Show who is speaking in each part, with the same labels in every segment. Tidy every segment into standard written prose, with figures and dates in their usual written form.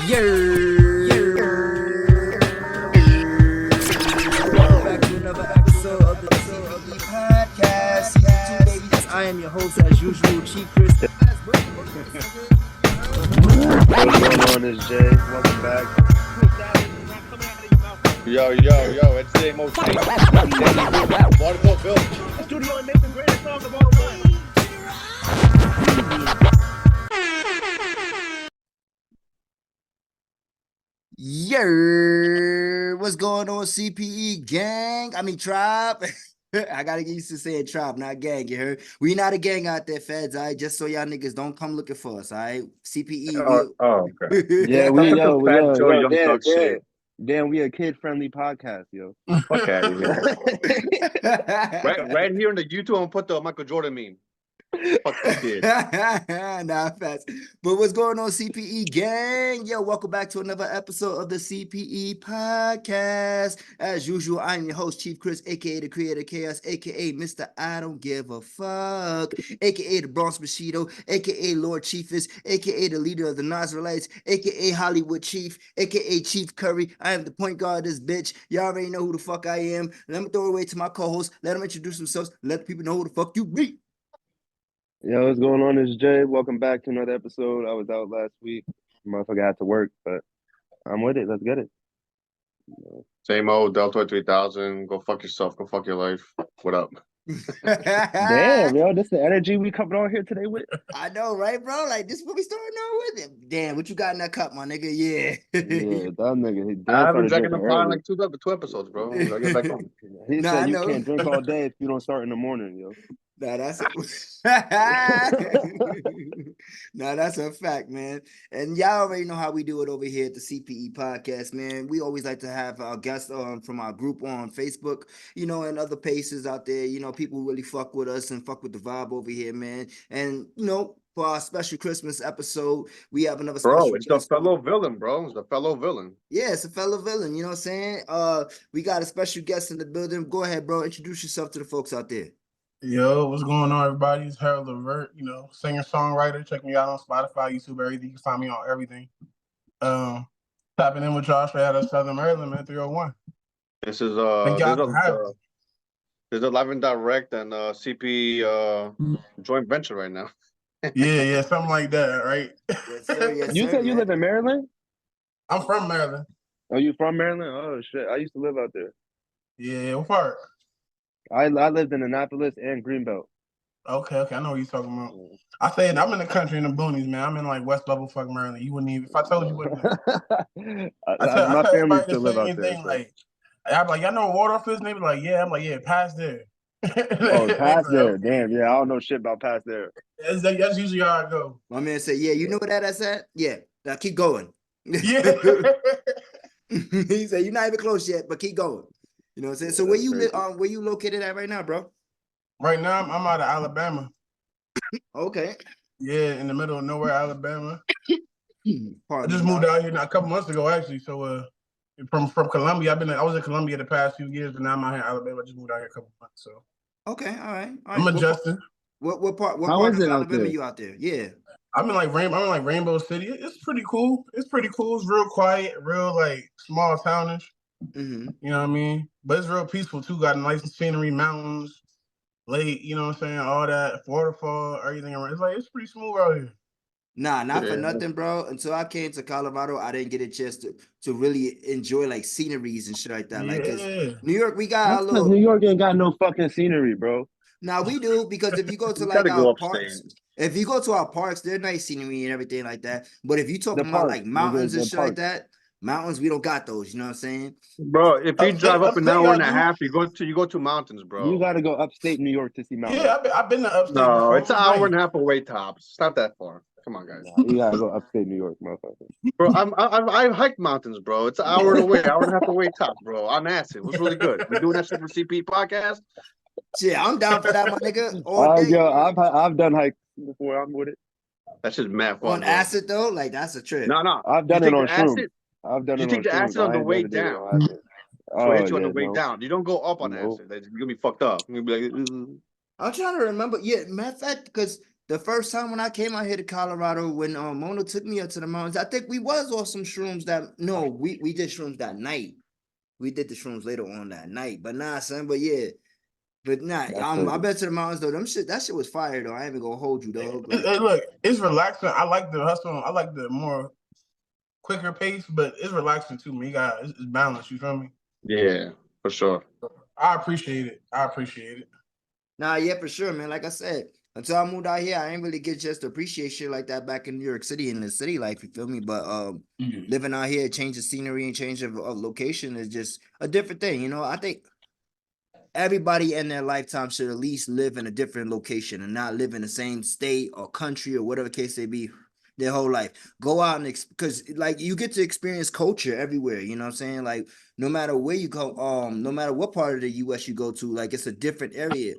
Speaker 1: Welcome back to another episode of the CPE podcast, season 2, baby. I am your host, as usual, Chief Chris.
Speaker 2: What's going on, it's Jay. Welcome back.
Speaker 3: Yo, it's the most Waterfall Village.
Speaker 4: Studio and make the greatest song of all time.
Speaker 1: What's going on, CPE gang? I mean, tribe. I gotta get used to saying tribe, not gang. You heard? We not a gang out there, feds. All right, just so y'all niggas don't come looking for us. All right, CPE.
Speaker 3: Okay.
Speaker 2: Yeah,
Speaker 3: That's some Fat Joe Young Thug shit.
Speaker 2: Damn, we a kid-friendly podcast, yo.
Speaker 3: Fuck out of here. right here on the YouTube, I'm gonna put the Michael Jordan meme. Fuck this kid.
Speaker 1: Nah, facts. But what's going on, CPE gang? Yo, welcome back to another episode of the CPE podcast. As usual, I'm your host, Chief Chris, aka the Creator Chaos, aka Mr. I Don't Give a Fuck, aka the Bronx Bushido, aka Lord Chiefess, aka the leader of the Nazarites, aka Hollywood Chief, aka Chief Curry. I am the point guard of this bitch. Y'all already know who the fuck I am. Let me throw it away to my co-host. Let them introduce themselves. Let the people know who the fuck you be.
Speaker 2: Yo, what's going on, it's Jay. Welcome back to another episode. I was out last week. Motherfucker had to work, but I'm with it. Let's get it.
Speaker 3: Same old Delta 3000. Go fuck yourself. Go fuck your life. What up?
Speaker 2: Damn, yo, this is the energy we coming on here today with.
Speaker 1: I know, right, bro? Like, this is what we starting on with it. Damn, what you got in that cup, my nigga? Yeah.
Speaker 2: Yeah, that nigga. He
Speaker 3: I haven't
Speaker 2: started
Speaker 3: drinking the
Speaker 2: drinking
Speaker 3: pot in
Speaker 2: early.
Speaker 3: like two episodes, bro. I gotta get back on.
Speaker 2: He
Speaker 1: Nah,
Speaker 2: said
Speaker 1: I
Speaker 2: you
Speaker 1: know.
Speaker 2: can't drink all day if you don't start in the morning, yo.
Speaker 1: Nah, that's nah, that's a fact, man. And y'all already know how we do it over here at the CPE podcast, man. We always like to have our guests on from our group on Facebook, you know, and other places out there. You know, people really fuck with us and fuck with the vibe over here, man. And you know, for our special Christmas episode, we have another special
Speaker 3: Bro, it's the
Speaker 1: guest.
Speaker 3: fellow villain, bro. It's the fellow villain.
Speaker 1: Yeah, it's a fellow villain, you know what I'm saying? We got a special guest in the building. Go ahead, bro. Introduce yourself to the folks out there.
Speaker 4: Yo, what's going on, everybody? It's Harold Levert, you know, singer-songwriter. Check me out on Spotify, YouTube, everything. You can find me on everything. Tapping in with y'all straight out of Southern Maryland, man, 301.
Speaker 3: This is there's a live and direct and CP joint venture right now.
Speaker 4: Yeah, something like that, right?
Speaker 1: Yes, sir. Yes,
Speaker 2: You
Speaker 1: sir,
Speaker 2: said you
Speaker 1: man.
Speaker 2: live in Maryland?
Speaker 4: I'm from Maryland.
Speaker 2: Oh, you from Maryland? Oh shit, I used to live out there.
Speaker 4: Yeah, what part?
Speaker 2: I lived in Annapolis and Greenbelt.
Speaker 4: Okay, I know what you're talking about. I said I'm in the country in the boonies, man. I'm in like West Bubblefuck, Maryland. You wouldn't even, if I told you, wouldn't know.
Speaker 2: My family still live out
Speaker 4: thing,
Speaker 2: there. So.
Speaker 4: like, I'm like, y'all know what Waldorf is? And they be like, yeah. I'm like, yeah, past there.
Speaker 2: Oh, past there. Damn, yeah, I don't know shit about past there.
Speaker 4: That's usually how I go.
Speaker 1: My man said, yeah, you know where that's at? Yeah. Now keep going.
Speaker 4: Yeah.
Speaker 1: He said, you're not even close yet, but keep going. You know what I'm saying? So where you live, where you located at right now, bro?
Speaker 4: Right now, I'm out of Alabama.
Speaker 1: Okay.
Speaker 4: Yeah, in the middle of nowhere, Alabama.
Speaker 1: Pardon
Speaker 4: I just
Speaker 1: me,
Speaker 4: moved
Speaker 1: dog.
Speaker 4: out here a couple months ago, actually. So, from Columbia, I was in Columbia the past few years, but now I'm out here in Alabama. I just moved out here a couple months. So,
Speaker 1: Okay, all right.
Speaker 4: I'm adjusting.
Speaker 1: What part
Speaker 2: How
Speaker 1: of
Speaker 2: is it out
Speaker 1: Alabama
Speaker 2: there?
Speaker 1: you out there? Yeah.
Speaker 4: I'm in Rainbow City. It's pretty cool. It's real quiet, real like small townish.
Speaker 1: Mm-hmm.
Speaker 4: You know what I mean? But it's real peaceful too. Got nice scenery, mountains, lake. You know what I'm saying? All that waterfall, everything around. It's pretty smooth out here.
Speaker 1: Nah, not for
Speaker 3: Yeah.
Speaker 1: nothing, bro. Until I came to Colorado, I didn't get a chance to really enjoy like sceneries and shit like that. Like, cause
Speaker 4: Yeah.
Speaker 1: New York, we got
Speaker 2: That's
Speaker 1: a
Speaker 2: because
Speaker 1: little.
Speaker 2: New York ain't got no fucking scenery, bro.
Speaker 1: Now we do, because if you go to
Speaker 3: You
Speaker 1: like
Speaker 3: gotta go
Speaker 1: our
Speaker 3: upstate.
Speaker 1: parks, if you go to our parks, they're nice scenery and everything like that. But if you talking about
Speaker 2: parks,
Speaker 1: like mountains
Speaker 2: nigga,
Speaker 1: and
Speaker 2: the
Speaker 1: shit like
Speaker 2: parks.
Speaker 1: that, mountains, we don't got those. You know what I'm saying?
Speaker 3: Bro, if you drive up an
Speaker 4: Upstate,
Speaker 3: hour and a
Speaker 4: y'all do?
Speaker 3: half, you go to mountains, bro.
Speaker 2: You gotta go upstate New York to see mountains.
Speaker 4: Yeah, I've been to upstate
Speaker 3: No,
Speaker 4: before.
Speaker 3: it's an hour and a half away tops. It's not that far. Come on, guys.
Speaker 2: Nah, you gotta go upstate New York, motherfucker.
Speaker 3: Bro, I've hiked mountains, bro. It's an hour away, hour and a half away tops, bro. On acid. It was really good. We're doing that shit for CPE podcast.
Speaker 1: Shit, I'm down for that, my nigga. All day.
Speaker 2: Yo, I've done hikes before. I'm with it.
Speaker 3: That shit's mad fun,
Speaker 1: On
Speaker 3: bro.
Speaker 1: acid though, like that's a trip.
Speaker 3: No.
Speaker 2: I've done
Speaker 3: You
Speaker 2: it
Speaker 3: take
Speaker 2: on
Speaker 3: the
Speaker 2: shrooms.
Speaker 3: acid.
Speaker 2: I've done
Speaker 3: You
Speaker 2: it
Speaker 3: take
Speaker 2: on
Speaker 3: the
Speaker 2: shrooms.
Speaker 3: acid on the
Speaker 2: I ain't
Speaker 3: way
Speaker 2: never did it
Speaker 3: down.
Speaker 2: on acid.
Speaker 3: So it hits you on
Speaker 2: yeah,
Speaker 3: the way
Speaker 2: no.
Speaker 3: down. You don't go up on
Speaker 2: Nope.
Speaker 3: acid. You're gonna be fucked up. You're gonna be like,
Speaker 1: I'm trying to remember. Yeah, matter of fact, because The first time when I came out here to Colorado, when Mona took me up to the mountains, I think we was on some shrooms we did shrooms that night. We did the shrooms later on that night, but nah, son. But yeah, but nah, I bet to the mountains though. That shit was fire though. I ain't even gonna hold you, dog. Like,
Speaker 4: Look, it's relaxing. I like the hustle. I like the more quicker pace, but it's relaxing too. Me, it's balanced. You feel me?
Speaker 3: Yeah, for sure.
Speaker 4: I appreciate it.
Speaker 1: Nah, yeah, for sure, man. Like I said, until I moved out here, I ain't really get just to appreciate shit like that back in New York City in the city life. You feel me? But living out here, change of scenery and change of location is just a different thing. You know, I think everybody in their lifetime should at least live in a different location and not live in the same state or country or whatever case they be their whole life. Go out and because like you get to experience culture everywhere, you know what I'm saying? Like no matter where you go, no matter what part of the US you go to, like it's a different area.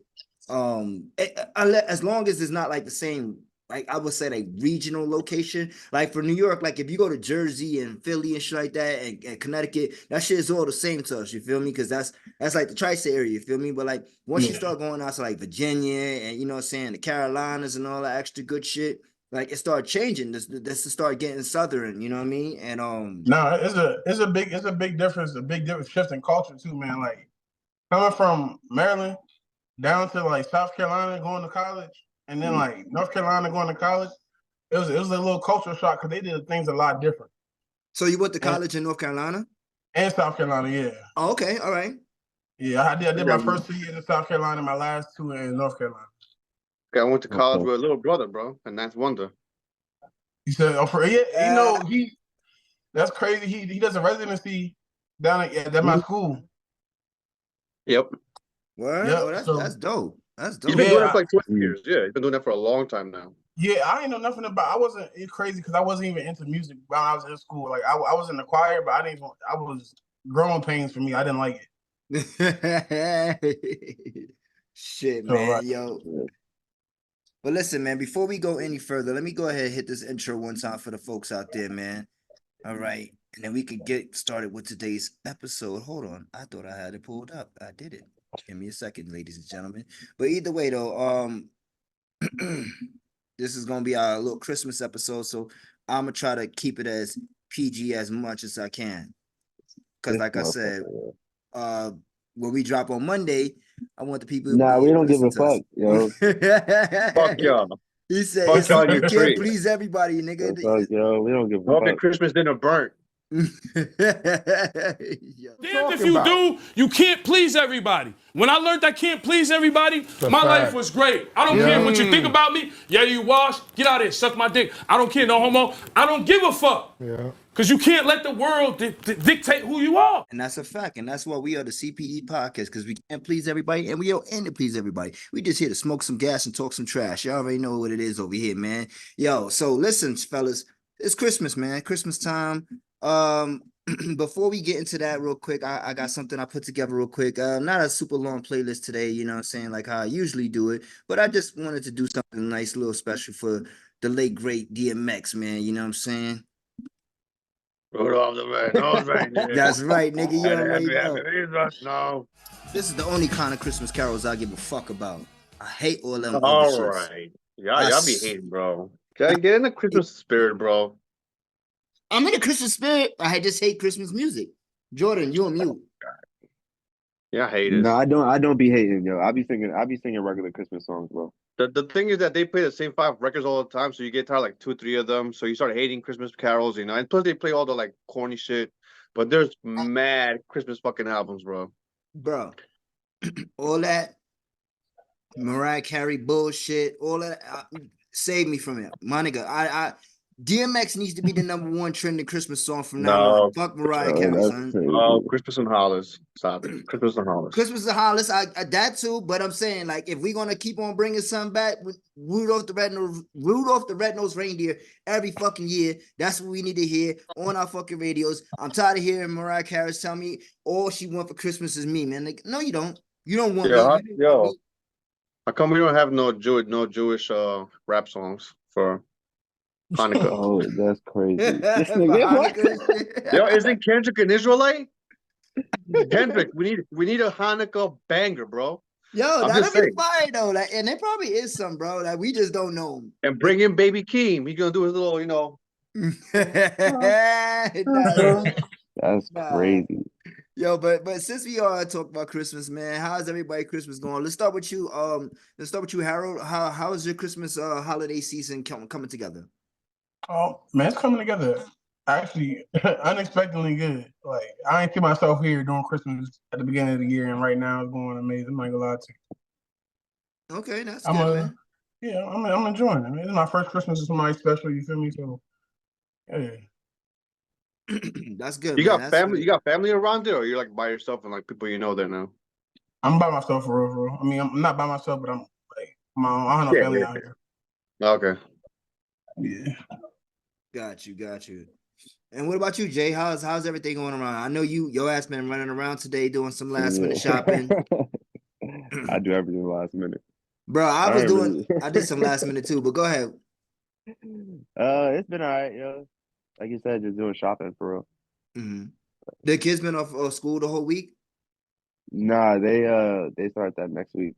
Speaker 1: As long as it's not like the same, like I would say like regional location. Like for New York, like if you go to Jersey and Philly and shit like that and Connecticut, that shit is all the same to us, you feel me? Because that's like the tri-state area, you feel me? But like once you start going out to like Virginia and you know what I'm saying, the Carolinas and all that extra good shit, like it started changing. This to start getting southern, you know what I mean? And
Speaker 4: no, it's a big difference, shift in culture too, man. Like coming from Maryland down to like South Carolina going to college, and then like North Carolina going to college, it was a little cultural shock because they did things a lot different.
Speaker 1: So you went to college in North Carolina?
Speaker 4: And South Carolina, yeah.
Speaker 1: Oh, okay, all right.
Speaker 4: Yeah, I did my first 2 years in South Carolina, my last 2 in North Carolina.
Speaker 3: I went to college with a little brother, bro, and that's wonder.
Speaker 4: He said, that's crazy. He does a residency down at my school.
Speaker 3: Yep.
Speaker 1: What?
Speaker 4: Yep.
Speaker 1: Oh, that's dope. That's dope.
Speaker 3: He's been doing it for like 20 years. Yeah, he's been doing that for a long time now.
Speaker 4: Yeah, I ain't know nothing about. I wasn't crazy because I wasn't even into music when I was in school. Like I was in the choir, but I was growing pains for me. I didn't like
Speaker 1: it. Shit, man, yo. But listen, man, before we go any further, let me go ahead and hit this intro one time for the folks out there, man. All right. And then we can get started with today's episode. Hold on. I thought I had it pulled up. I did it. Give me a second, ladies and gentlemen. But either way, though, this is gonna be our little Christmas episode. So I'm gonna try to keep it as PG as much as I can. Cause like I said, when we drop on Monday, I want the people.
Speaker 2: Nah, we don't give a fuck, yo.
Speaker 3: Fuck y'all.
Speaker 1: He said,
Speaker 3: Fuck y'all,
Speaker 1: you
Speaker 3: you're
Speaker 1: can't
Speaker 3: free.
Speaker 1: please everybody, nigga.
Speaker 2: Fuck, yo, we don't give a
Speaker 3: Hope
Speaker 2: fuck.
Speaker 3: your Christmas dinner burnt.
Speaker 5: Damn if you do, you can't please everybody. When I learned I can't please everybody, my life was great. I don't care what you think about me. Yeah, you wash, get out of here, suck my dick. I don't care, no homo. I don't give a fuck. Yeah. Because you can't let the world dictate who you are.
Speaker 1: And that's a fact. And that's why we are the CPE podcast, because we can't please everybody and we don't aim to please everybody. We just here to smoke some gas and talk some trash. Y'all already know what it is over here, man. Yo, so listen, fellas, it's Christmas, man. Christmas time. Before we get into that real quick, I got something I put together real quick. Not a super long playlist today, you know what I'm saying, like how I usually do it, but I just wanted to do something nice, little special for the late great DMX, man, you know what I'm saying? That's right, nigga. You already know.
Speaker 3: No.
Speaker 1: This is the only kind of Christmas carols I give a fuck about. I hate all them other
Speaker 3: All
Speaker 1: shits.
Speaker 3: right. Y'all be hating, bro. Get in the Christmas spirit, bro.
Speaker 1: I'm in the Christmas spirit. I just hate Christmas music. Jordan, you on mute.
Speaker 3: Yeah, I hate it.
Speaker 2: No, I don't be hating, yo. I be singing regular Christmas songs, bro.
Speaker 3: The thing is that they play the same 5 records all the time, so you get tired of like 2 or 3 of them. So you start hating Christmas carols, you know. And plus they play all the like corny shit. But there's mad Christmas fucking albums, bro.
Speaker 1: Bro, all that Mariah Carey bullshit, all that save me from it. My nigga, DMX needs to be the #1 trending Christmas song from now on. Fuck Mariah Carey, son.
Speaker 3: Oh, Christmas and Hollis. Stop it. Christmas and Hollis.
Speaker 1: Christmas and Hollis, I that too, but I'm saying, like, if we're gonna keep on bringing something back, Rudolph the Red-Nosed Reindeer every fucking year, that's what we need to hear on our fucking radios. I'm tired of hearing Mariah Carey tell me all she want for Christmas is me, man. Like, no, you don't. You don't want me.
Speaker 3: Yo, how come we don't have no Jewish rap songs for Hanukkah?
Speaker 2: Oh, that's crazy. This nigga,
Speaker 3: Yo, isn't Kendrick an Israelite? Kendrick, we need a Hanukkah banger, bro.
Speaker 1: Yo,
Speaker 3: I'm
Speaker 1: that'll
Speaker 3: just
Speaker 1: be
Speaker 3: saying.
Speaker 1: fire though. Like, and there probably is some, bro. Like, we just don't know.
Speaker 3: And bring in Baby Keem. He's gonna do his little,
Speaker 1: Nah,
Speaker 2: That's
Speaker 1: nah.
Speaker 2: crazy.
Speaker 1: Yo, but since we all talk about Christmas, man, how's everybody Christmas going? Let's start with you. Harold. How is your Christmas holiday season coming together?
Speaker 4: Oh man, it's coming together. Actually, unexpectedly good. Like I ain't see myself here doing Christmas at the beginning of the year, and right now it's going amazing. I'm not gonna lie to you.
Speaker 1: Okay, that's
Speaker 4: I'm
Speaker 1: good,
Speaker 4: I'm enjoying it. It's my first Christmas with somebody special. You feel me? So yeah.
Speaker 1: man. That's good,
Speaker 3: you
Speaker 1: man.
Speaker 3: got
Speaker 1: That's
Speaker 3: family.
Speaker 1: good.
Speaker 3: You got family around there, or you're like by yourself and like people you know there now.
Speaker 4: I'm by myself for real, for real. I mean, I'm not by myself, but I'm like I have no family out here.
Speaker 3: Okay.
Speaker 4: Yeah.
Speaker 1: Got you. And what about you, Jay? How's everything going around? I know your ass been running around today doing some last minute shopping.
Speaker 2: I do everything last minute.
Speaker 1: Bro, I did some last minute too, but go ahead.
Speaker 2: It's been all right, yo. Like you said, just doing shopping for real.
Speaker 1: Mm-hmm. The kids been off school the whole week?
Speaker 2: Nah, they start that next week.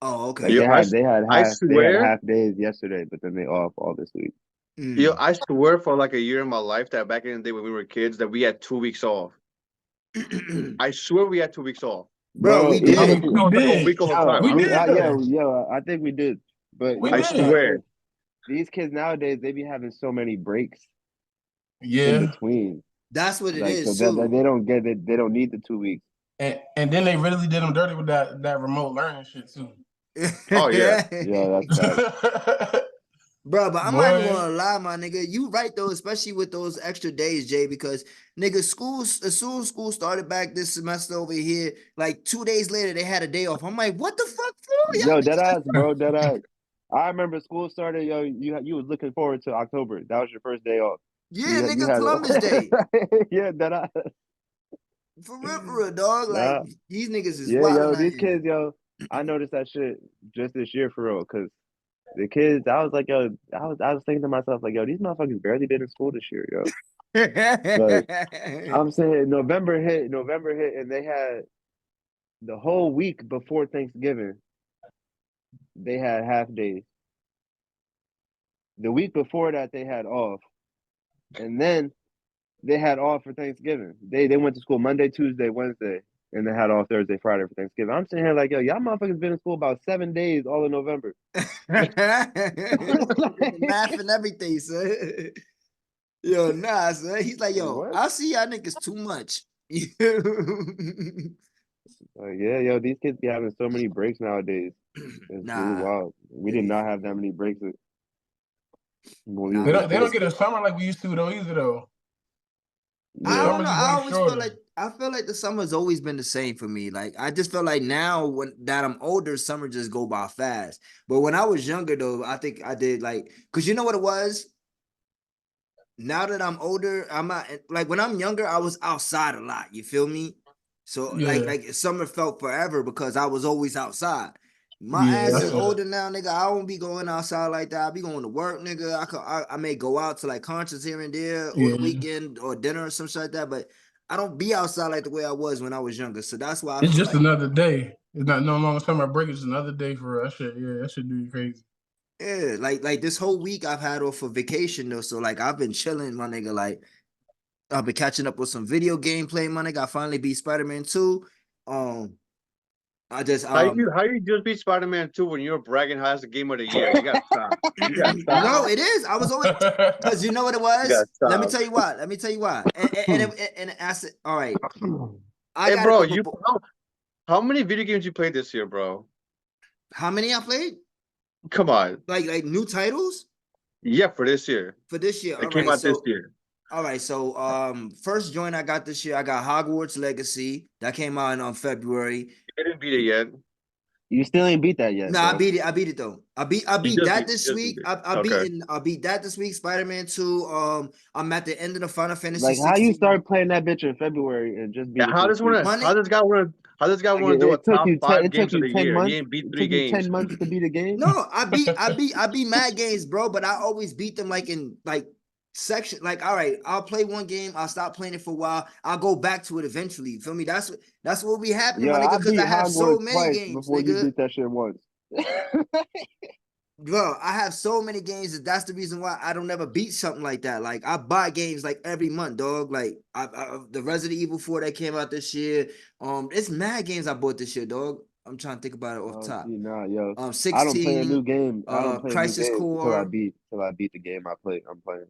Speaker 1: Oh, okay.
Speaker 2: Like
Speaker 3: Yo,
Speaker 2: they had
Speaker 3: I swear,
Speaker 2: half days yesterday, but then they off all this week.
Speaker 3: yo, I swear for like a year in my life that back in the day when we were kids that we had 2 weeks off. I swear we had 2 weeks off.
Speaker 1: Bro, we
Speaker 2: even-
Speaker 1: did.
Speaker 3: It was like a week all the time.
Speaker 4: We did.
Speaker 2: I think we did. But
Speaker 4: We
Speaker 2: yo,
Speaker 4: did.
Speaker 2: it's not
Speaker 3: swear.
Speaker 2: good. These kids nowadays, they be having so many breaks in
Speaker 4: Yeah.
Speaker 2: between.
Speaker 1: That's what it
Speaker 2: Like,
Speaker 1: is
Speaker 2: so
Speaker 1: too.
Speaker 2: that they don't get it. They don't need the 2 weeks.
Speaker 4: And then they really did them dirty with that remote learning shit too.
Speaker 3: Oh, yeah.
Speaker 2: Yeah, that's bad.
Speaker 1: Bro, but I'm not even
Speaker 4: Boy.
Speaker 1: gonna lie, my nigga. You right though, especially with those extra days, Jay, because nigga, as soon as school started back this semester over here, like 2 days later, they had a day off. I'm like, what the fuck for? Y'all
Speaker 2: Yo,
Speaker 1: niggas
Speaker 2: dead ass, bro, dead ass. I remember school started. Yo, you was looking forward to October. That was your first day off.
Speaker 1: Yeah,
Speaker 2: You
Speaker 1: nigga, Columbus Day.
Speaker 2: Yeah, dead ass.
Speaker 1: For real, dog. Like,
Speaker 2: Nah.
Speaker 1: these niggas is
Speaker 2: Yeah,
Speaker 1: wild.
Speaker 2: yo, these kids, yo. I noticed that shit just this year for real, cause the kids. I was like, yo, I was thinking to myself, like, yo, these motherfuckers barely been in school this year, yo. Like, I'm saying November hit, and they had the whole week before Thanksgiving. They had half days. The week before that, they had off, and then they had off for Thanksgiving. They went to school Monday, Tuesday, Wednesday, and they had off Thursday, Friday for Thanksgiving. I'm sitting here like, yo, y'all motherfuckers been in school about 7 days all in November.
Speaker 1: Math and everything, son. Yo, nah, son. He's like, yo,
Speaker 2: What?
Speaker 1: I see y'all niggas too much.
Speaker 2: Like, yeah, yo, these kids be having so many breaks nowadays. It's really wild. We did not have that many breaks.
Speaker 1: Nah,
Speaker 4: They don't get a summer like we used to though either though.
Speaker 1: I
Speaker 2: Yeah.
Speaker 1: don't know. I always feel
Speaker 4: shorter.
Speaker 1: like the summer's always been the same for me. Like I just feel like now that I'm older, summer just go by fast. But when I was younger though, I think I did like, cause you know what it was? Now that I'm older, I'm not like when I'm younger, I was outside a lot. You feel me? So
Speaker 4: Yeah.
Speaker 1: like summer felt forever because I was always outside. My
Speaker 4: Yeah,
Speaker 1: ass
Speaker 4: I
Speaker 1: is
Speaker 4: feel that.
Speaker 1: older now, nigga. I won't be going outside like that. I'll be going to work, nigga. I may go out to like concerts here and there or the weekend or dinner or some shit like that, but I don't be outside like the way I was when I was younger. So that's why I
Speaker 4: It's
Speaker 1: feel
Speaker 4: just
Speaker 1: like,
Speaker 4: another day. It's not no longer summer break. It's another day for us. That should do you crazy.
Speaker 1: yeah, like this whole week I've had off for vacation though. So like I've been chilling, my nigga. Like I've been catching up with some video game play, my nigga. I finally beat Spider-Man 2. I just
Speaker 3: How you just beat Spider-Man 2 when you were bragging how that's the game of the year? You gotta stop. You gotta stop.
Speaker 1: No, it is. I was always because you know what it was.
Speaker 3: gotta
Speaker 1: Let me
Speaker 3: stop.
Speaker 1: tell you why. And I said, all right.
Speaker 3: Hey, bro, how many video games you played this year, bro?
Speaker 1: How many I played?
Speaker 3: Come on.
Speaker 1: Like new titles
Speaker 3: Yeah, for this year.
Speaker 1: for this year.
Speaker 3: It came out this year.
Speaker 1: All right, so first joint I got this year, I got Hogwarts Legacy. That came out in February.
Speaker 3: I didn't beat it yet.
Speaker 2: You still ain't beat that yet.
Speaker 1: No,
Speaker 2: bro.
Speaker 1: I beat it. I beat it though. I beat that this week. I beat that this week. Spider-Man 2. I'm at the end of the Final Fantasy.
Speaker 2: Like
Speaker 1: 16.
Speaker 2: how you start playing that bitch in February and just beat
Speaker 3: Yeah,
Speaker 2: it.
Speaker 3: how does this guy want to do a top 5 games of the year? He ain't beat 3 games.
Speaker 2: 10 months to beat a game.
Speaker 1: No, I beat mad games, bro. But I always beat them like in like section, like, all right, I'll play one game, I'll stop playing it for a while, I'll go back to it eventually. You feel me? That's what be happening,
Speaker 2: Yo,
Speaker 1: my nigga,
Speaker 2: I
Speaker 1: because I
Speaker 2: beat
Speaker 1: have so
Speaker 2: Hogwarts
Speaker 1: many
Speaker 2: twice
Speaker 1: games,
Speaker 2: before you
Speaker 1: nigga.
Speaker 2: beat that shit once.
Speaker 1: Bro, I have so many games that's the reason why I don't ever beat something like that. Like, I buy games like every month, dog. Like, the Resident Evil 4 that came out this year. It's mad games I bought this year, dog. I'm trying to think about it off
Speaker 2: Oh,
Speaker 1: top.
Speaker 2: see, nah, yo. I don't play a
Speaker 1: 16,
Speaker 2: new game. I don't play a new
Speaker 1: Crisis
Speaker 2: game until I
Speaker 1: Core.
Speaker 2: beat the game I'm playing.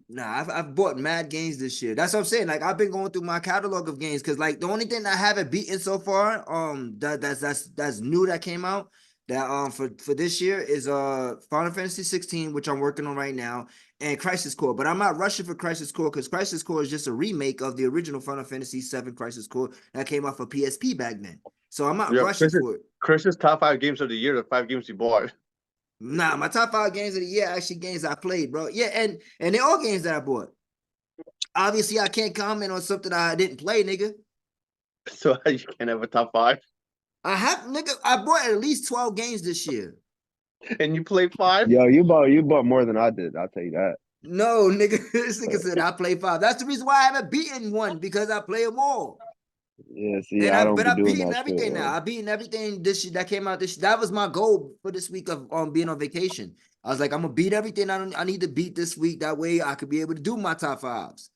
Speaker 1: Nah, I've bought mad games this year. That's what I'm saying. Like, I've been going through my catalog of games because, like, the only thing I haven't beaten so far, that's new that came out that for this year is Final Fantasy 16, which I'm working on right now, and Crisis Core. But I'm not rushing for Crisis Core because Crisis Core is just a remake of the original Final Fantasy 7 Crisis Core that came out for PSP back then. So I'm not
Speaker 3: Yeah,
Speaker 1: rushing for it.
Speaker 3: Chris's top 5 games of the year, the 5 games he bought.
Speaker 1: Nah, my top 5 games of the year actually games I played, bro. Yeah, and they're all games that I bought. Obviously, I can't comment on something I didn't play, nigga.
Speaker 3: So you can't have a top 5.
Speaker 1: I bought at least 12 games this year.
Speaker 3: And you played 5?
Speaker 2: Yo, you bought more than I did. I'll tell you that.
Speaker 1: No, nigga, this nigga said I play 5. That's the reason why I haven't beaten one, because I play them all.
Speaker 2: Yeah, see,
Speaker 1: And
Speaker 2: I don't be
Speaker 1: I've
Speaker 2: doing
Speaker 1: beaten
Speaker 2: that shit,
Speaker 1: everything now.
Speaker 2: bro.
Speaker 1: I've beaten everything this year that came out this year. That was my goal for this week of being on vacation. I was like, I'm gonna beat everything I need to beat this week. That way I could be able to do my top 5s.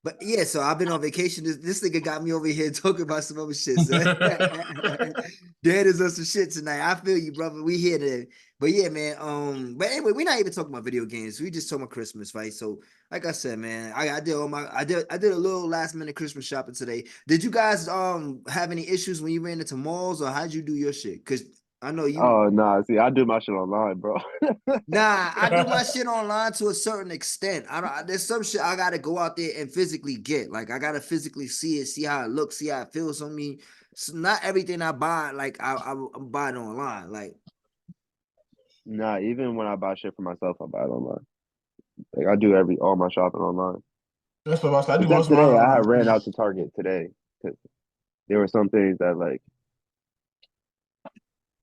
Speaker 1: But yeah, so I've been on vacation. This nigga got me over here talking about some other shit, son. Dad is on some shit tonight. I feel you, brother. We here today. But yeah, man. But anyway, we're not even talking about video games. We just talking about Christmas, right? So, like I said, man, I did a little last minute Christmas shopping today. Did you guys have any issues when you ran into malls, or how'd you do your shit? Cause I know you.
Speaker 2: Oh, nah, see, I do my shit online, bro.
Speaker 1: Nah, I do my shit online to a certain extent. There's some shit I gotta go out there and physically get. Like, I gotta physically see it, see how it looks, see how it feels on me. So not everything I buy, like I'm buying online. Like,
Speaker 2: Nah, even when I buy shit for myself, I buy it online. Like, I do all my shopping online.
Speaker 4: That's what I said. I do
Speaker 2: Except
Speaker 4: most of mine
Speaker 2: today, I
Speaker 4: online.
Speaker 2: had ran out to Target today because there were some things that, like,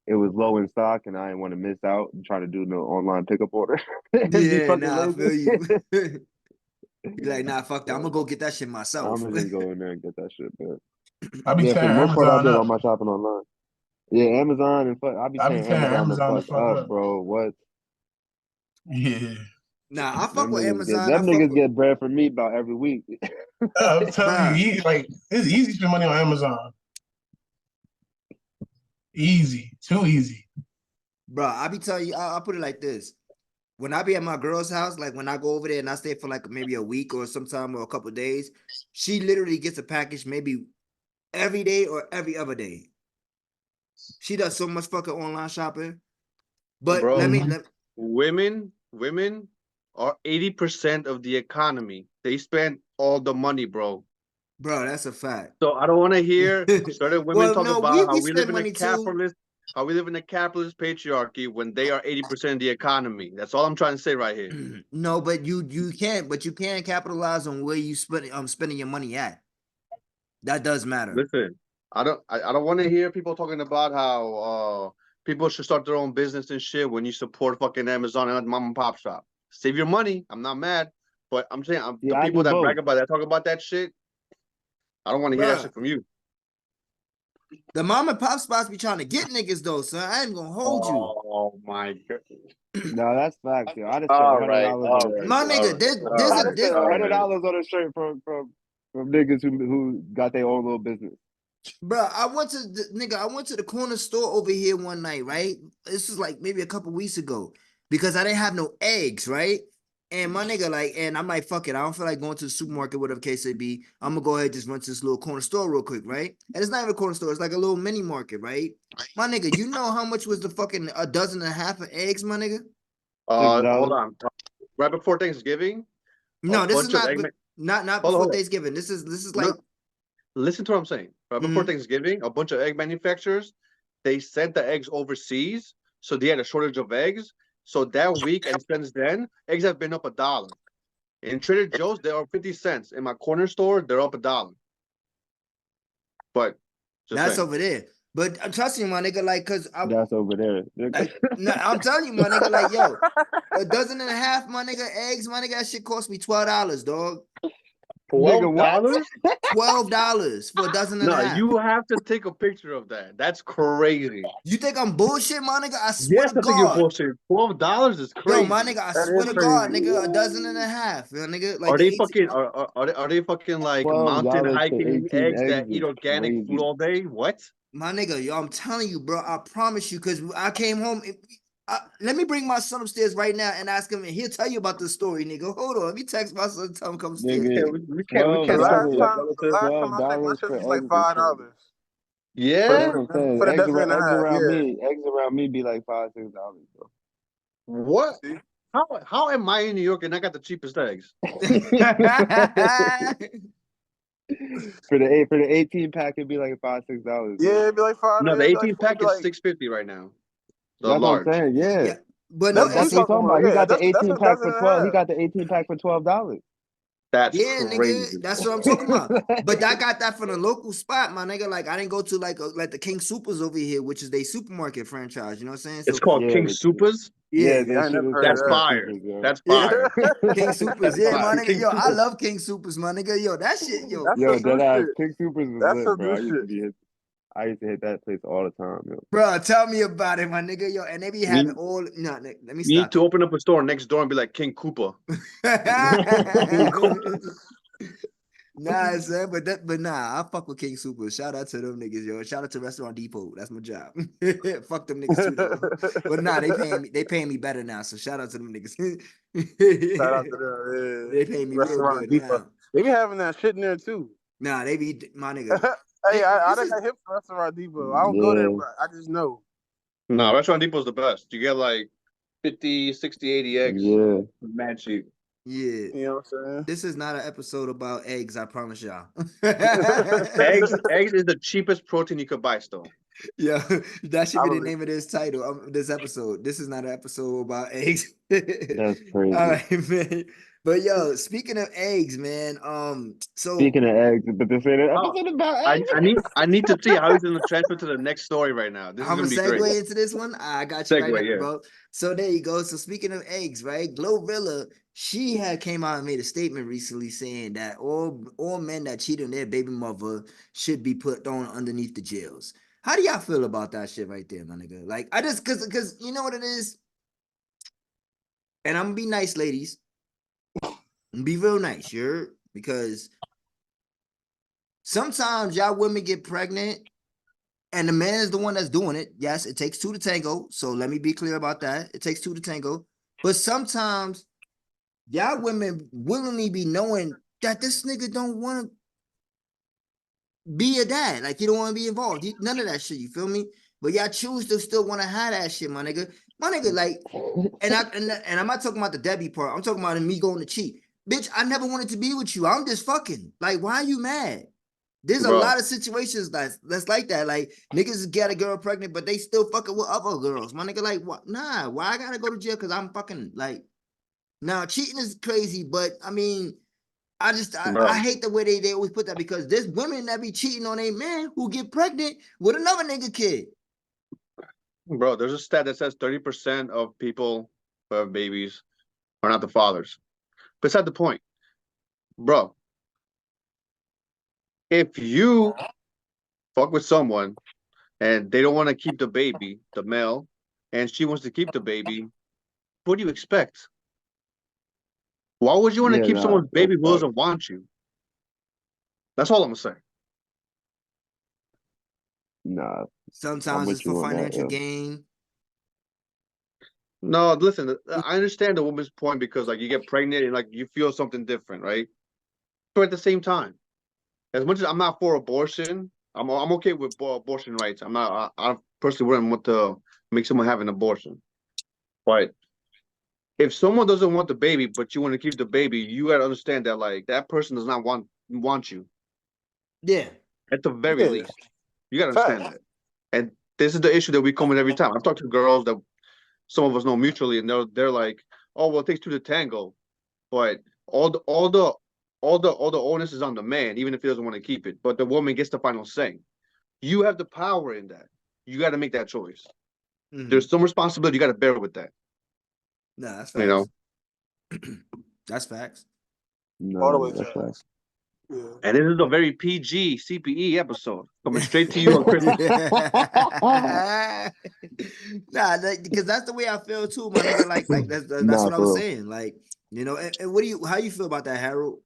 Speaker 2: it was low in stock and I didn't want to miss out and try to do no online pickup order and be
Speaker 1: yeah,
Speaker 2: fucking
Speaker 1: nah, I
Speaker 2: lazy.
Speaker 1: feel you. Be like, nah, fuck that. I'm gonna go get that shit myself.
Speaker 2: I'm gonna just go in there and get that shit. But
Speaker 4: I be
Speaker 2: yeah, for the
Speaker 4: tearing
Speaker 2: most part, I
Speaker 4: Amazon
Speaker 2: did all
Speaker 4: up.
Speaker 2: my shopping online. Yeah, Amazon and fuck. I be
Speaker 4: I be
Speaker 2: tearing
Speaker 4: tearing
Speaker 2: Amazon the
Speaker 4: Amazon the
Speaker 2: fuck
Speaker 4: fuck
Speaker 2: up,
Speaker 4: up.
Speaker 2: bro. What?
Speaker 4: Yeah.
Speaker 1: Nah, I fuck with Amazon. I
Speaker 2: Them
Speaker 1: fuck
Speaker 2: niggas
Speaker 1: with,
Speaker 2: get bread from me about every week.
Speaker 4: I'm telling you,
Speaker 1: bruh,
Speaker 4: it's easy to spend money on Amazon. Easy. Too easy.
Speaker 1: I be telling you, I'll put it like this. When I be at my girl's house, like when I go over there and I stay for like maybe a week or sometime or a couple days, she literally gets a package maybe every day or every other day. She does so much fucking online shopping. But
Speaker 3: Bro,
Speaker 1: let
Speaker 3: women are 80% of the economy. They spend all the money, bro.
Speaker 1: bro, that's a fact.
Speaker 3: So I don't want to hear certain women
Speaker 1: Well,
Speaker 3: talk
Speaker 1: no,
Speaker 3: about how
Speaker 1: we
Speaker 3: we live
Speaker 1: spend
Speaker 3: in a
Speaker 1: money too.
Speaker 3: capitalist patriarchy when they are 80% of the economy. That's all I'm trying to say right here.
Speaker 1: No, but you can capitalize on where you spending your money at. That does matter.
Speaker 3: Listen, I don't want to hear people talking about how people should start their own business and shit when you support fucking Amazon and mom and pop shop. Save your money. I'm not mad, but I'm saying
Speaker 2: Yeah,
Speaker 3: the
Speaker 2: I
Speaker 3: people
Speaker 2: do
Speaker 3: that
Speaker 2: both.
Speaker 3: brag about that, talk about that shit. I don't want to hear that
Speaker 1: Bruh,
Speaker 3: shit from you.
Speaker 1: the mom and pop spots be trying to get niggas though, son. I ain't gonna hold you.
Speaker 3: Oh my god.
Speaker 2: No, that's facts, yo. I just spent
Speaker 3: All
Speaker 2: $100
Speaker 3: right,
Speaker 2: on
Speaker 3: all
Speaker 2: a
Speaker 3: right,
Speaker 1: My
Speaker 2: shirt.
Speaker 3: all
Speaker 1: nigga,
Speaker 3: right,
Speaker 1: there's
Speaker 3: all
Speaker 2: I
Speaker 1: a
Speaker 2: just
Speaker 3: right,
Speaker 2: spent
Speaker 3: all
Speaker 2: $100
Speaker 3: right.
Speaker 2: on a shirt from niggas who got their own little business.
Speaker 1: bro. I went to the corner store over here one night, right? This was like maybe a couple weeks ago because I didn't have no eggs, right? And my nigga, like, and I'm like, fuck it. I don't feel like going to the supermarket, whatever case it be. I'm gonna go ahead and just run to this little corner store real quick, right? And it's not even a corner store, it's like a little mini market, right? My nigga, you know how much was the fucking a dozen and a half of eggs, my nigga?
Speaker 3: Hold
Speaker 2: $60.
Speaker 3: on. Right before Thanksgiving, a
Speaker 1: No, this is
Speaker 3: bunch of
Speaker 1: not
Speaker 3: egg.
Speaker 1: not
Speaker 3: Hold on,
Speaker 1: before
Speaker 3: hold on.
Speaker 1: Thanksgiving. This is
Speaker 3: No,
Speaker 1: like
Speaker 3: listen to what I'm saying. Right before Thanksgiving, a bunch of egg manufacturers, they sent the eggs overseas, so they had a shortage of eggs. So that week and since then, eggs have been up $1. In Trader Joe's, they are 50 cents. In my corner store, they're up $1. But just
Speaker 1: that's
Speaker 3: saying.
Speaker 1: over there. But trust me, my nigga, like, cause
Speaker 2: That's over there.
Speaker 1: no, I'm telling you, my nigga, like, yo, a dozen and a half, my nigga, eggs, my nigga, that shit cost me $12, dog.
Speaker 2: Nigga, what?
Speaker 3: $12?
Speaker 1: $12 for a dozen and a
Speaker 3: No,
Speaker 1: half.
Speaker 3: you have to take a picture of that. That's crazy.
Speaker 1: You think I'm bullshit, my nigga? I swear
Speaker 3: Yes,
Speaker 1: to
Speaker 3: I think you're
Speaker 1: God.
Speaker 3: bullshit. $12 is crazy.
Speaker 1: Yo, my nigga, I
Speaker 4: That
Speaker 1: swear
Speaker 4: is
Speaker 1: to God,
Speaker 4: crazy.
Speaker 1: nigga, a dozen and a half, yo, nigga. Like
Speaker 3: Are
Speaker 1: the
Speaker 3: they
Speaker 1: 18
Speaker 3: fucking are they fucking like mountain
Speaker 2: $12 for
Speaker 3: hiking
Speaker 2: 18
Speaker 3: eggs that
Speaker 2: eggs
Speaker 3: eat
Speaker 2: is
Speaker 3: organic food
Speaker 2: crazy.
Speaker 3: all day? What?
Speaker 1: My nigga, yo, I'm telling you, bro. I promise you, because I came home. Let me bring my son upstairs right now and ask him, and he'll tell you about the story, nigga. Hold on. Let me text my son and tell him come upstairs.
Speaker 2: Nigga,
Speaker 3: We
Speaker 4: The
Speaker 3: can't
Speaker 4: last
Speaker 3: stop
Speaker 2: $12,
Speaker 3: that.
Speaker 4: time, the last time I checked, my
Speaker 2: $12
Speaker 4: shit
Speaker 2: for
Speaker 4: was like
Speaker 2: eggs is crazy.
Speaker 4: $5
Speaker 2: That's
Speaker 3: Yeah.
Speaker 2: what I'm saying.
Speaker 4: for the
Speaker 2: Eggs
Speaker 4: dozen and a half.
Speaker 2: eggs around me be like $5, $6, bro.
Speaker 3: What?
Speaker 4: See?
Speaker 3: How am I in New York and I got the cheapest eggs?
Speaker 2: For the 18 pack, it'd be like $5, $6, bro.
Speaker 4: Yeah, it'd be like $5.
Speaker 3: No, the
Speaker 4: It'd be like,
Speaker 3: 18
Speaker 4: it'd
Speaker 3: pack
Speaker 4: be
Speaker 3: is
Speaker 4: like
Speaker 3: $6.50 right now. The
Speaker 2: That's what I'm
Speaker 3: large.
Speaker 2: saying. Yeah,
Speaker 1: Yeah, but no,
Speaker 4: that's what
Speaker 2: that's
Speaker 4: we
Speaker 2: what he's
Speaker 4: talking
Speaker 2: talking
Speaker 4: about.
Speaker 2: about. He
Speaker 4: Yeah,
Speaker 2: got the
Speaker 4: that's
Speaker 2: 18
Speaker 4: a
Speaker 2: pack
Speaker 4: dozen
Speaker 2: for
Speaker 4: and a
Speaker 2: 12. He
Speaker 4: half.
Speaker 2: got the 18 pack for $12.
Speaker 3: That's
Speaker 1: yeah, nigga,
Speaker 3: crazy.
Speaker 1: that's what I'm talking about. But I got that from a local spot, my nigga. Like I didn't go to like the King Supers over here, which is their supermarket franchise. You know what I'm saying?
Speaker 3: It's
Speaker 1: So
Speaker 3: called
Speaker 2: Yeah,
Speaker 3: King Supers.
Speaker 1: yeah,
Speaker 2: that
Speaker 4: I ain't
Speaker 2: shit
Speaker 4: never
Speaker 2: is
Speaker 4: heard of
Speaker 3: That's
Speaker 2: called King
Speaker 4: that.
Speaker 3: fire.
Speaker 2: Supers, yo.
Speaker 3: That's
Speaker 1: yeah.
Speaker 3: fire.
Speaker 1: King Supers,
Speaker 3: That's
Speaker 1: yeah,
Speaker 3: fire.
Speaker 1: my nigga.
Speaker 3: King
Speaker 1: Yo, I
Speaker 3: Supers.
Speaker 1: love King Supers, my nigga. Yo, that shit, yo,
Speaker 4: That's
Speaker 2: Yo,
Speaker 4: some new
Speaker 2: that ass
Speaker 4: shit.
Speaker 2: King Supers is
Speaker 4: That's
Speaker 2: lit,
Speaker 4: some
Speaker 2: bro.
Speaker 4: new shit.
Speaker 2: I used to hit that place all the time, yo.
Speaker 1: bro. Tell me about it, my nigga. Yo, and they be having all. No, let me
Speaker 3: You need
Speaker 1: stop.
Speaker 3: to open up a store next door and be like King Koopa.
Speaker 1: Nah, son, but nah, I fuck with King Super. Shout out to them niggas, yo. Shout out to Restaurant Depot. That's my job. Fuck them niggas too, though. But nah, they paying me better now. So shout out to them niggas.
Speaker 4: Shout out to them. Yeah.
Speaker 1: They pay me real
Speaker 4: Restaurant
Speaker 1: good
Speaker 4: Depot.
Speaker 1: now.
Speaker 4: They be having that shit in there too.
Speaker 1: Nah, they be my nigga.
Speaker 4: Hey, I
Speaker 1: This
Speaker 4: done
Speaker 1: is
Speaker 4: got hip for Restaurant Depot. I don't go there, but I just know.
Speaker 3: No, Restaurant Depot's the best. You get like 50, 60, 80 eggs.
Speaker 2: Yeah.
Speaker 3: Mad cheap.
Speaker 1: yeah.
Speaker 4: You know what I'm saying?
Speaker 1: This is not an episode about eggs, I promise y'all.
Speaker 3: Eggs is the cheapest protein you could buy still.
Speaker 1: Yeah, that should
Speaker 4: I
Speaker 1: be the
Speaker 4: believe-
Speaker 1: name of this title of this episode. This is not an episode about eggs.
Speaker 2: That's crazy.
Speaker 1: All right, man. But yo, speaking of eggs, man. So
Speaker 2: Speaking of eggs, but this ain't an
Speaker 3: Oh,
Speaker 2: episode about
Speaker 3: I,
Speaker 2: eggs.
Speaker 3: I need to see how he's gonna transfer to the next story right now. This is
Speaker 1: I'm
Speaker 3: gonna
Speaker 1: gonna
Speaker 3: be great.
Speaker 1: segue into this one. I got you right
Speaker 3: Segue,
Speaker 1: now,
Speaker 3: yeah.
Speaker 1: bro. So there you go. So speaking of eggs, right? Glorilla, she had came out and made a statement recently saying that all men that cheat on their baby mother should be put thrown underneath the jails. How do y'all feel about that shit right there, my nigga? Like I just cause you know what it is? And I'm gonna be nice, ladies. Be real nice, because sometimes y'all women get pregnant and the man is the one that's doing it. Yes, it takes two to tango. So let me be clear about that. It takes two to tango. But sometimes y'all women willingly be knowing that this nigga don't want to be a dad. Like he don't want to be involved. None of that shit. You feel me? But y'all choose to still want to have that shit, my nigga. My nigga, like, and I'm not talking about the Debbie part. I'm talking about me going to cheat. Bitch, I never wanted to be with you. I'm just fucking. Like, why are you mad? There's a
Speaker 3: Bro.
Speaker 1: lot of situations that's like that. Like niggas get a girl pregnant, but they still fucking with other girls. My nigga, like, what? Nah, why I gotta go to jail? Cause I'm fucking like. Now cheating is crazy, but I mean, I hate the way they always put that because there's women that be cheating on a man who get pregnant with another nigga kid.
Speaker 3: Bro, there's a stat that says 30% of people who have babies are not the fathers. Beside the point, bro. If you fuck with someone and they don't want to keep the baby, the male, and she wants to keep the baby, what do you expect? Why would you want to keep someone's baby who doesn't want you? That's all I'm gonna say.
Speaker 2: Nah,
Speaker 1: Sometimes it's
Speaker 2: with you
Speaker 1: for
Speaker 2: on that,
Speaker 1: financial
Speaker 2: yeah.
Speaker 1: gain.
Speaker 3: No, listen, I understand the woman's point because like you get pregnant and like you feel something different, right? But at the same time, as much as I'm not for abortion, I'm okay with abortion rights. I personally wouldn't want to make someone have an abortion. But if someone doesn't want the baby, but you want to keep the baby, you gotta understand that like that person does not want you.
Speaker 1: Yeah.
Speaker 3: At the very
Speaker 4: Yeah.
Speaker 3: least. You gotta understand that. And this is the issue that we come with every time. I've talked to girls that some of us know mutually, and they're like, "Oh, well, it takes two to tango," but all the onus is on the man, even if he doesn't want to keep it. But the woman gets the final say. You have the power in that. You got to make that choice.
Speaker 1: Mhm.
Speaker 3: There's some responsibility you got to bear with that.
Speaker 1: Nah, that's
Speaker 3: You know,
Speaker 1: facts. That's facts.
Speaker 4: All the
Speaker 2: No,
Speaker 4: way
Speaker 2: that's
Speaker 4: to
Speaker 2: right.
Speaker 4: yeah.
Speaker 3: and this is a very PG CPE episode coming straight to you on Christmas.
Speaker 1: Nah, because that's the way I feel too, my nigga. Like that's
Speaker 2: Nah,
Speaker 1: what I
Speaker 2: for
Speaker 1: was
Speaker 2: real.
Speaker 1: saying. Like, you know, and what do you how you feel about that, Harold?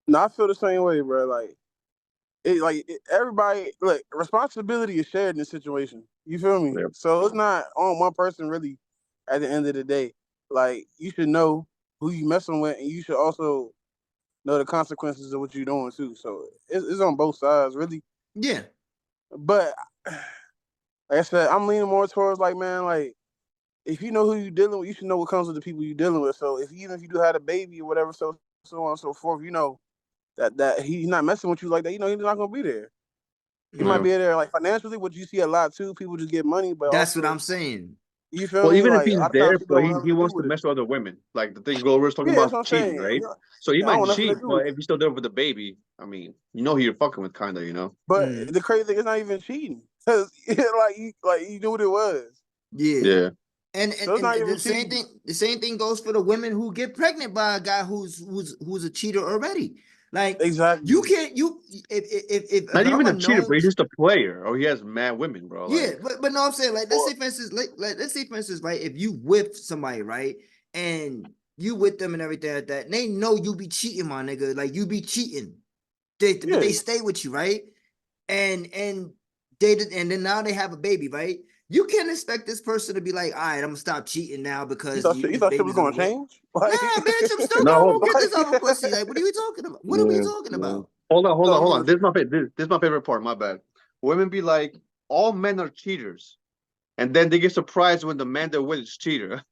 Speaker 4: No, I feel the same way, bro. Everybody look, responsibility is shared in this situation. You feel me?
Speaker 3: Yeah.
Speaker 4: So it's not on one person really. At the end of the day, like you should know who you messing with, and you should also know the consequences of what you're doing too. So it's on both sides, really.
Speaker 1: Yeah.
Speaker 4: But like I said, I'm leaning more towards like, man, like if you know who you're dealing with, you should know what comes with the people you're dealing with. So even if you do have a baby or whatever, so on and so forth, you know that he's not messing with you like that. You know he's not gonna be there. He might be there like financially, which you see a lot too. People just get money, but
Speaker 1: That's what
Speaker 4: also
Speaker 1: I'm saying.
Speaker 4: you feel
Speaker 3: Well,
Speaker 4: me?
Speaker 3: even if
Speaker 4: Like a
Speaker 3: he's
Speaker 4: lot of times
Speaker 3: there,
Speaker 4: people
Speaker 3: but
Speaker 4: don't have
Speaker 3: he
Speaker 4: nothing to do
Speaker 3: wants to
Speaker 4: with it.
Speaker 3: mess with other women, like the thing Glover was talking
Speaker 4: Yeah, that's
Speaker 3: about
Speaker 4: what I'm
Speaker 3: cheating,
Speaker 4: saying.
Speaker 3: right? So he
Speaker 4: I don't
Speaker 3: might
Speaker 4: want nothing to
Speaker 3: cheat,
Speaker 4: do with
Speaker 3: but
Speaker 4: it.
Speaker 3: if he's still there with the baby, I mean, you know who you're fucking with, kind of, you know.
Speaker 4: But
Speaker 1: Mhm.
Speaker 4: the crazy thing is not even cheating, because you knew what it was.
Speaker 1: Yeah.
Speaker 3: Yeah.
Speaker 1: And
Speaker 4: So it's not even
Speaker 1: the same
Speaker 4: cheating.
Speaker 1: thing. The same thing goes for the women who get pregnant by a guy who's a cheater already. Like
Speaker 4: Exactly.
Speaker 1: you can't if
Speaker 3: Not even
Speaker 1: I'm
Speaker 3: a cheater, but he's
Speaker 1: knows.
Speaker 3: just a player, or he has mad women, bro.
Speaker 1: Yeah,
Speaker 3: Like,
Speaker 1: but no, I'm saying like
Speaker 4: Or
Speaker 1: let's say for instance, right? If you with somebody, right, and you with them and everything like that, and they know you be cheating, my nigga. Like you be cheating. But they
Speaker 4: yeah,
Speaker 1: stay with you, right? And and then now they have a baby, right? You can't expect this person to be like, all right, I'm gonna stop cheating now because
Speaker 4: you
Speaker 1: this
Speaker 4: thought shit was
Speaker 1: baby's on the
Speaker 4: gonna
Speaker 1: way.
Speaker 4: change?
Speaker 1: Nah,
Speaker 4: Like,
Speaker 1: bitch, I'm still
Speaker 3: no,
Speaker 1: gonna
Speaker 3: hold
Speaker 1: go
Speaker 3: on,
Speaker 1: get this
Speaker 4: like,
Speaker 1: other pussy. Like, what are we talking about? What are we
Speaker 2: Yeah,
Speaker 1: talking
Speaker 2: yeah.
Speaker 1: about?
Speaker 3: hold on, hold on,
Speaker 4: so
Speaker 3: hold
Speaker 4: yeah,
Speaker 3: on. This is my favorite part. My bad. Women be like, all men are cheaters, and then they get surprised when the man they're with is cheater.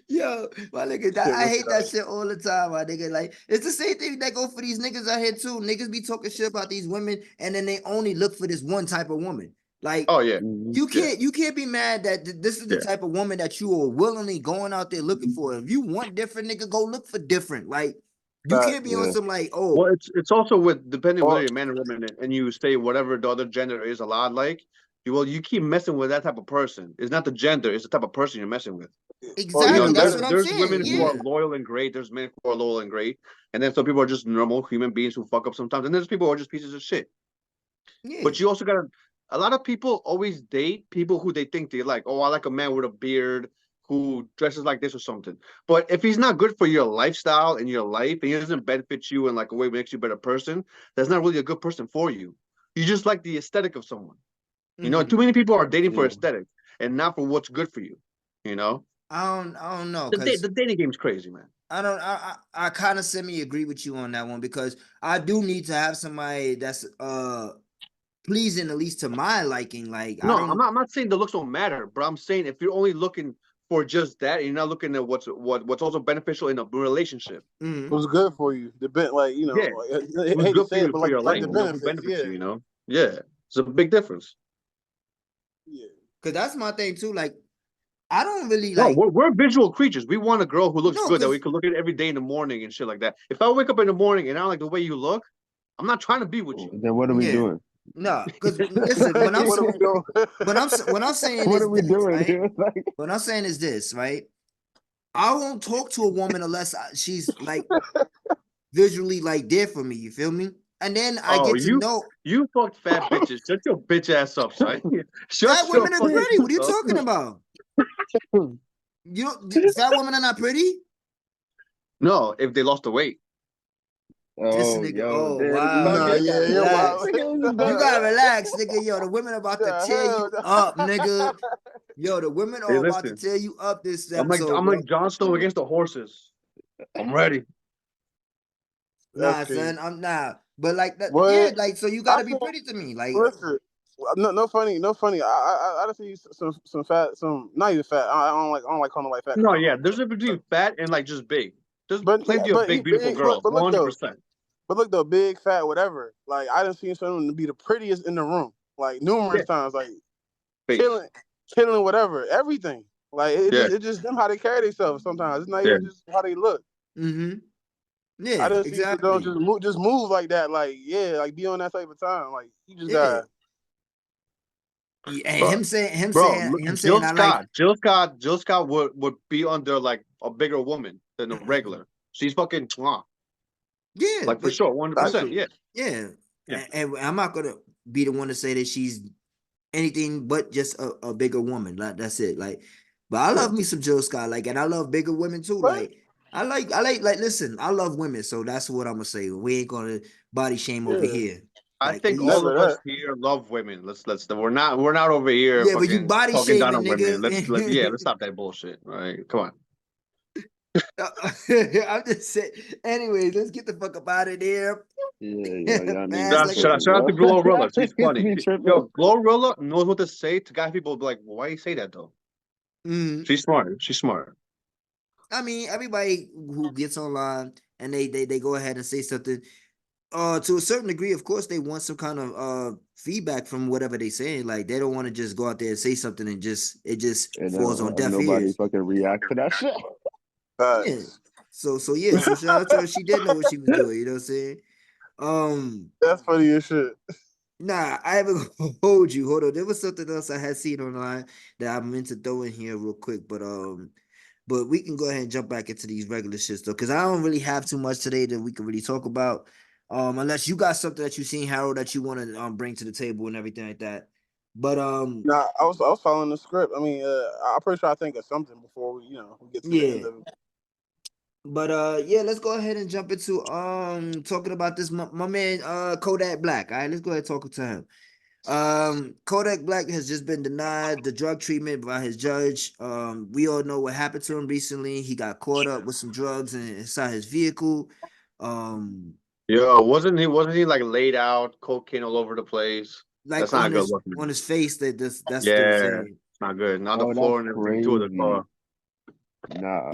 Speaker 1: Yo, my nigga,
Speaker 4: shit
Speaker 1: I
Speaker 4: was
Speaker 1: hate that shit all the time, my nigga. Like, it's the same thing that go for these niggas out here too. Niggas be talking shit about these women, and then they only look for this one type of woman. Like,
Speaker 3: Oh yeah,
Speaker 2: Mhm.
Speaker 1: you
Speaker 3: yeah,
Speaker 1: can't be mad that this is the
Speaker 3: yeah.
Speaker 1: type of woman that you are willingly going out there looking for. If you want different, nigga, go look for different. Like, you
Speaker 4: that.
Speaker 1: can't be on
Speaker 2: Yeah.
Speaker 1: some like,
Speaker 3: Well,
Speaker 1: oh,
Speaker 3: it's also with depending whether
Speaker 4: Or
Speaker 3: you're man or woman, and you say whatever the other gender is a lot like. You keep messing with that type of person. It's not the gender; it's the type of person you're messing with.
Speaker 4: or
Speaker 3: You know,
Speaker 1: exactly.
Speaker 4: even
Speaker 1: That's
Speaker 3: there's
Speaker 1: what
Speaker 4: better.
Speaker 1: I'm
Speaker 3: there's
Speaker 1: saying.
Speaker 3: women who are
Speaker 1: Yeah,
Speaker 3: loyal and great. There's men who are loyal and great, and then some people are just normal human beings who fuck up sometimes, and there's people who are just pieces of shit.
Speaker 1: yeah.
Speaker 3: But you also gotta. A lot of people always date people who they think they like. Oh, I like a man with a beard who dresses like this or something. But if he's not good for your lifestyle and your life, and he doesn't benefit you in like a way that makes you a better person, that's not really a good person for you. You just like the aesthetic of someone. You know, too
Speaker 1: Mhm.
Speaker 3: many people are dating for
Speaker 2: Yeah.
Speaker 3: aesthetic and not for what's good for you. You know,
Speaker 1: I don't know, cause
Speaker 3: the dating game's crazy, man.
Speaker 1: I don't I kind of semi agree with you on that one because I do need to have somebody that's pleasing at least to my liking. Like I
Speaker 3: No,
Speaker 1: don't
Speaker 3: I'm not saying the looks don't matter, but I'm saying if you're only looking for just that, and you're not looking at what's also beneficial in a relationship.
Speaker 4: It was good for you. The bit like
Speaker 3: Yeah,
Speaker 4: I
Speaker 3: what's
Speaker 4: hate to
Speaker 3: good for
Speaker 4: say it,
Speaker 3: you
Speaker 4: but
Speaker 3: for your
Speaker 4: like
Speaker 3: life,
Speaker 4: the
Speaker 3: you know, who
Speaker 4: benefits.
Speaker 3: benefits
Speaker 4: Yeah,
Speaker 3: you, you know. Yeah, it's a big difference.
Speaker 4: yeah.
Speaker 1: because that's my thing too. Like I don't really
Speaker 3: No,
Speaker 1: like
Speaker 3: we're visual creatures. We want a girl who looks
Speaker 1: no,
Speaker 3: good that we
Speaker 1: because
Speaker 3: can look at every day in the morning and shit like that. If I wake up in the morning and I don't like the way you look, I'm not trying to be with you.
Speaker 2: Then what are we
Speaker 1: yeah,
Speaker 2: doing?
Speaker 1: no, because listen,
Speaker 4: What are we doing?
Speaker 1: what I'm saying
Speaker 2: What
Speaker 1: is
Speaker 2: are we
Speaker 1: this,
Speaker 2: doing,
Speaker 1: right?
Speaker 2: dude? Like,
Speaker 1: What I'm saying is this, right? I won't talk to a woman unless she's like visually like there for me. You feel me? And then I
Speaker 3: Oh,
Speaker 1: get to know
Speaker 3: you fucked fat bitches. Shut your bitch ass up, son.
Speaker 1: fat
Speaker 3: Shut your
Speaker 1: women are
Speaker 3: fucking
Speaker 1: pretty. What are you
Speaker 3: mouth up.
Speaker 1: talking about? You don't, fat women are not pretty.
Speaker 3: No, if they lost the weight.
Speaker 1: This
Speaker 2: oh,
Speaker 1: nigga,
Speaker 2: yo,
Speaker 1: oh
Speaker 2: there you
Speaker 1: wow,
Speaker 2: go.
Speaker 4: Nah,
Speaker 1: yo, you
Speaker 2: There
Speaker 1: gotta
Speaker 4: yeah,
Speaker 2: you
Speaker 4: you're
Speaker 2: go.
Speaker 1: relax.
Speaker 4: wild.
Speaker 2: Look at this
Speaker 1: You
Speaker 2: dude.
Speaker 1: gotta relax, nigga. Yo, the women about to
Speaker 4: The
Speaker 1: tear you
Speaker 4: hell?
Speaker 1: up, nigga. Yo, the women
Speaker 3: Hey,
Speaker 1: are about to
Speaker 3: listen.
Speaker 1: tear you up this
Speaker 3: I'm
Speaker 1: episode, bro.
Speaker 3: like Jon Snow against the horses. I'm ready.
Speaker 4: That's
Speaker 1: Nah,
Speaker 4: crazy.
Speaker 1: son, I'm not. But like that, yeah,
Speaker 4: What?
Speaker 1: like so you
Speaker 4: I
Speaker 1: gotta be
Speaker 4: feel.
Speaker 1: pretty to me. Like,
Speaker 4: Listen, no funny, no funny. I just see some fat, some not even fat. I don't like calling nobody fat because
Speaker 3: No,
Speaker 4: I don't
Speaker 3: yeah,
Speaker 4: know.
Speaker 3: there's a between fat and like just big. There's
Speaker 4: But
Speaker 3: plenty of big, beautiful girls,
Speaker 4: but look though,
Speaker 3: 100%.
Speaker 4: big fat whatever. Like I done seen someone to be the prettiest in the room, like
Speaker 3: Yeah,
Speaker 4: numerous times, like
Speaker 3: face.
Speaker 4: killing whatever, everything. Like
Speaker 3: Yeah,
Speaker 4: it's just them how they carry themselves. Sometimes it's not
Speaker 3: yeah.
Speaker 4: even just how they look.
Speaker 1: mm-hmm. Yeah,
Speaker 4: I just see you don't
Speaker 1: exactly.
Speaker 4: just move like that. Like, yeah, like be on that type of time. Like, you just
Speaker 1: Yeah.
Speaker 4: got.
Speaker 1: And
Speaker 3: Bro,
Speaker 1: him saying, I like,
Speaker 3: Jill Scott would be under like a bigger woman than a regular. She's fucking
Speaker 1: yeah,
Speaker 3: like for
Speaker 1: but
Speaker 3: sure, 100%. Yeah,
Speaker 1: yeah,
Speaker 3: yeah.
Speaker 1: and I'm not gonna be the one to say that she's anything but just a bigger woman. Like that's it. Like, but I
Speaker 3: Yeah.
Speaker 1: love me some Jill Scott. Like, and I love bigger women too.
Speaker 4: But
Speaker 1: Like, like. Listen, I love women, so that's what I'm gonna say. We ain't gonna body shame over
Speaker 4: yeah,
Speaker 1: here.
Speaker 3: I
Speaker 1: Like, at
Speaker 3: think
Speaker 1: least,
Speaker 3: all
Speaker 4: never
Speaker 3: of us
Speaker 4: that.
Speaker 3: here love women. Let's we're not over here
Speaker 1: yeah, but you
Speaker 3: fucking
Speaker 1: body
Speaker 3: talking down
Speaker 1: shaming,
Speaker 3: on women.
Speaker 1: nigga.
Speaker 3: Let's stop that bullshit. All right, come on.
Speaker 1: I'm just saying. Anyways, let's get the fuck up out of there.
Speaker 2: Yeah, y'all
Speaker 1: Fast,
Speaker 2: niggas
Speaker 1: like a
Speaker 3: Shout out to
Speaker 2: tripping,
Speaker 3: Glorilla.
Speaker 2: yo.
Speaker 3: She's funny.
Speaker 2: Be tripping.
Speaker 3: Yo, Glorilla knows what to say to guy people be like, why you say that though?
Speaker 1: mhm.
Speaker 3: She's smart. She's smart.
Speaker 1: I mean, everybody who gets online and they go ahead and say something, to a certain degree, of course, they want some kind of feedback from whatever they saying. Like they don't want to just go out there and say something and it just
Speaker 2: And
Speaker 1: falls on deaf
Speaker 2: nobody
Speaker 1: ears.
Speaker 2: fucking react to that shit.
Speaker 1: Yeah.
Speaker 4: Facts.
Speaker 1: So yeah, so shout out to her. She did know what she was doing, you know what I'm saying? Um
Speaker 4: That's funny as shit.
Speaker 1: Nah, I haven't hold you. Hold on. There was something else I had seen online that I meant to throw in here real quick, but we can go ahead and jump back into these regular shits though, because I don't really have too much today that we can really talk about. Unless you got something that you seen, Harold, that you want to bring to the table and everything like that. But
Speaker 4: Nah, I was following the script. I mean, I'm pretty sure I think of something before we get to the
Speaker 1: yeah.
Speaker 4: end of it.
Speaker 1: But yeah, let's go ahead and jump into talking about this my man Kodak Black. All right, let's go ahead and talk to him. Kodak Black has just been denied the drug treatment by his judge. We all know what happened to him recently. He got caught up with some drugs inside his vehicle. Um,
Speaker 3: Yo, wasn't he like laid out, cocaine all over the place?
Speaker 1: like
Speaker 3: That's not a good look,
Speaker 1: on
Speaker 3: man.
Speaker 1: his face that's what they were
Speaker 3: Yeah,
Speaker 1: saying.
Speaker 3: it's not good. And on the
Speaker 2: Oh,
Speaker 3: floor
Speaker 2: that's
Speaker 3: and everything too of the
Speaker 2: crazy.
Speaker 3: car.
Speaker 2: Nah.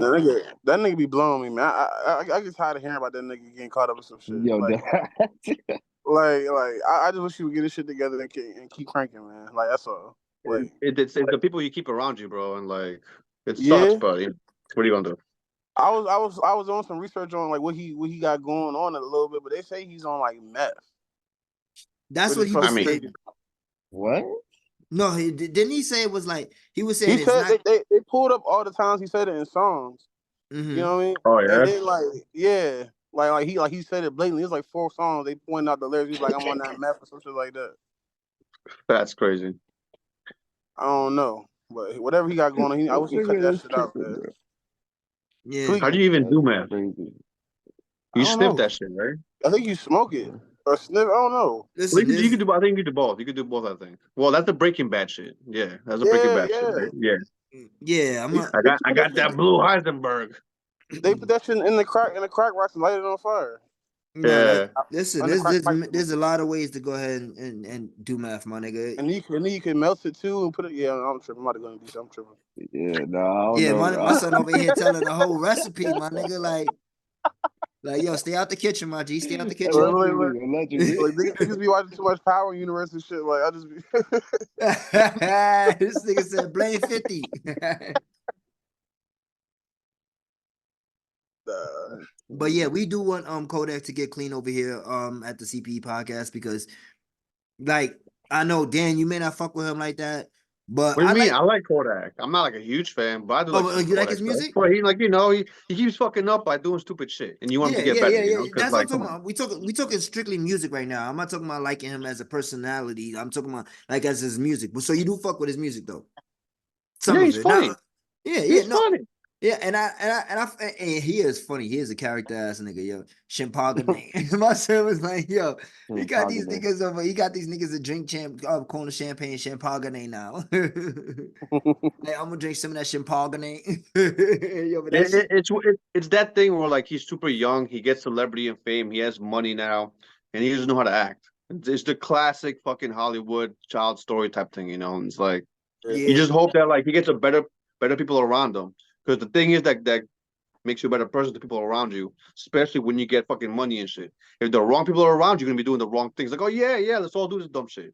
Speaker 4: That nigga be blowing me, man. I get tired of hearing about that nigga getting caught up with some shit.
Speaker 2: Yo,
Speaker 4: Like,
Speaker 2: that.
Speaker 4: I just wish he would get his shit together and keep cranking, man. Like, that's all. Like,
Speaker 3: It's the people you keep around you, bro, and like it sucks,
Speaker 4: yeah.
Speaker 3: but what are you gonna do?
Speaker 4: I was doing some research on like what he got going on a little bit, but they say he's on like meth,
Speaker 1: That's
Speaker 4: which
Speaker 1: what
Speaker 4: is
Speaker 1: he
Speaker 3: I
Speaker 1: was
Speaker 3: mean,
Speaker 1: saying.
Speaker 2: What?
Speaker 1: No, didn't he say it was like he was
Speaker 4: he
Speaker 1: saying it's
Speaker 4: said
Speaker 1: not.
Speaker 4: they pulled up all the times he said it in songs. You
Speaker 1: Mm-hmm.
Speaker 4: know what I mean?
Speaker 3: oh
Speaker 4: And
Speaker 3: yeah,
Speaker 4: then he said it blatantly. It's like 4 songs. They pointed out the lyrics. He's like, I'm on that meth or some shit like that.
Speaker 3: that's crazy.
Speaker 4: I don't know, but whatever he got going on, I wish he cut
Speaker 2: Nigga
Speaker 4: that
Speaker 2: is
Speaker 4: shit out,
Speaker 2: tripping,
Speaker 4: man.
Speaker 2: bro.
Speaker 1: Yeah.
Speaker 3: How do
Speaker 4: Tweaking.
Speaker 3: you even
Speaker 2: That's
Speaker 3: do math?
Speaker 2: crazy.
Speaker 4: I
Speaker 3: You
Speaker 4: don't
Speaker 3: sniff
Speaker 4: know.
Speaker 3: that shit, right?
Speaker 4: I think you smoke it or sniff. I don't know.
Speaker 3: Well,
Speaker 1: Listen,
Speaker 3: you
Speaker 1: this
Speaker 3: could do. I think you could do both. You could do both. I think. Well, that's the Breaking Bad shit. Yeah, that's the Breaking
Speaker 4: Yeah,
Speaker 3: Bad shit,
Speaker 4: yeah.
Speaker 3: right? Yeah.
Speaker 1: yeah, I'm
Speaker 4: They,
Speaker 1: a
Speaker 4: they
Speaker 3: I
Speaker 4: put that
Speaker 3: got
Speaker 4: shit.
Speaker 3: that blue Heisenberg.
Speaker 4: They put that shit in the crack rocks and light it on fire.
Speaker 1: no, that
Speaker 3: Yeah.
Speaker 1: listen,
Speaker 4: On the crack pipe.
Speaker 1: there's a lot of ways to go ahead and do math, my nigga.
Speaker 4: And then you can melt it too and put it. Yeah, I'm tripping. I'm about to go and do something. I'm tripping.
Speaker 2: Yeah, nah, I don't
Speaker 1: Yeah,
Speaker 2: know,
Speaker 1: my
Speaker 2: bro.
Speaker 1: son over here telling the whole recipe, my nigga. Like yo, stay out the kitchen, my G. Stay out the kitchen.
Speaker 2: Allegedly, allegedly.
Speaker 4: Like niggas be watching too much Power Universe and shit. Like I just be.
Speaker 1: This nigga said blame 50. But yeah, we do want Kodak to get clean over here at the CPE podcast because like I know Dan, you may not fuck with him like that, but
Speaker 3: What do
Speaker 1: I
Speaker 3: you mean?
Speaker 1: like
Speaker 3: I like Kodak. I'm not like a huge fan, but I do like some
Speaker 1: you like
Speaker 3: Kodak
Speaker 1: his
Speaker 3: stuff.
Speaker 1: music?
Speaker 3: But he like he keeps fucking up by doing stupid shit, and you want him to get better, you know? Because
Speaker 1: That's what I'm
Speaker 3: like,
Speaker 1: talking
Speaker 3: come on.
Speaker 1: about. We talking strictly music right now. I'm not talking about liking him as a personality. I'm talking about like as his music. But so you do fuck with his music though. Some
Speaker 3: Yeah,
Speaker 1: of
Speaker 3: he's
Speaker 1: it. Now,
Speaker 3: funny.
Speaker 1: yeah,
Speaker 3: He's
Speaker 1: no.
Speaker 3: funny.
Speaker 1: Yeah, and he is funny. He is a character ass nigga, yo. Shimpagane. My son was like, yo, he got these
Speaker 2: Pogany.
Speaker 1: niggas over. He got these niggas that drink Corona champagne, Shimpagane now. Like, I'm gonna drink some of that Shimpagane. Yo, but that shit.
Speaker 3: It's that thing where like he's super young, he gets celebrity and fame, he has money now, and he doesn't know how to act. It's the classic fucking Hollywood child story type thing, you know. And it's like you
Speaker 1: Yeah,
Speaker 3: just hope that like he gets a better people around him. Because the thing is that makes you a better person to people around you, especially when you get fucking money and shit. If the wrong people are around you, you're gonna be doing the wrong things. Like, oh yeah, let's all do this dumb shit.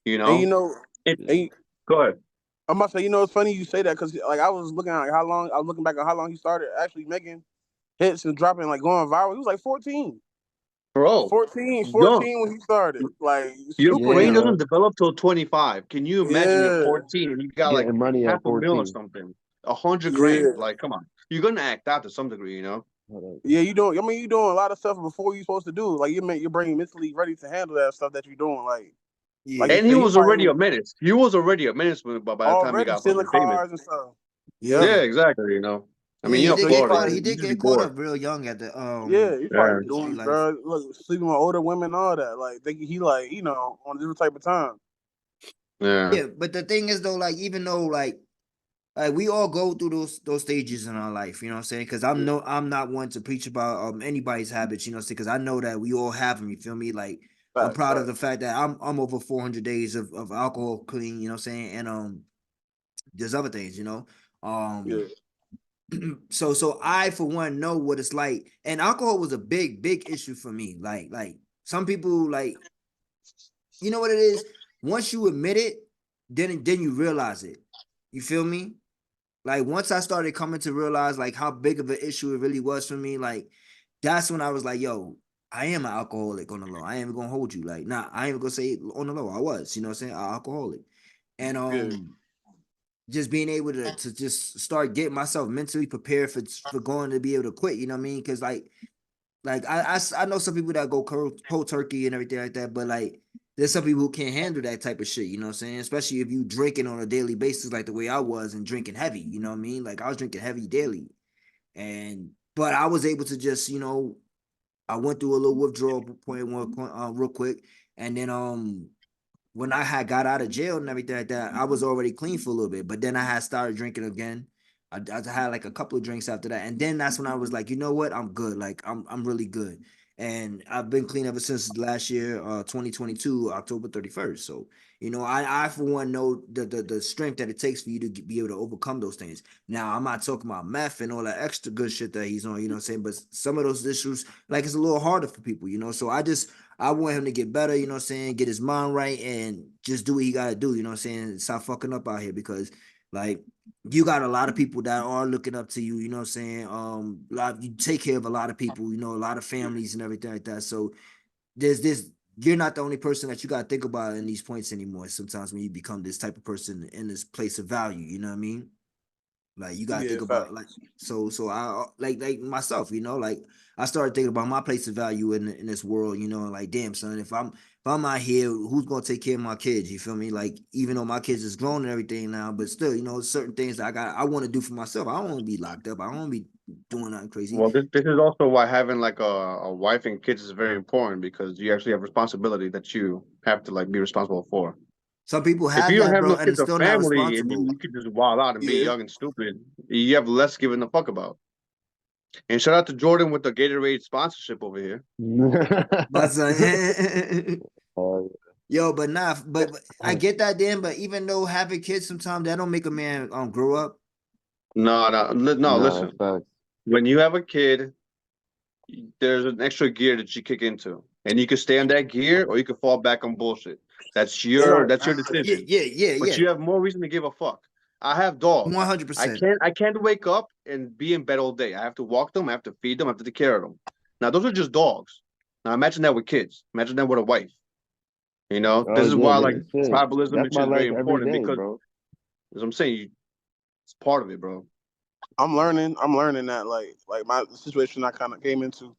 Speaker 3: You
Speaker 4: And
Speaker 3: know? It,
Speaker 4: and
Speaker 3: go ahead.
Speaker 4: I'm about to say, it's funny you say that because like I was looking at how long I was looking back at how long he started actually making hits and dropping, like going viral. He was like 14.
Speaker 3: Bro,
Speaker 4: 14
Speaker 3: yo,
Speaker 4: when he started. Like
Speaker 3: your
Speaker 4: super
Speaker 3: brain
Speaker 4: young.
Speaker 3: doesn't develop till 25. Can you imagine you're
Speaker 4: Yeah.
Speaker 3: 14 and you got like
Speaker 2: Getting money
Speaker 3: half
Speaker 2: at
Speaker 3: a mil or
Speaker 2: 14.
Speaker 3: something, 100
Speaker 4: Yeah.
Speaker 3: grand? Like, come on, you're gonna act out to some degree, you know?
Speaker 4: Yeah, you doing. I mean, you doing a lot of stuff before you're supposed to do. Like you make your brain mentally ready to handle that stuff that you're doing. Like
Speaker 1: Yeah,
Speaker 4: you
Speaker 3: And he
Speaker 4: said, he
Speaker 3: was already
Speaker 4: probably
Speaker 3: a menace. He was already a menace by the time he
Speaker 4: already
Speaker 3: got
Speaker 4: stealing
Speaker 3: fucking famous.
Speaker 4: cars and stuff.
Speaker 1: yeah,
Speaker 4: Yep.
Speaker 3: Yeah, exactly. You know, I
Speaker 1: yeah.
Speaker 3: mean, you
Speaker 1: He
Speaker 3: know,
Speaker 1: did get
Speaker 3: Florida,
Speaker 1: caught.
Speaker 4: probably
Speaker 1: He
Speaker 3: you
Speaker 1: did
Speaker 3: just be
Speaker 1: get caught
Speaker 3: bored.
Speaker 1: up real young at the
Speaker 4: Yeah, he
Speaker 3: Yeah.
Speaker 4: probably
Speaker 1: the street
Speaker 4: doing
Speaker 1: life.
Speaker 4: look, sleeping with older women, all that. Like thinking he like on a different type of time.
Speaker 3: Yeah.
Speaker 1: Yeah, but the thing is though, like even though like we all go through those stages in our life, you know what I'm saying? Because I'm not one to preach about anybody's habits, you know what I'm saying? Because I know that we all have them, you feel me? Like I'm
Speaker 4: Facts,
Speaker 1: proud of
Speaker 4: facts.
Speaker 1: the fact that I'm over 400 days of alcohol clean, you know what I'm saying? And there's other things, you know.
Speaker 4: Yeah,
Speaker 1: So I for one know what it's like, and alcohol was a big issue for me. Like some people like, you know what it is. Once you admit it, then you realize it. You feel me? Like once I started coming to realize like how big of an issue it really was for me, like that's when I was like, yo, I am an alcoholic on the low. I ain't even gonna hold you. Like, nah, I ain't even gonna say it on the low. I was, you know what I'm saying? An alcoholic. And
Speaker 4: yeah,
Speaker 1: just being able to just start getting myself mentally prepared for going to be able to quit, you know what I mean? Cause like I know some people that go cold turkey and everything like that, but like there's some people who can't handle that type of shit, you know what I'm saying? Especially if you drinking on a daily basis like the way I was and drinking heavy, you know what I mean? Like I was drinking heavy daily. And but I was able to just, I went through a little withdrawal point real quick. And then when I had got out of jail and everything like that, I was already clean for a little bit. But then I had started drinking again. I had like a couple of drinks after that, and then that's when I was like, you know what, I'm good. Like I'm really good, and I've been clean ever since last year, 2022, October 31st. So I for one know the strength that it takes for you to be able to overcome those things. Now I'm not talking about meth and all that extra good shit that he's on, you know what I'm saying? But some of those issues, like it's a little harder for people, So I want him to get better, you know what I'm saying, get his mind right and just do what he gotta do, you know what I'm saying? Stop fucking up out here because like you got a lot of people that are looking up to you, you know what I'm saying? You take care of a lot of people, a lot of families and everything like that. So there's this you're not the only person that you gotta think about in these points anymore. Sometimes when you become this type of person in this place of value, you know what I mean? Like you gotta
Speaker 4: yeah.
Speaker 1: think
Speaker 4: Fact.
Speaker 1: about so I like myself, like I started thinking about my place of value in this world, and like damn son, if I'm out here, who's gonna take care of my kids? You feel me? Like even though my kids is grown and everything now, but still, certain things that I want to do for myself. I don't want to be locked up. I don't want to be doing nothing crazy.
Speaker 3: Well, this is also why having like a wife and kids is very important because you actually have responsibility that you have to like be responsible for.
Speaker 1: Some people
Speaker 3: If
Speaker 1: have
Speaker 3: you don't
Speaker 1: that,
Speaker 3: have
Speaker 1: bro,
Speaker 3: no
Speaker 1: and
Speaker 3: kids or
Speaker 1: still not
Speaker 3: family and
Speaker 1: responsible.
Speaker 3: you could just wild out and be
Speaker 4: Yeah,
Speaker 3: young and stupid, you have less given a fuck about. And shout out to Jordan with the Gatorade sponsorship over here.
Speaker 1: That's
Speaker 2: Oh,
Speaker 1: yo, but nah, but I get that then. But even though having kids sometimes that don't make a man grow up.
Speaker 3: No,
Speaker 2: nah,
Speaker 3: listen.
Speaker 2: facts.
Speaker 3: When you have a kid, there's an extra gear that you kick into. And you can stay on that gear or you can fall back on bullshit. That's
Speaker 4: they
Speaker 3: your
Speaker 4: don't.
Speaker 3: that's your
Speaker 1: Yeah,
Speaker 3: decision. But
Speaker 1: yeah.
Speaker 3: you have more reason to give a fuck. I have dogs.
Speaker 1: 100%.
Speaker 3: I can't wake up and be in bed all day. I have to walk them, I have to feed them, I have to take care of them. Now those are just dogs. Now imagine that with kids. Imagine that with a wife.
Speaker 2: Oh
Speaker 3: This is
Speaker 2: yeah,
Speaker 3: why like
Speaker 2: shit.
Speaker 3: tribalism
Speaker 2: That's
Speaker 3: and
Speaker 2: my
Speaker 3: shit is very
Speaker 2: life every
Speaker 3: important
Speaker 2: day,
Speaker 3: because
Speaker 2: bro.
Speaker 3: as I'm saying, it's part of it, bro.
Speaker 4: I'm learning. That like my situation I kind of came into.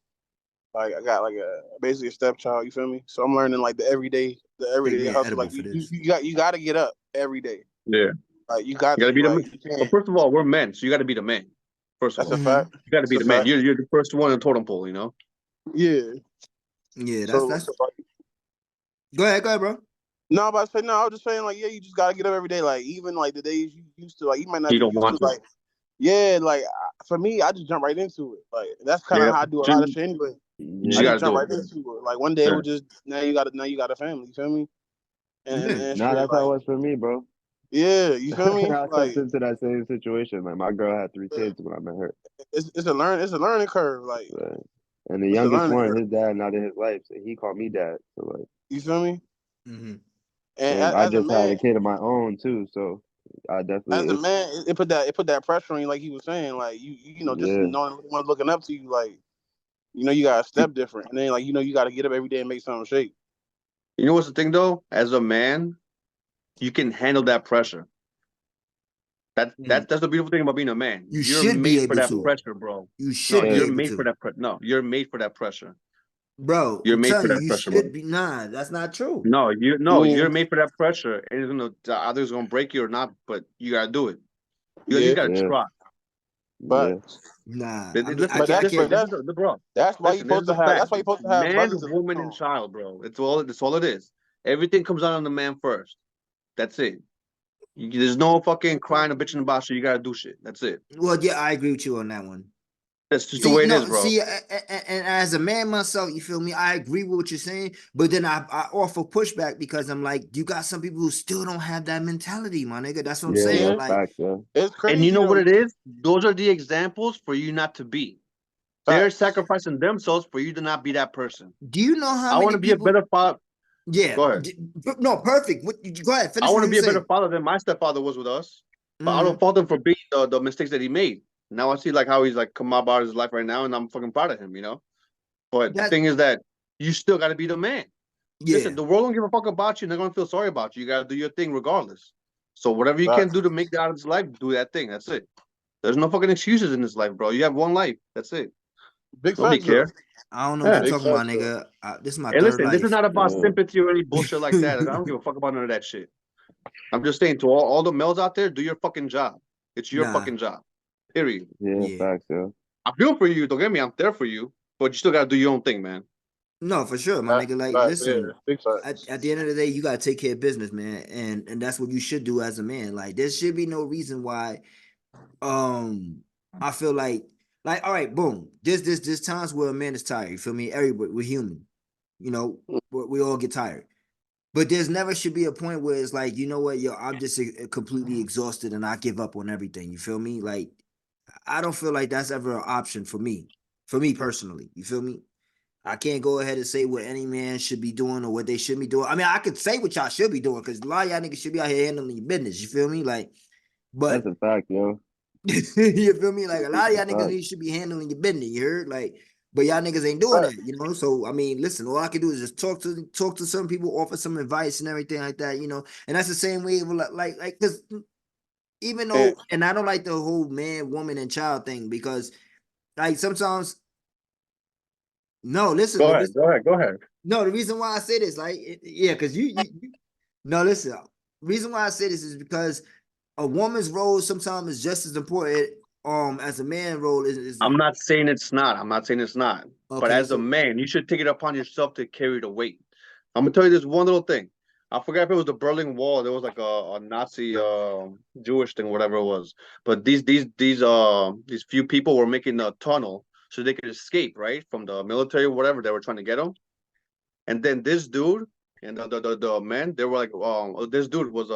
Speaker 4: Like I got like basically a stepchild. You feel me? So I'm learning like the
Speaker 1: Take
Speaker 4: everyday
Speaker 1: me an
Speaker 4: hustle.
Speaker 1: edible
Speaker 4: Like
Speaker 1: for this.
Speaker 4: you got to get up every day.
Speaker 3: Yeah.
Speaker 4: Like you got
Speaker 3: You gotta
Speaker 4: to
Speaker 3: be the man.
Speaker 4: like you
Speaker 3: Well,
Speaker 4: can't.
Speaker 3: first of all, we're men, so you gotta be the man. First of
Speaker 4: That's a
Speaker 3: all.
Speaker 1: Hmm.
Speaker 4: fact.
Speaker 3: You gotta
Speaker 4: That's
Speaker 3: be
Speaker 4: a
Speaker 3: the man.
Speaker 4: fact.
Speaker 3: You're the first one in the totem pole.
Speaker 4: Yeah.
Speaker 1: Yeah, that's
Speaker 4: So,
Speaker 1: that's.
Speaker 4: like,
Speaker 1: Go ahead, bro.
Speaker 4: no, but I say no. I was just saying like yeah, you just gotta get up every day. Like even like the days you used to like you might not
Speaker 3: You
Speaker 4: be
Speaker 3: don't
Speaker 4: used to
Speaker 3: want to.
Speaker 4: like yeah like for me I just jump right into it. Like that's kind of
Speaker 3: Yeah.
Speaker 4: how I do a lot of
Speaker 3: You
Speaker 4: shit anyway.
Speaker 3: just
Speaker 4: I
Speaker 2: Yeah.
Speaker 4: just
Speaker 3: gotta
Speaker 4: jump
Speaker 3: do it,
Speaker 4: right
Speaker 3: bro.
Speaker 4: into it. Like one day it
Speaker 3: Yeah.
Speaker 4: was just now you got a family. You feel me?
Speaker 1: Yeah.
Speaker 4: And
Speaker 2: Nah,
Speaker 4: shit
Speaker 2: that's how it
Speaker 4: like
Speaker 2: was for me, bro.
Speaker 4: yeah, you feel me?
Speaker 2: I stepped
Speaker 4: Like
Speaker 2: into that same situation. Like my girl had 3 kids when I met her.
Speaker 4: it's a learning curve. Like
Speaker 2: But, and the
Speaker 4: it's a
Speaker 2: youngest
Speaker 4: learning
Speaker 2: one,
Speaker 4: curve.
Speaker 2: his dad not in his life, so he called me dad. So like,
Speaker 4: You feel me?
Speaker 1: Hmm.
Speaker 4: And
Speaker 2: and I
Speaker 4: as a
Speaker 2: just had
Speaker 4: man,
Speaker 2: a kid of my own too. So I
Speaker 4: as
Speaker 2: definitely.
Speaker 4: a man, it put that pressure on you, like he was saying, like you know, just
Speaker 2: Yeah.
Speaker 4: knowing everyone's looking up to you, like you gotta step different, and then you gotta get up every day and make something shake.
Speaker 3: You know what's the thing though? As a man, you can handle that pressure. That's the beautiful thing about being a man.
Speaker 1: You
Speaker 3: You're
Speaker 1: should be
Speaker 3: made for
Speaker 1: able
Speaker 3: that
Speaker 1: to.
Speaker 3: pressure, bro.
Speaker 1: You
Speaker 3: No,
Speaker 1: should be
Speaker 3: you're
Speaker 1: able
Speaker 3: made for
Speaker 1: to.
Speaker 3: that. No, you're made for that pressure.
Speaker 1: Bro,
Speaker 3: You're
Speaker 1: I'm
Speaker 3: made for
Speaker 1: telling you,
Speaker 3: that
Speaker 1: you
Speaker 3: pressure, bro.
Speaker 1: should be. Nah, that's not true.
Speaker 3: No,
Speaker 4: Yeah.
Speaker 3: you're made for that pressure, and it's gonna either it's gonna break you or not. But you gotta do it. You at
Speaker 4: Yeah,
Speaker 3: least gotta
Speaker 2: Yeah.
Speaker 3: try.
Speaker 4: but
Speaker 1: Nah, I mean,
Speaker 3: Listen,
Speaker 4: but
Speaker 3: listen. This is
Speaker 4: that's
Speaker 3: the bro.
Speaker 4: that's why you
Speaker 3: Listen, this is
Speaker 4: supposed
Speaker 3: the
Speaker 4: to have
Speaker 3: fact.
Speaker 4: that's why you supposed to have
Speaker 3: Man,
Speaker 4: brothers to lean
Speaker 3: woman, and
Speaker 4: on.
Speaker 3: child, bro. It's all. That's all it is. Everything comes out on the man first. That's it. There's no fucking crying or bitching about shit. You gotta do shit. That's it.
Speaker 1: well, yeah, I agree with you on that one.
Speaker 3: That's just the
Speaker 1: See,
Speaker 3: way it
Speaker 1: no,
Speaker 3: is, bro.
Speaker 1: see, and as a man myself, you feel me? I agree with what you're saying, but then I offer pushback because I'm like, you got some people who still don't have that mentality, my nigga. That's what I'm
Speaker 2: Yeah,
Speaker 1: saying.
Speaker 2: that's
Speaker 1: Like,
Speaker 2: facts, yeah.
Speaker 4: It's crazy.
Speaker 3: And you know
Speaker 4: though.
Speaker 3: what it is? Those are the examples for you not to be. They're
Speaker 4: Facts.
Speaker 3: sacrificing themselves for you to not be that person.
Speaker 1: do you know how
Speaker 3: I want
Speaker 1: many
Speaker 3: to be a
Speaker 1: people?
Speaker 3: better father.
Speaker 1: Yeah,
Speaker 3: Go ahead.
Speaker 1: no, perfect. Go ahead,
Speaker 3: I
Speaker 1: finish
Speaker 3: want
Speaker 1: what
Speaker 3: to
Speaker 1: you
Speaker 3: be a better
Speaker 1: saying.
Speaker 3: father than my stepfather was with us. But I
Speaker 1: Mhm.
Speaker 3: don't fault him for being the mistakes that he made. Now I see like how he's like come about his life right now, and I'm fucking proud of him, you know. But the
Speaker 1: That,
Speaker 3: thing is that you still got to be the man.
Speaker 1: yeah,
Speaker 3: Listen, the world don't give a fuck about you. And they're gonna feel sorry about you. You gotta do your thing regardless. So whatever you can
Speaker 4: Facts.
Speaker 3: do to make it out of this life, do that thing. That's it. There's no fucking excuses in this life, bro. You have one life. That's it.
Speaker 4: Big
Speaker 3: Nobody
Speaker 4: facts, though.
Speaker 3: care.
Speaker 1: I don't know what
Speaker 3: Yeah.
Speaker 1: you're
Speaker 4: Big
Speaker 1: talking about,
Speaker 4: facts, though.
Speaker 1: nigga. This is my
Speaker 3: And
Speaker 1: third
Speaker 3: listen, this is
Speaker 1: life.
Speaker 3: not about
Speaker 2: Yeah.
Speaker 3: sympathy or any bullshit like that. I don't give a fuck about none of that shit. I'm just saying to all the males out there, do your fucking job. It's your
Speaker 1: Nah,
Speaker 3: fucking job. Period.
Speaker 2: Yeah,
Speaker 1: yeah,
Speaker 2: facts, yeah.
Speaker 3: I feel for you. Don't get me. I'm there for you. But you still gotta do your own thing, man.
Speaker 1: no, for sure, my nigga. Like,
Speaker 4: Facts, yeah.
Speaker 1: listen,
Speaker 4: Big facts.
Speaker 1: at the end of the day, you gotta take care of business, man, and that's what you should do as a man. Like, there should be no reason why. I feel like, all right, boom. There's times where a man is tired. You feel me? Everybody, we're human. You know, we all get tired. But there's never should be a point where it's like, you know what, yo, I'm just completely exhausted and I give up on everything. You feel me? Like, I don't feel like that's ever an option for me personally. You feel me? I can't go ahead and say what any man should be doing or what they should be doing. I mean, I could say what y'all should be doing because a lot of y'all niggas should be out here handling your business. You feel me? Like, but
Speaker 2: That's a fact, yo.
Speaker 1: you feel me? Like a lot of y'all niggas should be handling your business. You heard? Like, but y'all niggas ain't doing that, you know. So I mean, listen, all I can do is just talk to some people, offer some advice and everything like that, you know. And that's the same way, like, because even though, and I don't like the whole man, woman, and child thing because, like, sometimes, no, listen,
Speaker 3: Go ahead. Go ahead.
Speaker 1: no, the reason why I say this, like, yeah, because you, no, listen, the reason why I say this is because a woman's role sometimes is just as important as a man role is
Speaker 3: I'm not saying it's not. I'm not saying it's not. But
Speaker 1: okay.
Speaker 3: as a
Speaker 1: So
Speaker 3: man, you should take it upon yourself to carry the weight. I'm gonna tell you this one little thing. I forgot if it was the Berlin Wall. There was like a Nazi Jewish thing, whatever it was. But these few people were making a tunnel so they could escape, right, from the military or whatever they were trying to get them. And then this dude and the men, they were like, this dude was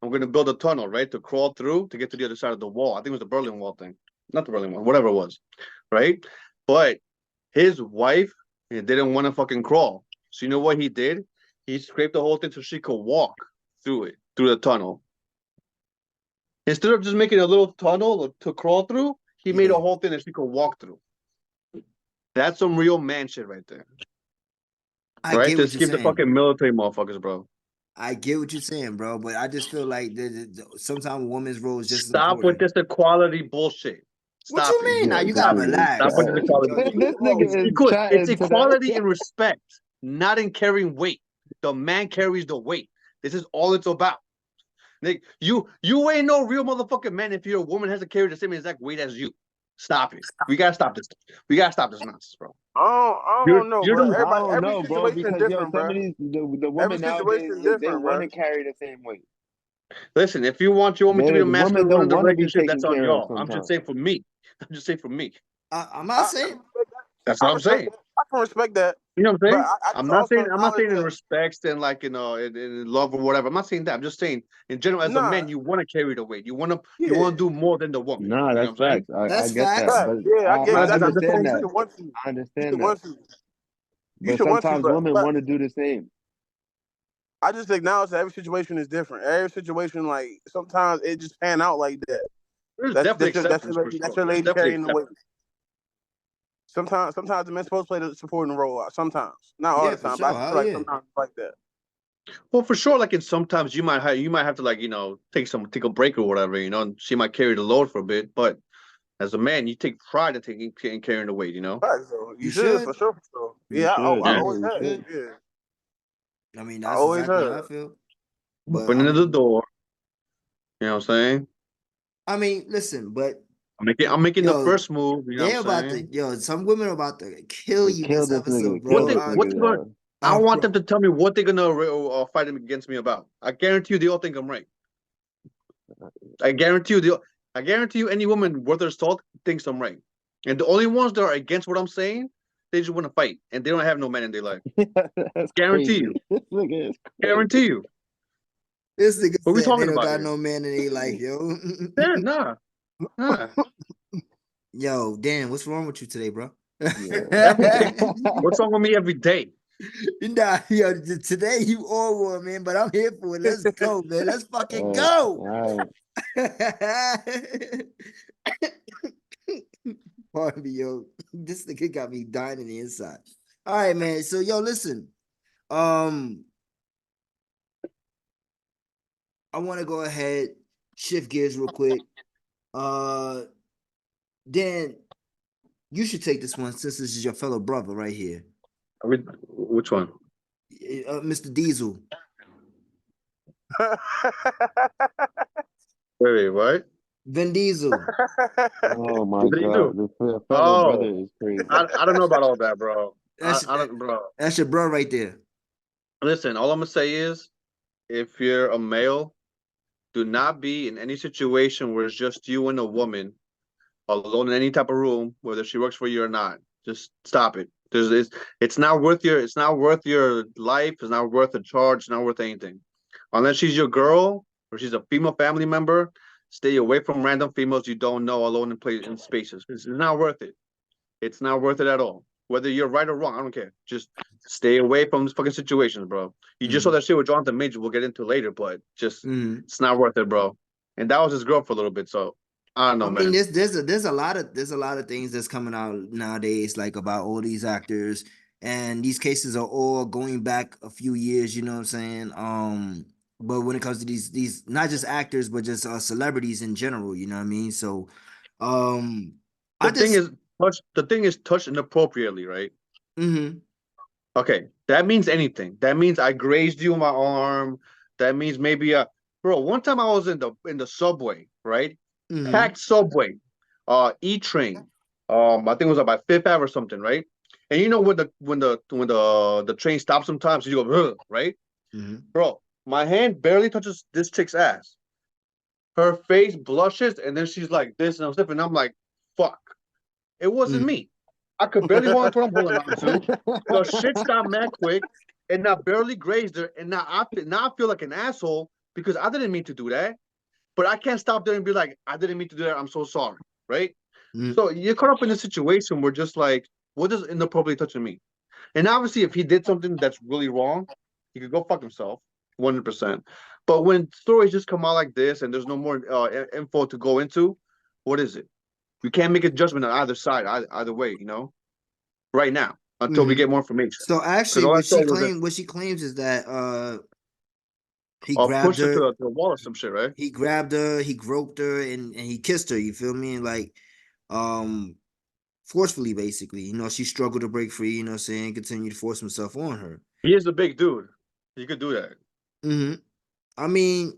Speaker 3: I'm gonna build a tunnel, right, to crawl through to get to the other side of the wall. I think it was the Berlin Wall thing, not the Berlin Wall, whatever it was, right? But his wife didn't want to fucking crawl. So you know what he did? He scraped the whole thing so she could walk through the tunnel. Instead of just making a little tunnel to crawl through, he made a
Speaker 1: yeah,
Speaker 3: whole thing that she could walk through. That's some real man shit right there.
Speaker 1: I
Speaker 3: Right?
Speaker 1: get
Speaker 3: To
Speaker 1: what you're
Speaker 3: escape the
Speaker 1: saying.
Speaker 3: fucking military motherfuckers, bro.
Speaker 1: I get what you're saying, bro. But I just feel like sometimes a woman's role is just as
Speaker 3: Stop with
Speaker 1: important.
Speaker 3: this equality bullshit.
Speaker 1: What
Speaker 3: Stop
Speaker 1: you
Speaker 3: it.
Speaker 1: mean? Now
Speaker 2: Yeah,
Speaker 1: you gotta
Speaker 2: Tommy,
Speaker 1: relax.
Speaker 3: Stop with this equality.
Speaker 1: Yo,
Speaker 2: this
Speaker 1: whoa.
Speaker 2: nigga is
Speaker 3: It's
Speaker 2: chatting today.
Speaker 3: equality in respect, not in carrying weight. The man carries the weight. This is all it's about. Nick, you ain't no real motherfucking man if your woman has to carry the same exact weight as you. Stop it. We gotta stop this. We gotta stop this nonsense, bro.
Speaker 4: I don't know,
Speaker 3: You're
Speaker 4: bro.
Speaker 3: the
Speaker 2: I don't
Speaker 4: Every
Speaker 2: know, bro,
Speaker 4: situation is
Speaker 2: because yo,
Speaker 4: different,
Speaker 2: some
Speaker 4: bro.
Speaker 2: of these the
Speaker 4: Every
Speaker 2: women
Speaker 4: situation
Speaker 2: nowadays
Speaker 4: is
Speaker 2: they
Speaker 4: different,
Speaker 2: want
Speaker 4: bro.
Speaker 2: to carry the same weight.
Speaker 3: listen. If you want your woman to be
Speaker 2: The
Speaker 3: the
Speaker 2: women
Speaker 3: masculine one
Speaker 2: don't
Speaker 3: in the
Speaker 2: want to be
Speaker 3: relationship, that's
Speaker 2: taken
Speaker 3: on
Speaker 2: care of
Speaker 3: y'all. I'm just
Speaker 2: sometimes.
Speaker 3: saying for me. I'm just saying for me.
Speaker 1: I'm not saying.
Speaker 3: That's
Speaker 4: I
Speaker 3: what I'm
Speaker 4: respect
Speaker 3: saying.
Speaker 4: that. I can respect that,
Speaker 3: You know what I'm
Speaker 4: but
Speaker 3: saying?
Speaker 4: I just also
Speaker 3: I'm not
Speaker 4: acknowledge
Speaker 3: saying in
Speaker 4: that.
Speaker 3: respects and like in love or whatever. I'm not saying that. I'm just saying in general, as a
Speaker 4: Nah,
Speaker 3: man, you want to carry the weight. You want to
Speaker 4: yeah,
Speaker 3: do more than the woman.
Speaker 2: Nah,
Speaker 3: You know
Speaker 2: that's
Speaker 3: what I'm saying?
Speaker 2: facts. I
Speaker 1: That's
Speaker 2: get that,
Speaker 1: facts.
Speaker 4: right.
Speaker 2: but
Speaker 4: Yeah, I get.
Speaker 2: I
Speaker 3: I'm just
Speaker 2: understand
Speaker 3: saying.
Speaker 4: You
Speaker 2: that.
Speaker 4: should want to.
Speaker 2: I
Speaker 4: You
Speaker 2: understand
Speaker 4: should
Speaker 2: that.
Speaker 4: want to. You
Speaker 2: But
Speaker 4: should want to,
Speaker 2: sometimes women want to do the same.
Speaker 4: I just acknowledge that every situation is different. Every situation, like sometimes it just pan out like that.
Speaker 3: There's
Speaker 4: That's
Speaker 3: definitely
Speaker 4: that's your, that's
Speaker 3: exceptions
Speaker 4: your
Speaker 3: for
Speaker 4: lady. That's
Speaker 3: sure.
Speaker 4: your
Speaker 3: There's
Speaker 4: lady
Speaker 3: definitely
Speaker 4: carrying the weight.
Speaker 3: exceptions.
Speaker 4: Sometimes the men's supposed to play the supporting role. Sometimes, not all
Speaker 1: Yeah,
Speaker 4: the
Speaker 1: for
Speaker 4: time,
Speaker 1: sure.
Speaker 4: but I
Speaker 1: Hell
Speaker 4: feel like
Speaker 1: yeah.
Speaker 4: sometimes it's like that.
Speaker 3: Well, for sure, like in sometimes you might have to like take a break or whatever. And she might carry the load for a bit, but as a man, you take pride in carrying the weight.
Speaker 4: Right, so
Speaker 1: You
Speaker 4: you should for
Speaker 1: should.
Speaker 4: sure, for sure.
Speaker 2: You
Speaker 4: Yeah,
Speaker 2: should,
Speaker 4: I
Speaker 3: Yeah.
Speaker 2: yeah,
Speaker 4: always
Speaker 2: you
Speaker 4: have.
Speaker 2: should.
Speaker 4: Yeah,
Speaker 1: I mean,
Speaker 4: I
Speaker 1: that's
Speaker 4: always
Speaker 1: exactly how I
Speaker 4: have.
Speaker 1: feel. But I
Speaker 3: Opening the
Speaker 1: mean,
Speaker 3: door. You know what I'm saying?
Speaker 1: Listen, but
Speaker 3: I'm making the
Speaker 1: yo,
Speaker 3: first move. You know
Speaker 1: they
Speaker 3: what I'm
Speaker 1: about to
Speaker 3: saying?
Speaker 1: some women are about to kill you
Speaker 2: Kill
Speaker 1: this
Speaker 2: this nigga.
Speaker 1: episode,
Speaker 3: What
Speaker 2: Kill
Speaker 1: bro.
Speaker 3: they
Speaker 2: this
Speaker 3: what they
Speaker 2: nigga,
Speaker 3: gonna?
Speaker 2: yo.
Speaker 3: I want
Speaker 1: Bro.
Speaker 3: them to tell me what they're gonna fight against me about. I guarantee you, they all think I'm right. I guarantee you, any woman worth her salt thinks I'm right. And the only ones that are against what I'm saying, they just want to fight, and they don't have no man in their life.
Speaker 2: That's
Speaker 3: Guarantee
Speaker 2: crazy.
Speaker 3: you.
Speaker 2: This nigga is crazy.
Speaker 3: Guarantee you.
Speaker 1: This nigga
Speaker 3: What we
Speaker 1: said they
Speaker 3: talking
Speaker 1: don't
Speaker 3: about
Speaker 1: got
Speaker 3: here?
Speaker 1: no man in their life, yo.
Speaker 3: Yeah, nah.
Speaker 1: Yo, Dan, what's wrong with you today, bro?
Speaker 3: Every day. What's wrong with me every day?
Speaker 1: Nah, yo, today you all one, man, but I'm here for it. Let's go, man. Let's fucking go.
Speaker 2: All
Speaker 1: Pardon me, yo. This nigga got me dying in the inside. All right, man. So, yo, listen. I want to go ahead, shift gears real quick. Dan, you should take this one since this is your fellow brother right here.
Speaker 3: Which one?
Speaker 1: Mr. Diesel.
Speaker 3: Wait, what?
Speaker 1: Vin Diesel.
Speaker 2: Oh my
Speaker 3: What did he do?
Speaker 2: God, the fellow
Speaker 3: Oh,
Speaker 2: brother is crazy.
Speaker 3: I don't know about all that, bro. I
Speaker 1: That's
Speaker 3: don't, bro.
Speaker 1: that's your bro right there.
Speaker 3: Listen, all I'm gonna say is, if you're a male, do not be in any situation where it's just you and a woman alone in any type of room, whether she works for you or not. Just stop it. It's not worth your life. It's not worth the charge. It's not worth anything. Unless she's your girl or she's a female family member, stay away from random females you don't know alone in spaces. It's not worth it. It's not worth it at all. Whether you're right or wrong, I don't care. Just stay away from these fucking situations, bro. You just saw that shit with Jonathan Major. We'll get into later, but just it's not worth it, bro. And that was his girl for a little bit, so I don't know,
Speaker 1: I mean,
Speaker 3: man.
Speaker 1: there's a lot of things that's coming out nowadays, like about all these actors, and these cases are all going back a few years. You know what I'm saying? But when it comes to these not just actors, but just celebrities in general, you know what I mean? So,
Speaker 3: The thing is touched inappropriately, right? Okay, that means anything. That means I grazed you on my arm. That means maybe bro, one time I was in the subway, right? Packed subway, E-train. I think it was by Fifth Ave or something, right? And you know when the train stops sometimes, you go, ugh, right? Bro, my hand barely touches this chick's ass. Her face blushes, and then she's like this, and I'm sniffing. I'm like, fuck. It wasn't me. I could barely hold on to what I'm holding on to. The shit stopped mad quick, and I barely grazed her, and now I feel like an asshole because I didn't mean to do that. But I can't stop there and be like, I didn't mean to do that. I'm so sorry, right? So you're caught up in a situation where just like, what is inappropriately touching me? And obviously, if he did something that's really wrong, he could go fuck himself, 100%. But when stories just come out like this and there's no more info to go into, what is it? You can't make a judgment on either side, either way, right now until we get more information.
Speaker 1: So actually,
Speaker 3: All I
Speaker 1: what she
Speaker 3: claims
Speaker 1: is that he
Speaker 3: I'll
Speaker 1: grabbed
Speaker 3: push her
Speaker 1: her,
Speaker 3: to the wall or some shit, right?
Speaker 1: he grabbed her, he groped her, and he kissed her. You feel me? And like, forcefully, basically. You know, she struggled to break free. You know, what I'm saying, continued to force himself on her.
Speaker 3: He is a big dude. He could do that.
Speaker 1: I mean,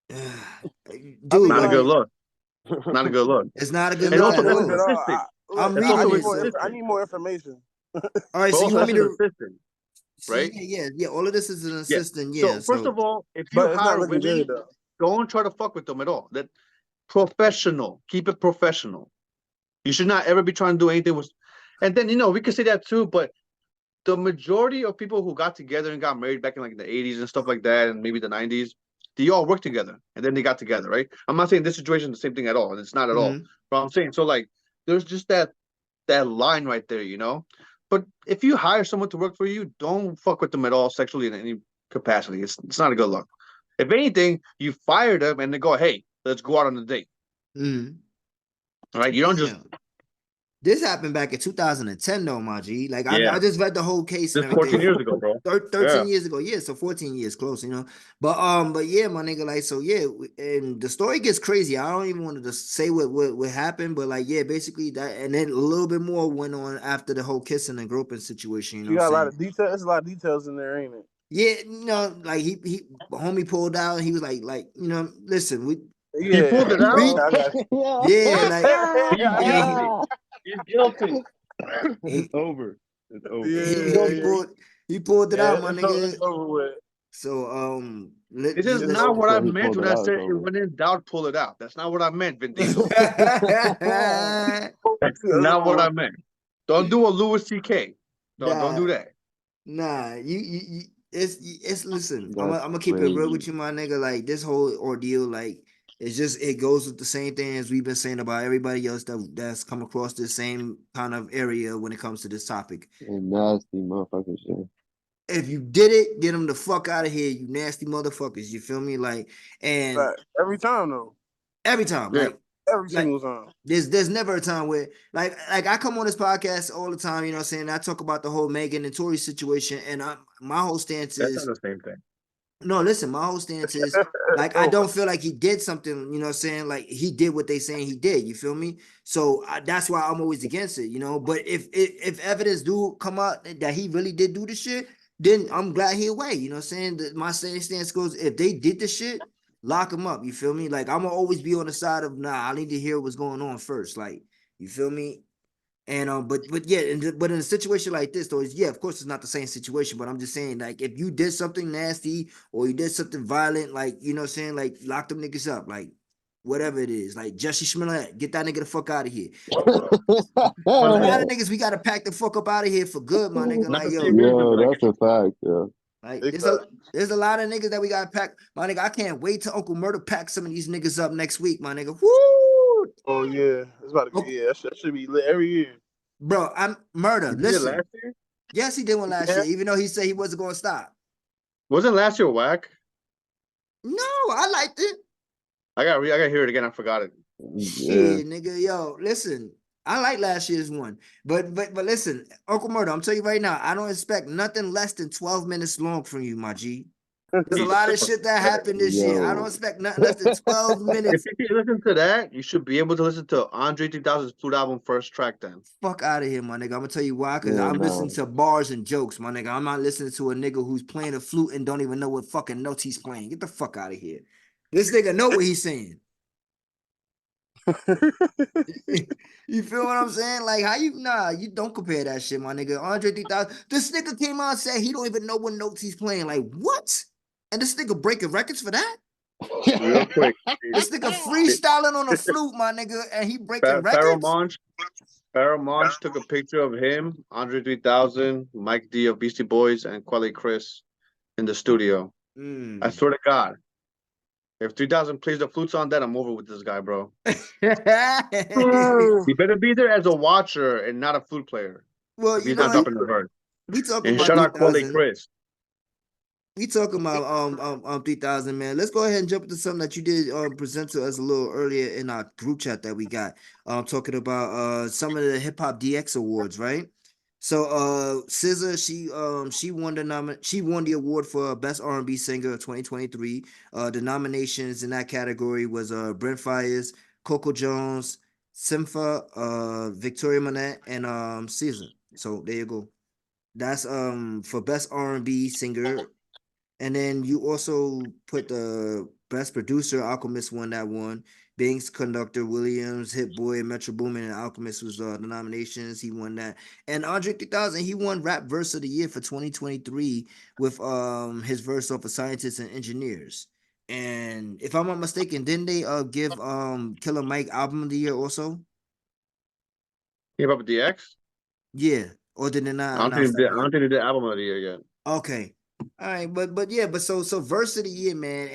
Speaker 1: dude,
Speaker 3: Not a good look. Not a good look.
Speaker 1: It's not a good
Speaker 3: And
Speaker 1: look
Speaker 3: also,
Speaker 1: at
Speaker 3: that's his
Speaker 1: all.
Speaker 3: assistant.
Speaker 1: I'm
Speaker 3: That's
Speaker 1: reading
Speaker 3: also
Speaker 1: it.
Speaker 3: his
Speaker 1: So,
Speaker 3: assistant.
Speaker 4: I need more information.
Speaker 1: all right,
Speaker 3: But
Speaker 1: so you
Speaker 3: also,
Speaker 1: want
Speaker 3: that's
Speaker 1: me
Speaker 3: his
Speaker 1: to?
Speaker 3: assistant, right?
Speaker 1: Yeah. All of this is an
Speaker 3: Yeah.
Speaker 1: assistant.
Speaker 3: So
Speaker 1: Yeah.
Speaker 3: first
Speaker 1: So,
Speaker 3: of all, if you
Speaker 4: But it's not
Speaker 3: hire
Speaker 4: looking
Speaker 3: women,
Speaker 4: good though.
Speaker 3: don't try to fuck with them at all. That professional. Keep it professional. You should not ever be trying to do anything with. And then we can say that too, but the majority of people who got together and got married back in like the 80s and stuff like that, and maybe the 90s, they all worked together and then they got together, right? I'm not saying this situation is the same thing at all. It's not at all. But I'm saying so like there's just that line right there, But if you hire someone to work for you, don't fuck with them at all sexually in any capacity. It's not a good look. If anything, you fire them and they go, hey, let's go out on a date.
Speaker 1: Mm.
Speaker 3: All right, you don't just
Speaker 1: This happened back in 2010, though, my G. Like,
Speaker 3: Yeah.
Speaker 1: I just read the whole case and
Speaker 3: Just 14
Speaker 1: everything.
Speaker 3: years ago, bro.
Speaker 1: 13
Speaker 3: Yeah.
Speaker 1: years ago, yeah, so 14 years close, you know. But yeah, my nigga, like, so yeah, and the story gets crazy. I don't even want to say what happened, but like, yeah, basically that, and then a little bit more went on after the whole kissing and groping situation. You know,
Speaker 4: You got a
Speaker 1: what I'm
Speaker 4: lot of details. There's a lot of details in there, ain't it?
Speaker 1: yeah, you know, like he homie pulled out. And he was like, you know, listen, we
Speaker 4: Yeah,
Speaker 3: pulled it out?
Speaker 4: I got you.
Speaker 1: yeah, like
Speaker 3: He's guilty.
Speaker 2: It's over. It's over.
Speaker 4: Yeah.
Speaker 1: he pulled it out, my
Speaker 4: It's
Speaker 1: nigga.
Speaker 4: over with.
Speaker 1: So
Speaker 3: This is
Speaker 1: let's
Speaker 3: not what
Speaker 2: So
Speaker 3: I
Speaker 2: he
Speaker 3: meant
Speaker 2: pulled
Speaker 3: when
Speaker 2: it
Speaker 3: I
Speaker 2: out,
Speaker 3: said
Speaker 2: it's
Speaker 3: it
Speaker 2: over.
Speaker 3: when in doubt, pull it out. That's not what I meant, Vin Diesel.
Speaker 1: Nah,
Speaker 3: That's not what I meant. Don't do a Louis C.K. Don't do that.
Speaker 1: you it's listen, I'm
Speaker 2: That's
Speaker 1: gonna keep it real with
Speaker 2: crazy.
Speaker 1: you, my nigga. Like this whole ordeal, like it goes with the same thing as we've been saying about everybody else that's come across the same kind of area when it comes to this topic.
Speaker 2: And nasty motherfuckers, shit.
Speaker 1: If you did it, get them the fuck out of here, you nasty motherfuckers. You feel me? Like, and
Speaker 4: But every time though,
Speaker 1: every time,
Speaker 3: Yeah.
Speaker 4: every single time.
Speaker 1: there's never a time where like I come on this podcast all the time, you know what I'm saying? I talk about the whole Megan and Tory situation, and my whole stance
Speaker 3: That's not
Speaker 1: is
Speaker 3: the same thing.
Speaker 1: no, listen, my whole stance is like I don't feel like he did something, you know what I'm saying? Like he did what they saying he did, you feel me? So that's why I'm always against it, you know. But if evidence do come out that he really did do the shit, then I'm glad he away, you know what I'm saying? My same stance goes, if they did the shit, lock him up, you feel me? Like I'm gonna always be on the side of nah, I need to hear what's going on first, like you feel me? And but yeah, but in a situation like this, though, yeah, of course it's not the same situation. But I'm just saying, like, if you did something nasty or you did something violent, like you know what I'm saying, like lock them niggas up, like whatever it is, like Jesse Smollett, get that nigga the fuck out of here. A lot of niggas we gotta pack the fuck up out of here for good, my nigga.
Speaker 3: Not
Speaker 1: Like
Speaker 3: the
Speaker 1: yo,
Speaker 3: same reason,
Speaker 2: Yo,
Speaker 3: but I
Speaker 2: that's
Speaker 3: get
Speaker 2: a fact, yo.
Speaker 1: like
Speaker 4: Exactly.
Speaker 1: there's a lot of niggas that we gotta pack, my nigga. I can't wait till Uncle Murder pack some of these niggas up next week, my nigga. Woo!
Speaker 4: Oh yeah, it's about to be.
Speaker 1: Okay.
Speaker 4: Yeah, that should be lit every year.
Speaker 1: Bro, I'm Murder.
Speaker 3: you did
Speaker 1: Listen,
Speaker 3: last year.
Speaker 1: yes, he did one last
Speaker 4: Yeah.
Speaker 1: year, even though he said he wasn't gonna stop.
Speaker 3: Wasn't last year whack?
Speaker 1: No, I liked it.
Speaker 3: I got to hear it again. I forgot it.
Speaker 2: Yeah.
Speaker 1: Shit, nigga, yo, listen. I like last year's one, but listen, Uncle Murder, I'm telling you right now, I don't expect nothing less than 12 minutes long from you, my G. There's a lot of shit that happened this year. I don't
Speaker 2: Yo.
Speaker 1: expect nothing less than 12
Speaker 3: If
Speaker 1: minutes.
Speaker 3: you can listen to that, you should be able to listen to Andre 3000's Flute album first track. Then
Speaker 1: Fuck out of here, my nigga. I'm gonna tell you why, because
Speaker 2: Yeah,
Speaker 1: I'm
Speaker 2: nah.
Speaker 1: listening to bars and jokes, my nigga. I'm not listening to a nigga who's playing a flute and don't even know what fucking notes he's playing. Get the fuck out of here. This nigga know what he's saying. You feel what I'm saying? Like, how you you don't compare that shit, my nigga. Andre 3000. This nigga came out and said he don't even know what notes he's playing. Like, what? And this nigga breaking records for that?
Speaker 3: real quick,
Speaker 1: This nigga freestyling on a flute, my nigga, and he breaking
Speaker 3: Pharaoh
Speaker 1: records?
Speaker 3: Monch took a picture of him, Andre 3000, Mike D of Beastie Boys, and Quelly Chris in the studio. I swear to God, if 3000 plays the flutes on that, I'm over with this guy, bro. He better be there as a watcher and not a flute player.
Speaker 1: Well,
Speaker 3: If
Speaker 1: you
Speaker 3: he's
Speaker 1: know
Speaker 3: not
Speaker 1: what?
Speaker 3: dropping the verse.
Speaker 1: We talking
Speaker 3: And
Speaker 1: about
Speaker 3: shout out Quelly
Speaker 1: 3000.
Speaker 3: Chris.
Speaker 1: We talking about 3000, man. Let's go ahead and jump into something that you did present to us a little earlier in our group chat that we got. Talking about some of the hip hop DX awards, right? So SZA, she won the award for best R&B singer of 2023. The nominations in that category was Brent Fires, Coco Jones, Sympha, Victoria Monet, and SZA. So there you go. That's for best R&B singer. And then you also put the best producer, Alchemist won that one. Banks, Conductor, Williams, Hit Boy, Metro Boomin, and Alchemist was the nominations. He won that. And Andre 3000, he won Rap Verse of the Year for 2023 with his verse off of Scientists and Engineers. And if I'm not mistaken, didn't they give Killer Mike Album of the Year also?
Speaker 3: Hip Hop DX?
Speaker 1: Yeah. Or did they not
Speaker 3: I don't
Speaker 1: announce
Speaker 3: think they
Speaker 1: that
Speaker 3: did, I
Speaker 1: yet?
Speaker 3: don't think they did album of the year yet.
Speaker 1: Okay. All right, but yeah, but so verse of the year, man,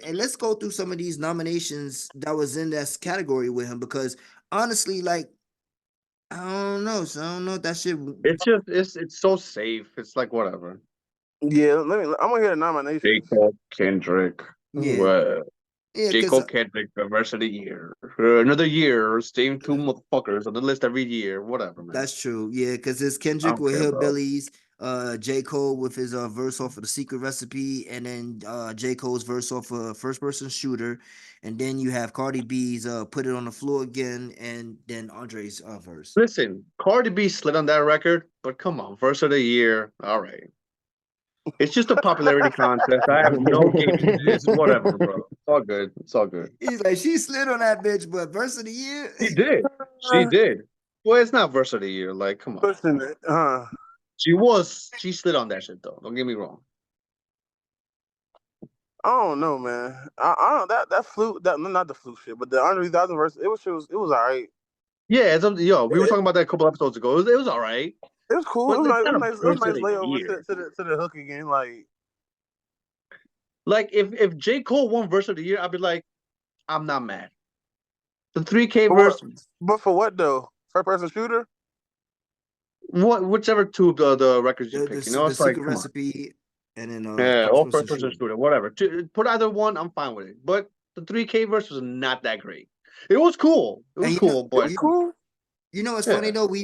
Speaker 1: and let's go through some of these nominations that was in this category with him because honestly, like I don't know. So I don't know if that shit.
Speaker 3: It's just it's so safe. It's like whatever.
Speaker 4: Yeah, I'm gonna hear the nominations.
Speaker 3: Kendrick.
Speaker 1: Yeah, yeah,
Speaker 3: J.
Speaker 1: because
Speaker 3: Cole Kendrick, the verse of the year. Another year, same two motherfuckers on the list every year. Whatever, man.
Speaker 1: that's true. Yeah, because it's
Speaker 3: I
Speaker 1: Kendrick
Speaker 3: don't
Speaker 1: with
Speaker 3: care, bro.
Speaker 1: Hillbillies, J. Cole with his verse off of the Secret Recipe, and then J. Cole's verse off of First Person Shooter, and then you have Cardi B's Put It on the Floor Again, and then Andre's verse.
Speaker 3: Listen, Cardi B slid on that record, but come on, verse of the year. All right. It's just a popularity contest. I have no game in this. Whatever, bro. It's all good. It's all good.
Speaker 1: He's like, she slid on that bitch, but verse of the year.
Speaker 3: She did. She did. Well, it's not verse of the year. Like, come on.
Speaker 4: Pushing it,
Speaker 3: She slid on that shit though. Don't get me wrong.
Speaker 4: I don't know, man. I don't that flute that not the flute shit, but the Andre 3000 verse. It was all right.
Speaker 3: Yeah, we were talking about that a couple episodes ago. It was all right.
Speaker 4: It was cool.
Speaker 3: But
Speaker 4: It was
Speaker 3: it's
Speaker 4: nice. It
Speaker 3: not
Speaker 4: was
Speaker 3: a
Speaker 4: nice. It was
Speaker 3: verse of
Speaker 4: nice
Speaker 3: the
Speaker 4: layover
Speaker 3: year.
Speaker 4: to the hook again.
Speaker 3: Like if J. Cole won verse of the year, I'd be like, I'm not mad. The 3K verse,
Speaker 4: But for what though? First person shooter.
Speaker 3: whichever two of the records you
Speaker 1: The,
Speaker 3: pick,
Speaker 1: the, the
Speaker 3: it's like,
Speaker 1: Secret
Speaker 3: come on.
Speaker 1: Recipe, and then
Speaker 3: Yeah,
Speaker 1: First
Speaker 3: or
Speaker 1: Person
Speaker 3: first person
Speaker 1: Shooter.
Speaker 3: shooter, whatever. Put either one, I'm fine with it. But the 3K verse was not that great. It was cool. It was
Speaker 1: And
Speaker 3: cool, but
Speaker 4: Cool.
Speaker 1: you know what's funny though? We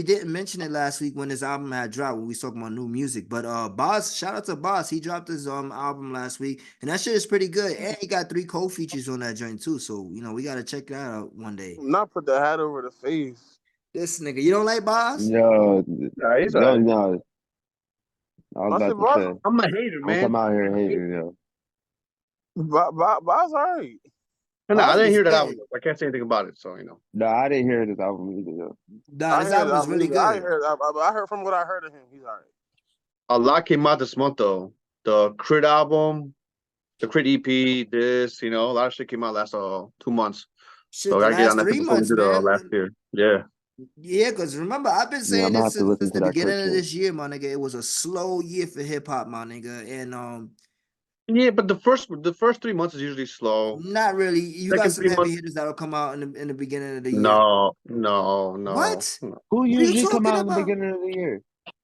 Speaker 1: didn't mention it last week when his album had dropped when we was talking about new music. But Boss, shout out to Boss. He dropped his album last week, and that shit is pretty good. And he got 3 co-features on that joint too. So we gotta check that out one day.
Speaker 4: Not put the hat over the face.
Speaker 1: This nigga, you don't like Boss?
Speaker 2: Yo,
Speaker 3: nah, he's
Speaker 2: yo,
Speaker 3: alright.
Speaker 2: no. I was
Speaker 4: I
Speaker 2: about
Speaker 4: said,
Speaker 2: to say,
Speaker 3: I'm a hater,
Speaker 2: don't
Speaker 3: man.
Speaker 2: come out here hating, yo.
Speaker 4: Boss, all right.
Speaker 3: No, I
Speaker 1: Boss
Speaker 3: didn't
Speaker 1: was
Speaker 3: hear that
Speaker 1: good.
Speaker 3: album. I can't say anything about it, so
Speaker 2: No, I didn't hear this album either, yo.
Speaker 1: Nah, this album is really
Speaker 4: I
Speaker 1: good.
Speaker 4: heard. I heard from what I heard of him. He's all right.
Speaker 3: A lot came out this month though. The Crit album, the Crit EP, a lot of shit came out last 2 months.
Speaker 1: Shit,
Speaker 3: So I
Speaker 1: the
Speaker 3: gotta get
Speaker 1: last
Speaker 3: on that
Speaker 1: 3
Speaker 3: before we
Speaker 1: months,
Speaker 3: do the
Speaker 1: man.
Speaker 3: last year. Yeah.
Speaker 1: Yeah, because remember, I've been
Speaker 2: Yeah,
Speaker 1: saying
Speaker 2: I'm gonna
Speaker 1: this
Speaker 2: have to listen
Speaker 1: since
Speaker 2: to
Speaker 1: the
Speaker 2: that
Speaker 1: beginning
Speaker 2: Crit
Speaker 1: of
Speaker 2: shit.
Speaker 1: this year, my nigga. It was a slow year for hip hop, my nigga. And
Speaker 3: Yeah, but the first 3 months is usually slow.
Speaker 1: not really. You got
Speaker 3: Second
Speaker 1: some
Speaker 3: three
Speaker 1: heavy
Speaker 3: months,
Speaker 1: hitters that'll come out in the beginning of the year.
Speaker 3: no.
Speaker 1: What?
Speaker 3: No.
Speaker 2: Who
Speaker 1: What are you
Speaker 2: usually come
Speaker 1: talking
Speaker 2: out in the
Speaker 1: about?
Speaker 2: beginning of the year?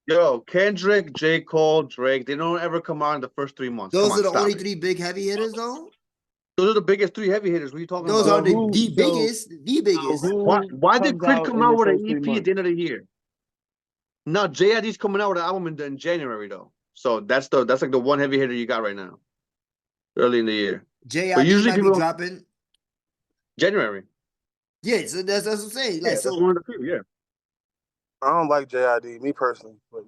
Speaker 3: Yo, Kendrick, J. Cole, Drake, they don't ever come out in the first 3 months. Come
Speaker 1: Those are
Speaker 3: on,
Speaker 1: the
Speaker 3: stop
Speaker 1: only
Speaker 3: it.
Speaker 1: 3 big heavy hitters, though.
Speaker 3: Those are the biggest 3 heavy hitters. What are you talking
Speaker 1: Those are
Speaker 3: about?
Speaker 1: the
Speaker 2: So
Speaker 1: biggest, the
Speaker 2: So
Speaker 1: biggest.
Speaker 2: who
Speaker 3: Why did
Speaker 2: comes
Speaker 3: Crit
Speaker 2: out
Speaker 3: come
Speaker 2: in
Speaker 3: out
Speaker 2: the
Speaker 3: with an
Speaker 2: first 3
Speaker 3: EP at
Speaker 2: months?
Speaker 3: the end of the year? Now JID's coming out with an album in January though. So that's like the one heavy hitter you got right now. Early in the year. But
Speaker 1: JID
Speaker 3: usually
Speaker 1: might be
Speaker 3: people don't
Speaker 1: dropping.
Speaker 3: January.
Speaker 1: Yeah, so that's what I'm saying.
Speaker 3: Yeah,
Speaker 1: Like,
Speaker 3: that's
Speaker 1: so
Speaker 3: one of the few, yeah.
Speaker 4: I don't like JID, me personally, but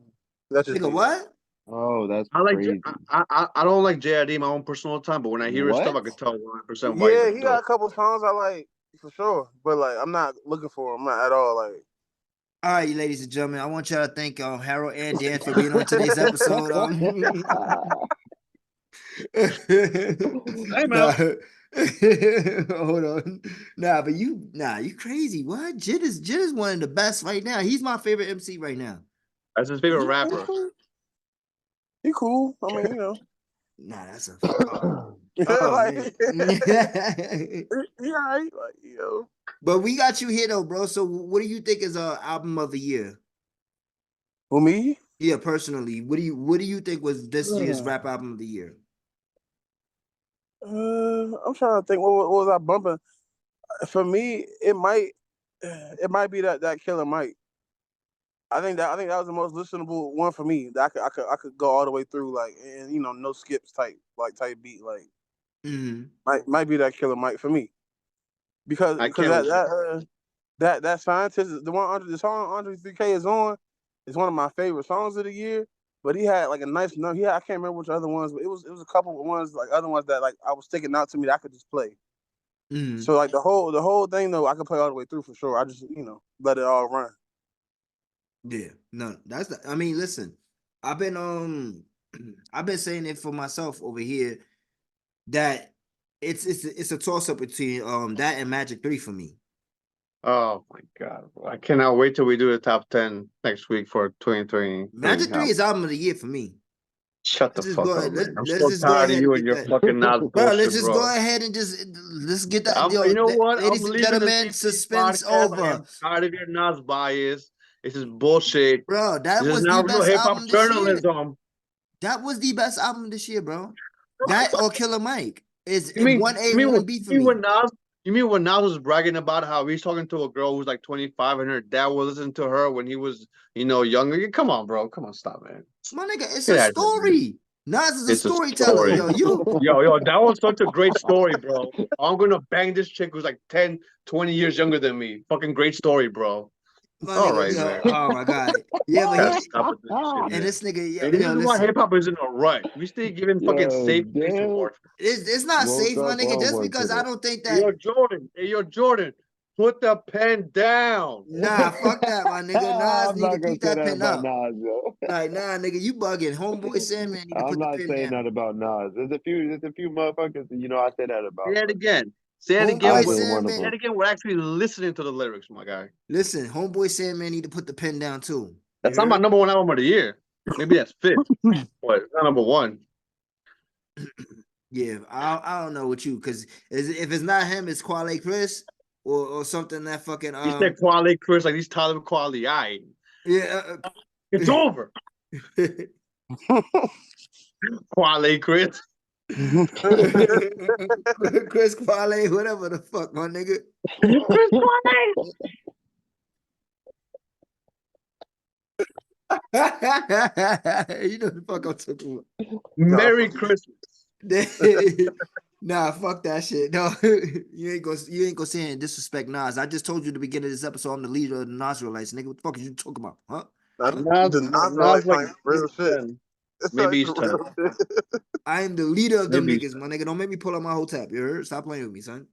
Speaker 4: that's just
Speaker 1: nigga,
Speaker 4: me.
Speaker 1: what?
Speaker 2: Oh, that's
Speaker 3: I like
Speaker 2: crazy.
Speaker 3: I don't like JID my own personal time, but when I hear his stuff, I
Speaker 2: What?
Speaker 3: could tell 100% why he's
Speaker 4: Yeah,
Speaker 3: like
Speaker 4: he got a
Speaker 3: dope.
Speaker 4: couple songs I like for sure, but I'm not looking for him. I'm not at all.
Speaker 1: All right, you ladies and gentlemen, I want y'all to thank Harold and Dan for being on today's episode.
Speaker 3: Hey
Speaker 1: Nah,
Speaker 3: man.
Speaker 1: hold on. You crazy. What? Jid is one of the best right now. He's my favorite MC right now.
Speaker 3: That's his favorite rapper.
Speaker 4: He cool. I mean,
Speaker 1: Nah, that's a oh
Speaker 4: like
Speaker 1: man.
Speaker 4: he all right.
Speaker 1: But we got you here though, bro. So what do you think is album of the year?
Speaker 4: Who, me?
Speaker 1: Yeah, personally. What do you think was this year's rap album of the year?
Speaker 4: I'm trying to think. What was I bumping? For me, it might be that Killer Mike. I think that was the most listenable one for me. That I could go all the way through, and no skips type beat. Might be that Killer Mike for me, because
Speaker 3: I can't
Speaker 4: that scientist, the song Andre 3K is on, is one of my favorite songs of the year. But he had a nice note. I can't remember which other ones, but it was a couple of ones, other ones that I was sticking out to me that I could just play. So the whole thing though, I could play all the way through for sure. I just let it all run.
Speaker 1: Yeah, no, I mean, listen, I've been saying it for myself over here that it's a toss up between that and Magic 3 for me.
Speaker 3: Oh my god. I cannot wait till we do the top 10 next week for 2020.
Speaker 1: Magic 3 is album of the year for me.
Speaker 3: Shut the
Speaker 1: Let's just
Speaker 3: fuck
Speaker 1: go
Speaker 3: up,
Speaker 1: ahead.
Speaker 3: man. I'm
Speaker 1: Let's
Speaker 3: so
Speaker 1: just go
Speaker 3: tired of
Speaker 1: ahead
Speaker 3: you
Speaker 1: and
Speaker 3: and
Speaker 1: get
Speaker 3: your
Speaker 1: that.
Speaker 3: fucking Nas
Speaker 1: Bro,
Speaker 3: bullshit,
Speaker 1: let's just
Speaker 3: bro.
Speaker 1: go ahead and let's get that. Yo,
Speaker 3: You know what? I'm
Speaker 1: ladies and
Speaker 3: leaving the
Speaker 1: gentlemen,
Speaker 3: CPE
Speaker 1: suspense
Speaker 3: podcast. I
Speaker 1: over.
Speaker 3: am tired of your Nas bias. This is bullshit.
Speaker 1: Bro, that
Speaker 3: This is
Speaker 1: was the
Speaker 3: not real
Speaker 1: best
Speaker 3: hip hop
Speaker 1: album this year.
Speaker 3: journalism.
Speaker 1: That was the best album this year, bro. That or Killer Mike is
Speaker 3: You mean,
Speaker 1: 1A,
Speaker 3: you mean,
Speaker 1: 1B for
Speaker 3: you mean
Speaker 1: me.
Speaker 3: when Nas? You mean when Nas was bragging about how he's talking to a girl who's like 25 and her dad was listening to her when he was, younger? Come on, bro. Come on, stop, man.
Speaker 1: My nigga, it's
Speaker 3: Get
Speaker 1: a
Speaker 3: out of here, man.
Speaker 1: story. Nas is a
Speaker 3: It's a
Speaker 1: storyteller.
Speaker 3: story.
Speaker 1: Yo, you.
Speaker 3: Yo, that was such a great story, bro. I'm gonna bang this chick who's like 10, 20 years younger than me. Fucking great story, bro.
Speaker 1: My
Speaker 3: All
Speaker 1: nigga,
Speaker 3: right,
Speaker 1: yo,
Speaker 3: man.
Speaker 1: oh my God. Yeah, but
Speaker 3: Gotta
Speaker 1: he,
Speaker 3: stop with this shit,
Speaker 1: and
Speaker 3: man.
Speaker 1: this nigga,
Speaker 3: And this
Speaker 1: yo,
Speaker 3: is why
Speaker 1: listen.
Speaker 3: hip hop is in a rut. We still giving fucking
Speaker 2: Yo,
Speaker 3: safe space
Speaker 2: damn.
Speaker 3: awards.
Speaker 1: It's not
Speaker 2: Woke
Speaker 1: safe, my
Speaker 2: up
Speaker 1: nigga,
Speaker 2: on
Speaker 1: just
Speaker 2: one
Speaker 1: because I
Speaker 2: today.
Speaker 1: don't think
Speaker 3: Hey,
Speaker 1: that.
Speaker 3: yo, Jordan, put the pen down.
Speaker 1: Nah, fuck that, my nigga. Nas
Speaker 2: I'm
Speaker 1: need to
Speaker 2: not gonna
Speaker 1: keep
Speaker 2: say
Speaker 1: that
Speaker 2: that
Speaker 1: pen
Speaker 2: about
Speaker 1: up.
Speaker 2: Nas, yo.
Speaker 1: Like, nah, nigga, you bugging. Homeboy Sandman need to
Speaker 2: I'm
Speaker 1: put the
Speaker 2: not
Speaker 1: pen
Speaker 2: saying
Speaker 1: down.
Speaker 2: that about Nas. There's a few motherfuckers that I say that about.
Speaker 3: Say it
Speaker 2: but
Speaker 3: again. Say it
Speaker 1: Homeboy
Speaker 3: again.
Speaker 2: I
Speaker 3: Say
Speaker 2: ain't one of
Speaker 1: Sandman.
Speaker 3: it
Speaker 2: them.
Speaker 3: again. We're actually listening to the lyrics, my guy.
Speaker 1: Listen, Homeboy Sandman need to put the pen down too.
Speaker 3: That's not my number one album of the year. Maybe that's fifth, but it's not number one.
Speaker 1: Yeah, I don't know what you, because if it's not him, it's Quale Chris or something that fucking
Speaker 3: You said Quali Chris, like these Tyler Quali.
Speaker 1: yeah.
Speaker 3: It's over. Quali Chris.
Speaker 1: Chris Quale, whatever the fuck, my nigga.
Speaker 3: Chris Quali.
Speaker 1: You know the fuck I'm talking about.
Speaker 3: Merry Christmas.
Speaker 1: Nah, fuck that shit. No, you ain't gonna say and disrespect Nas. I just told you at the beginning of this episode, I'm the leader of the Nasralites, nigga. What the fuck are you talking about? Huh?
Speaker 3: Nas like
Speaker 4: real shit.
Speaker 3: 10. Maybe he's 10.
Speaker 1: I am the leader of them
Speaker 3: Maybe
Speaker 1: niggas, my nigga. Don't make me pull out my whole tab. You heard? Stop playing with me, son.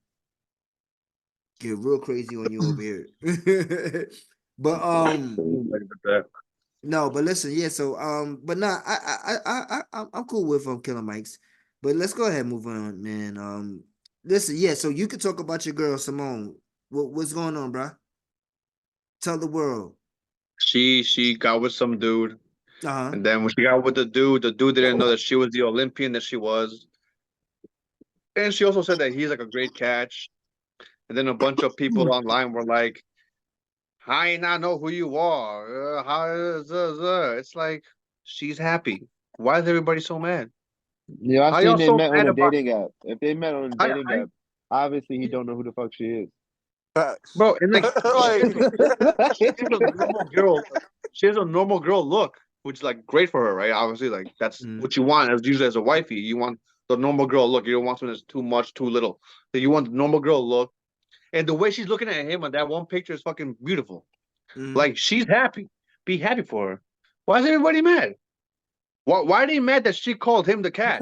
Speaker 1: Get real crazy on you over here. But no, but listen, yeah. So but nah, I'm cool with Killer Mike's. But let's go ahead and move on, man. Listen, yeah. So you could talk about your girl Simone. What's going on, bro? Tell the world.
Speaker 3: she got with some dude,
Speaker 1: Uh-huh.
Speaker 3: and then when she got with the dude didn't know that she was the Olympian that she was. And she also said that he's like a great catch. And then a bunch of people online were like, I not know who you are. It's like she's happy. Why is everybody so mad?
Speaker 2: Yeah, I
Speaker 3: How
Speaker 2: seen
Speaker 3: y'all
Speaker 2: they
Speaker 3: so
Speaker 2: met on
Speaker 3: mad
Speaker 2: a
Speaker 3: about?
Speaker 2: dating app. If they met on a
Speaker 3: I,
Speaker 2: dating
Speaker 3: I
Speaker 2: app, obviously he don't know who the fuck she is.
Speaker 4: Facts.
Speaker 3: bro, and like
Speaker 4: Like,
Speaker 3: she has a normal girl. She has a normal girl look, which is like great for her, right? Obviously, like that's what you want as usually as a wifey. You want the normal girl look. You don't want someone that's too much, too little. So you want the normal girl look. And the way she's looking at him on that one picture is fucking beautiful. Like she's happy. Be happy for her. Why is everybody mad? Why are they mad that she called him the catch?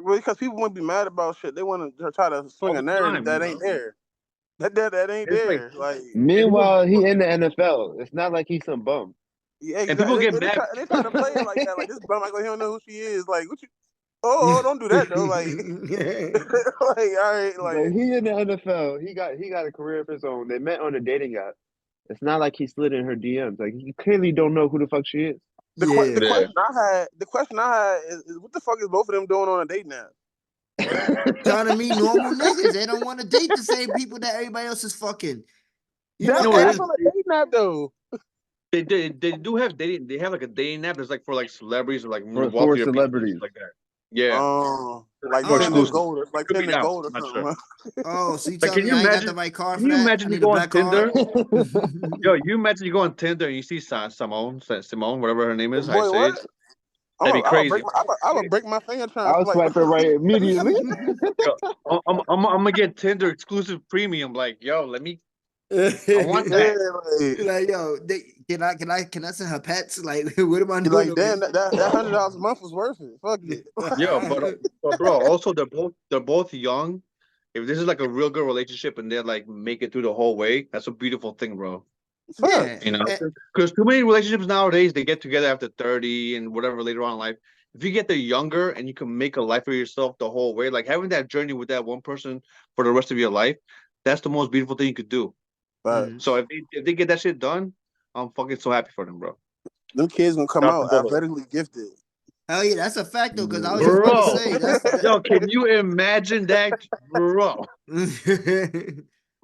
Speaker 4: because people wouldn't be mad about shit. They want to try to swing
Speaker 3: All
Speaker 4: a
Speaker 3: the
Speaker 4: narrative
Speaker 3: time,
Speaker 4: that ain't there. That ain't
Speaker 3: It's like,
Speaker 4: there. Like,
Speaker 2: Meanwhile, he in the NFL. It's not like he's some bum.
Speaker 4: yeah,
Speaker 3: and people
Speaker 4: exactly.
Speaker 3: get
Speaker 4: And
Speaker 3: mad.
Speaker 4: they try to play it like that. Like this bum, like he don't know who she is. Like, what you? Oh, don't do that though. Like, like, all right,
Speaker 2: But
Speaker 4: like,
Speaker 2: he in the NFL. He got a career of his own. They met on a dating app. It's not like he slid in her DMs. Like he clearly don't know who the fuck she is.
Speaker 4: the question I had is what the fuck is both of them doing on a date now?
Speaker 1: Trying to meet normal niggas. They don't want to date the same people that everybody else is fucking. You know,
Speaker 4: That's on a dating app though.
Speaker 3: They do have dating. They have like a dating app that's like for like celebrities or like
Speaker 2: For
Speaker 3: wealthier people
Speaker 2: celebrities.
Speaker 3: like that. Yeah,
Speaker 4: Like
Speaker 3: more
Speaker 4: 10
Speaker 3: exclusive.
Speaker 4: gold, like
Speaker 3: Could be
Speaker 4: 10
Speaker 3: now.
Speaker 4: gold or
Speaker 3: I'm not
Speaker 4: something.
Speaker 3: sure.
Speaker 1: Oh, so you
Speaker 3: Like,
Speaker 1: tell me I ain't got the right car
Speaker 3: Can
Speaker 1: for
Speaker 3: you
Speaker 1: that? I
Speaker 3: imagine you
Speaker 1: need a
Speaker 3: go on
Speaker 1: black car.
Speaker 3: Tinder? Yo, you imagine you go on Tinder and you see Simone, whatever her name is. How you
Speaker 4: Boy,
Speaker 3: say
Speaker 4: what?
Speaker 3: it? That'd be crazy.
Speaker 4: I'm gonna break my finger trying
Speaker 2: I'll
Speaker 4: to like.
Speaker 2: swipe it right immediately.
Speaker 3: Yo, I'm gonna get Tinder exclusive premium. Like, yo, let me. I want
Speaker 4: Yeah,
Speaker 3: that.
Speaker 1: Like, yo, can I send her pets? Like, what am I doing?
Speaker 4: like damn, that $100 a month was worth it. Fuck it.
Speaker 3: Yo, but bro, also they're both young. If this is like a real good relationship and they're like make it through the whole way, that's a beautiful thing, bro.
Speaker 1: Yeah.
Speaker 3: You know, because too many relationships nowadays they get together after 30 and whatever later on in life. If you get there younger and you can make a life for yourself the whole way, like having that journey with that one person for the rest of your life, that's the most beautiful thing you could do. So if they get that shit done, I'm fucking so happy for them, bro.
Speaker 4: Them kids gonna come
Speaker 3: Shout out
Speaker 4: out
Speaker 3: to both of them.
Speaker 4: athletically gifted.
Speaker 1: Hell yeah, that's a fact though, because I was just about to
Speaker 3: Bro.
Speaker 1: say that's
Speaker 3: Yo, can you imagine that, bro?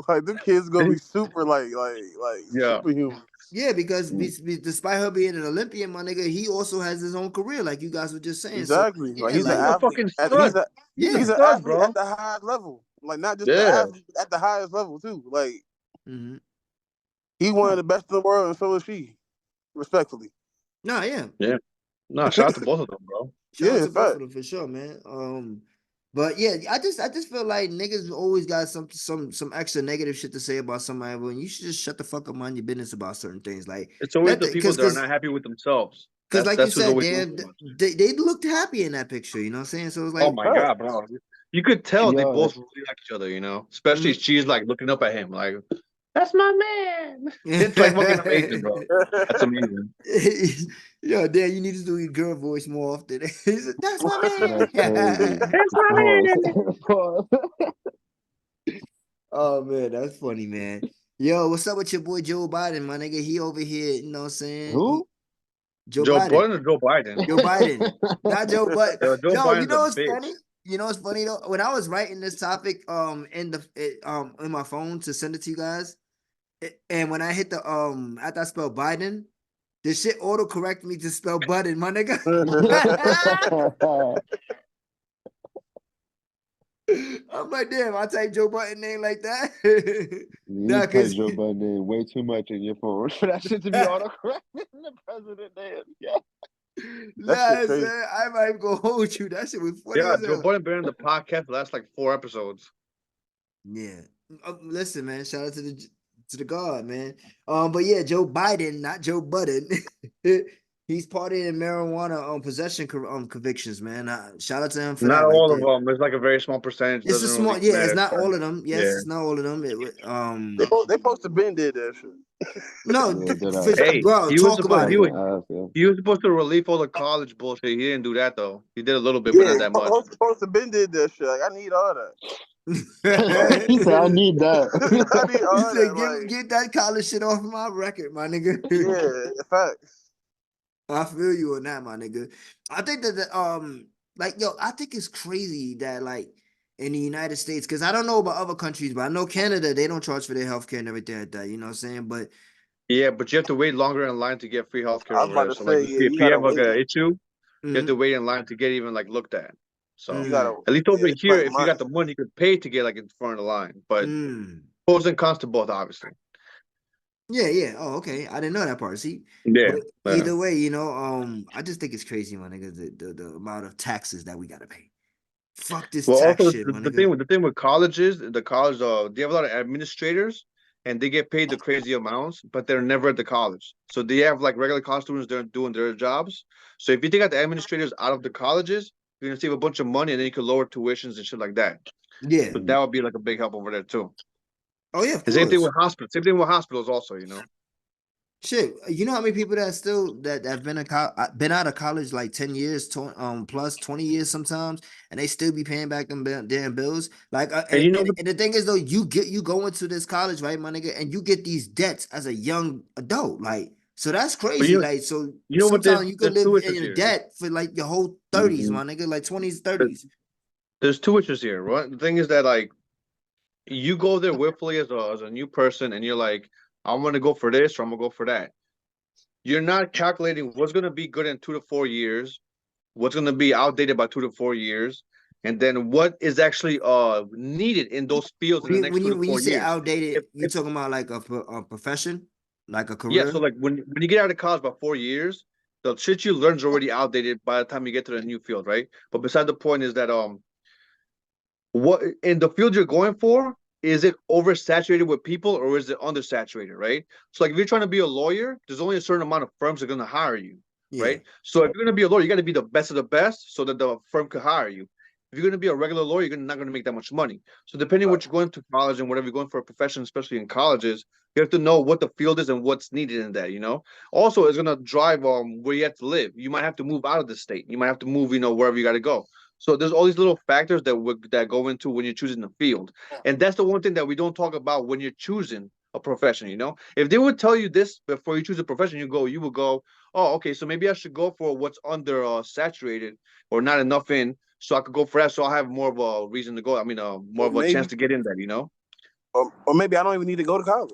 Speaker 4: Like, them kids gonna be super, like
Speaker 3: Yeah.
Speaker 4: superhuman.
Speaker 1: yeah, because despite her being an Olympian, my nigga, he also has his own career, like you guys were just saying. So
Speaker 4: Exactly.
Speaker 1: yeah,
Speaker 4: Like, he's an
Speaker 3: He's a
Speaker 4: athlete.
Speaker 3: fucking stud. He's a
Speaker 4: He's an
Speaker 3: stud,
Speaker 4: athlete
Speaker 3: bro.
Speaker 4: at the highest level. Like, not just the
Speaker 3: Yeah.
Speaker 4: athlete at the highest level too. Like,
Speaker 1: Mhm.
Speaker 4: he's one of the best in the world, and so is she. Respectfully.
Speaker 1: No, yeah.
Speaker 3: Yeah. No, shout out to both of them, bro.
Speaker 1: Shout out
Speaker 4: Yeah,
Speaker 1: to both
Speaker 4: fact.
Speaker 1: of them for sure, man. But yeah, I just feel like niggas always got some extra negative shit to say about somebody, but you should just shut the fuck up, mind your business about certain things. Like
Speaker 3: It's always
Speaker 1: that,
Speaker 3: the people that are
Speaker 1: because
Speaker 3: not happy with themselves.
Speaker 1: like you
Speaker 3: That's who's
Speaker 1: said,
Speaker 3: always doing
Speaker 1: damn,
Speaker 3: so much.
Speaker 1: they looked happy in that picture. You know what I'm saying? So it's
Speaker 3: Oh
Speaker 1: like,
Speaker 3: my god, bro! You could tell they
Speaker 2: Yo.
Speaker 3: both really like each other. You know, especially
Speaker 1: Mhm.
Speaker 3: she's like looking up at him, like that's my man. It's like fucking amazing, bro. That's amazing.
Speaker 1: Yo, damn, you need to do your girl voice more often. That's my man.
Speaker 2: That's crazy.
Speaker 3: That's my man.
Speaker 2: Pause.
Speaker 1: Oh man, that's funny, man. Yo, what's up with your boy Joe Biden, my nigga? He over here, you know what I'm saying?
Speaker 2: Who?
Speaker 1: Joe
Speaker 3: Joe
Speaker 1: Biden.
Speaker 3: Biden or Joe Biden?
Speaker 1: Joe Biden. Not Joe Biden.
Speaker 3: Joe
Speaker 1: Yo, you
Speaker 3: Biden's
Speaker 1: know
Speaker 3: a
Speaker 1: what's
Speaker 3: bitch.
Speaker 1: funny? You know what's funny though? When I was writing this topic in my phone to send it to you guys, and when I hit the after I spelled Biden, this shit auto correct me to spell Button, my nigga. I'm like, damn, I type Joe Button name like that.
Speaker 2: You
Speaker 1: Nah,
Speaker 2: type
Speaker 1: cause
Speaker 2: Joe Budden name way too much in your phone for that shit to be autocorrected in the president name. Yeah.
Speaker 1: nah,
Speaker 4: shit crazy.
Speaker 1: son, I might go hold you. That shit was funny
Speaker 3: Yeah,
Speaker 1: as
Speaker 3: Joe
Speaker 1: hell.
Speaker 3: Biden been in the podcast the last like 4 episodes.
Speaker 1: Yeah. Listen, man. Shout out to the God, man. But yeah, Joe Biden, not Joe Budden. He's partying in marijuana possession convictions, man. Shout out to him for
Speaker 3: Not
Speaker 1: that right
Speaker 3: all of
Speaker 1: there.
Speaker 3: them. It's like a very small percentage.
Speaker 1: It's a
Speaker 3: Doesn't
Speaker 1: small,
Speaker 3: really
Speaker 1: yeah. It's
Speaker 3: matter.
Speaker 1: not all of them. Yes,
Speaker 3: Yeah.
Speaker 1: it's not all of them.
Speaker 4: They supposed to been did that shit.
Speaker 1: No,
Speaker 2: Yeah, that
Speaker 3: Hey,
Speaker 1: bro,
Speaker 3: he was
Speaker 1: talk
Speaker 3: supposed
Speaker 1: about it.
Speaker 3: he was supposed to relieve all the college bullshit. He didn't do that though. He did a little bit, but
Speaker 4: Yeah,
Speaker 3: not that much.
Speaker 4: supposed to been did that shit. Like, I need all that.
Speaker 2: He said, I need that.
Speaker 4: I need all
Speaker 1: He
Speaker 4: that.
Speaker 1: said,
Speaker 4: Like,
Speaker 1: get that college shit off my record, my nigga.
Speaker 4: yeah, facts.
Speaker 1: I feel you on that, my nigga. I think that like yo, I think it's crazy that like in the United States, because I don't know about other countries, but I know Canada, they don't charge for their healthcare and everything like that. You know what I'm saying? But
Speaker 3: Yeah, but you have to wait longer in line to get free healthcare
Speaker 4: I was
Speaker 3: over
Speaker 4: about
Speaker 3: there.
Speaker 4: to
Speaker 3: So like,
Speaker 4: say, yeah,
Speaker 3: if
Speaker 4: you
Speaker 3: you
Speaker 4: gotta
Speaker 3: have like
Speaker 4: wait.
Speaker 3: an issue, you have
Speaker 1: mhm,
Speaker 3: to wait in line to get even like looked at. So
Speaker 4: You gotta.
Speaker 3: at least over
Speaker 4: Yeah,
Speaker 3: here,
Speaker 4: like
Speaker 3: if you got the money, you could pay to get like in front of the line. But
Speaker 1: mm.
Speaker 3: pros and cons to both, obviously.
Speaker 1: Yeah, yeah. Oh, okay. I didn't know that part. See,
Speaker 3: Yeah.
Speaker 1: but
Speaker 3: Yeah.
Speaker 1: either way, you know, I just think it's crazy, my nigga, the amount of taxes that we gotta pay. Fuck this
Speaker 3: Well,
Speaker 1: tax
Speaker 3: also
Speaker 1: shit, my
Speaker 3: the
Speaker 1: nigga.
Speaker 3: thing with colleges, the college, they have a lot of administrators, and they get paid the crazy amounts, but they're never at the college. So they have like regular college students, they're doing their jobs. So if you take out the administrators out of the colleges, you're gonna save a bunch of money, and then you can lower tuitions and shit like that.
Speaker 1: Yeah.
Speaker 3: So that would be like a big help over there too.
Speaker 1: Oh yeah, of
Speaker 3: The same thing
Speaker 1: course.
Speaker 3: with hospitals. Same thing with hospitals also. You know.
Speaker 1: Shit, you know how many people that still that have been out of college like 10 years, plus 20 years sometimes, and they still be paying back them damn bills. Like,
Speaker 3: And you know what?
Speaker 1: and the thing is though, you go into this college, right, my nigga, and you get these debts as a young adult, like, so that's
Speaker 3: But
Speaker 1: crazy. Like, so
Speaker 3: you know what?
Speaker 1: sometimes you could
Speaker 3: There's
Speaker 1: live
Speaker 3: two issues
Speaker 1: in
Speaker 3: here.
Speaker 1: debt for like your whole 30s,
Speaker 2: Mhm.
Speaker 1: my nigga, like 20s, 30s.
Speaker 3: There's two issues here, right? The thing is that like you go there willfully as a new person, and you're like, I'm gonna go for this or I'm gonna go for that. You're not calculating what's gonna be good in 2 to 4 years, what's gonna be outdated by 2 to 4 years, and then what is actually needed in those fields in the next two to
Speaker 1: When you
Speaker 3: four
Speaker 1: say
Speaker 3: years.
Speaker 1: outdated, you
Speaker 3: If
Speaker 1: talking about like a profession, like a
Speaker 3: Yeah, so
Speaker 1: career?
Speaker 3: like when you get out of college by 4 years, the shit you learn is already outdated by the time you get to the new field, right? But beside the point is that what in the field you're going for, is it oversaturated with people or is it undersaturated, right? So like if you're trying to be a lawyer, there's only a certain amount of firms that are gonna hire you,
Speaker 1: Yeah,
Speaker 3: right? So if you're gonna be a lawyer, you gotta be the best of the best so that the firm could hire you. If you're gonna be a regular lawyer, you're not gonna make that much money. So depending on what you're going to college and whatever you're going for a profession, especially in colleges, you have to know what the field is and what's needed in that, you know. Also, it's gonna drive where you have to live. You might have to move out of the state. You might have to move, wherever you gotta go. So there's all these little factors that go into when you're choosing the field. And that's the one thing that we don't talk about when you're choosing a profession. You know, if they would tell you this before you choose a profession, you would go, oh, okay, so maybe I should go for what's under saturated or not enough in, so I could go for that. So I have more of a reason to go. I mean, more of a chance to get in that. You know.
Speaker 4: Or maybe I don't even need to go to college.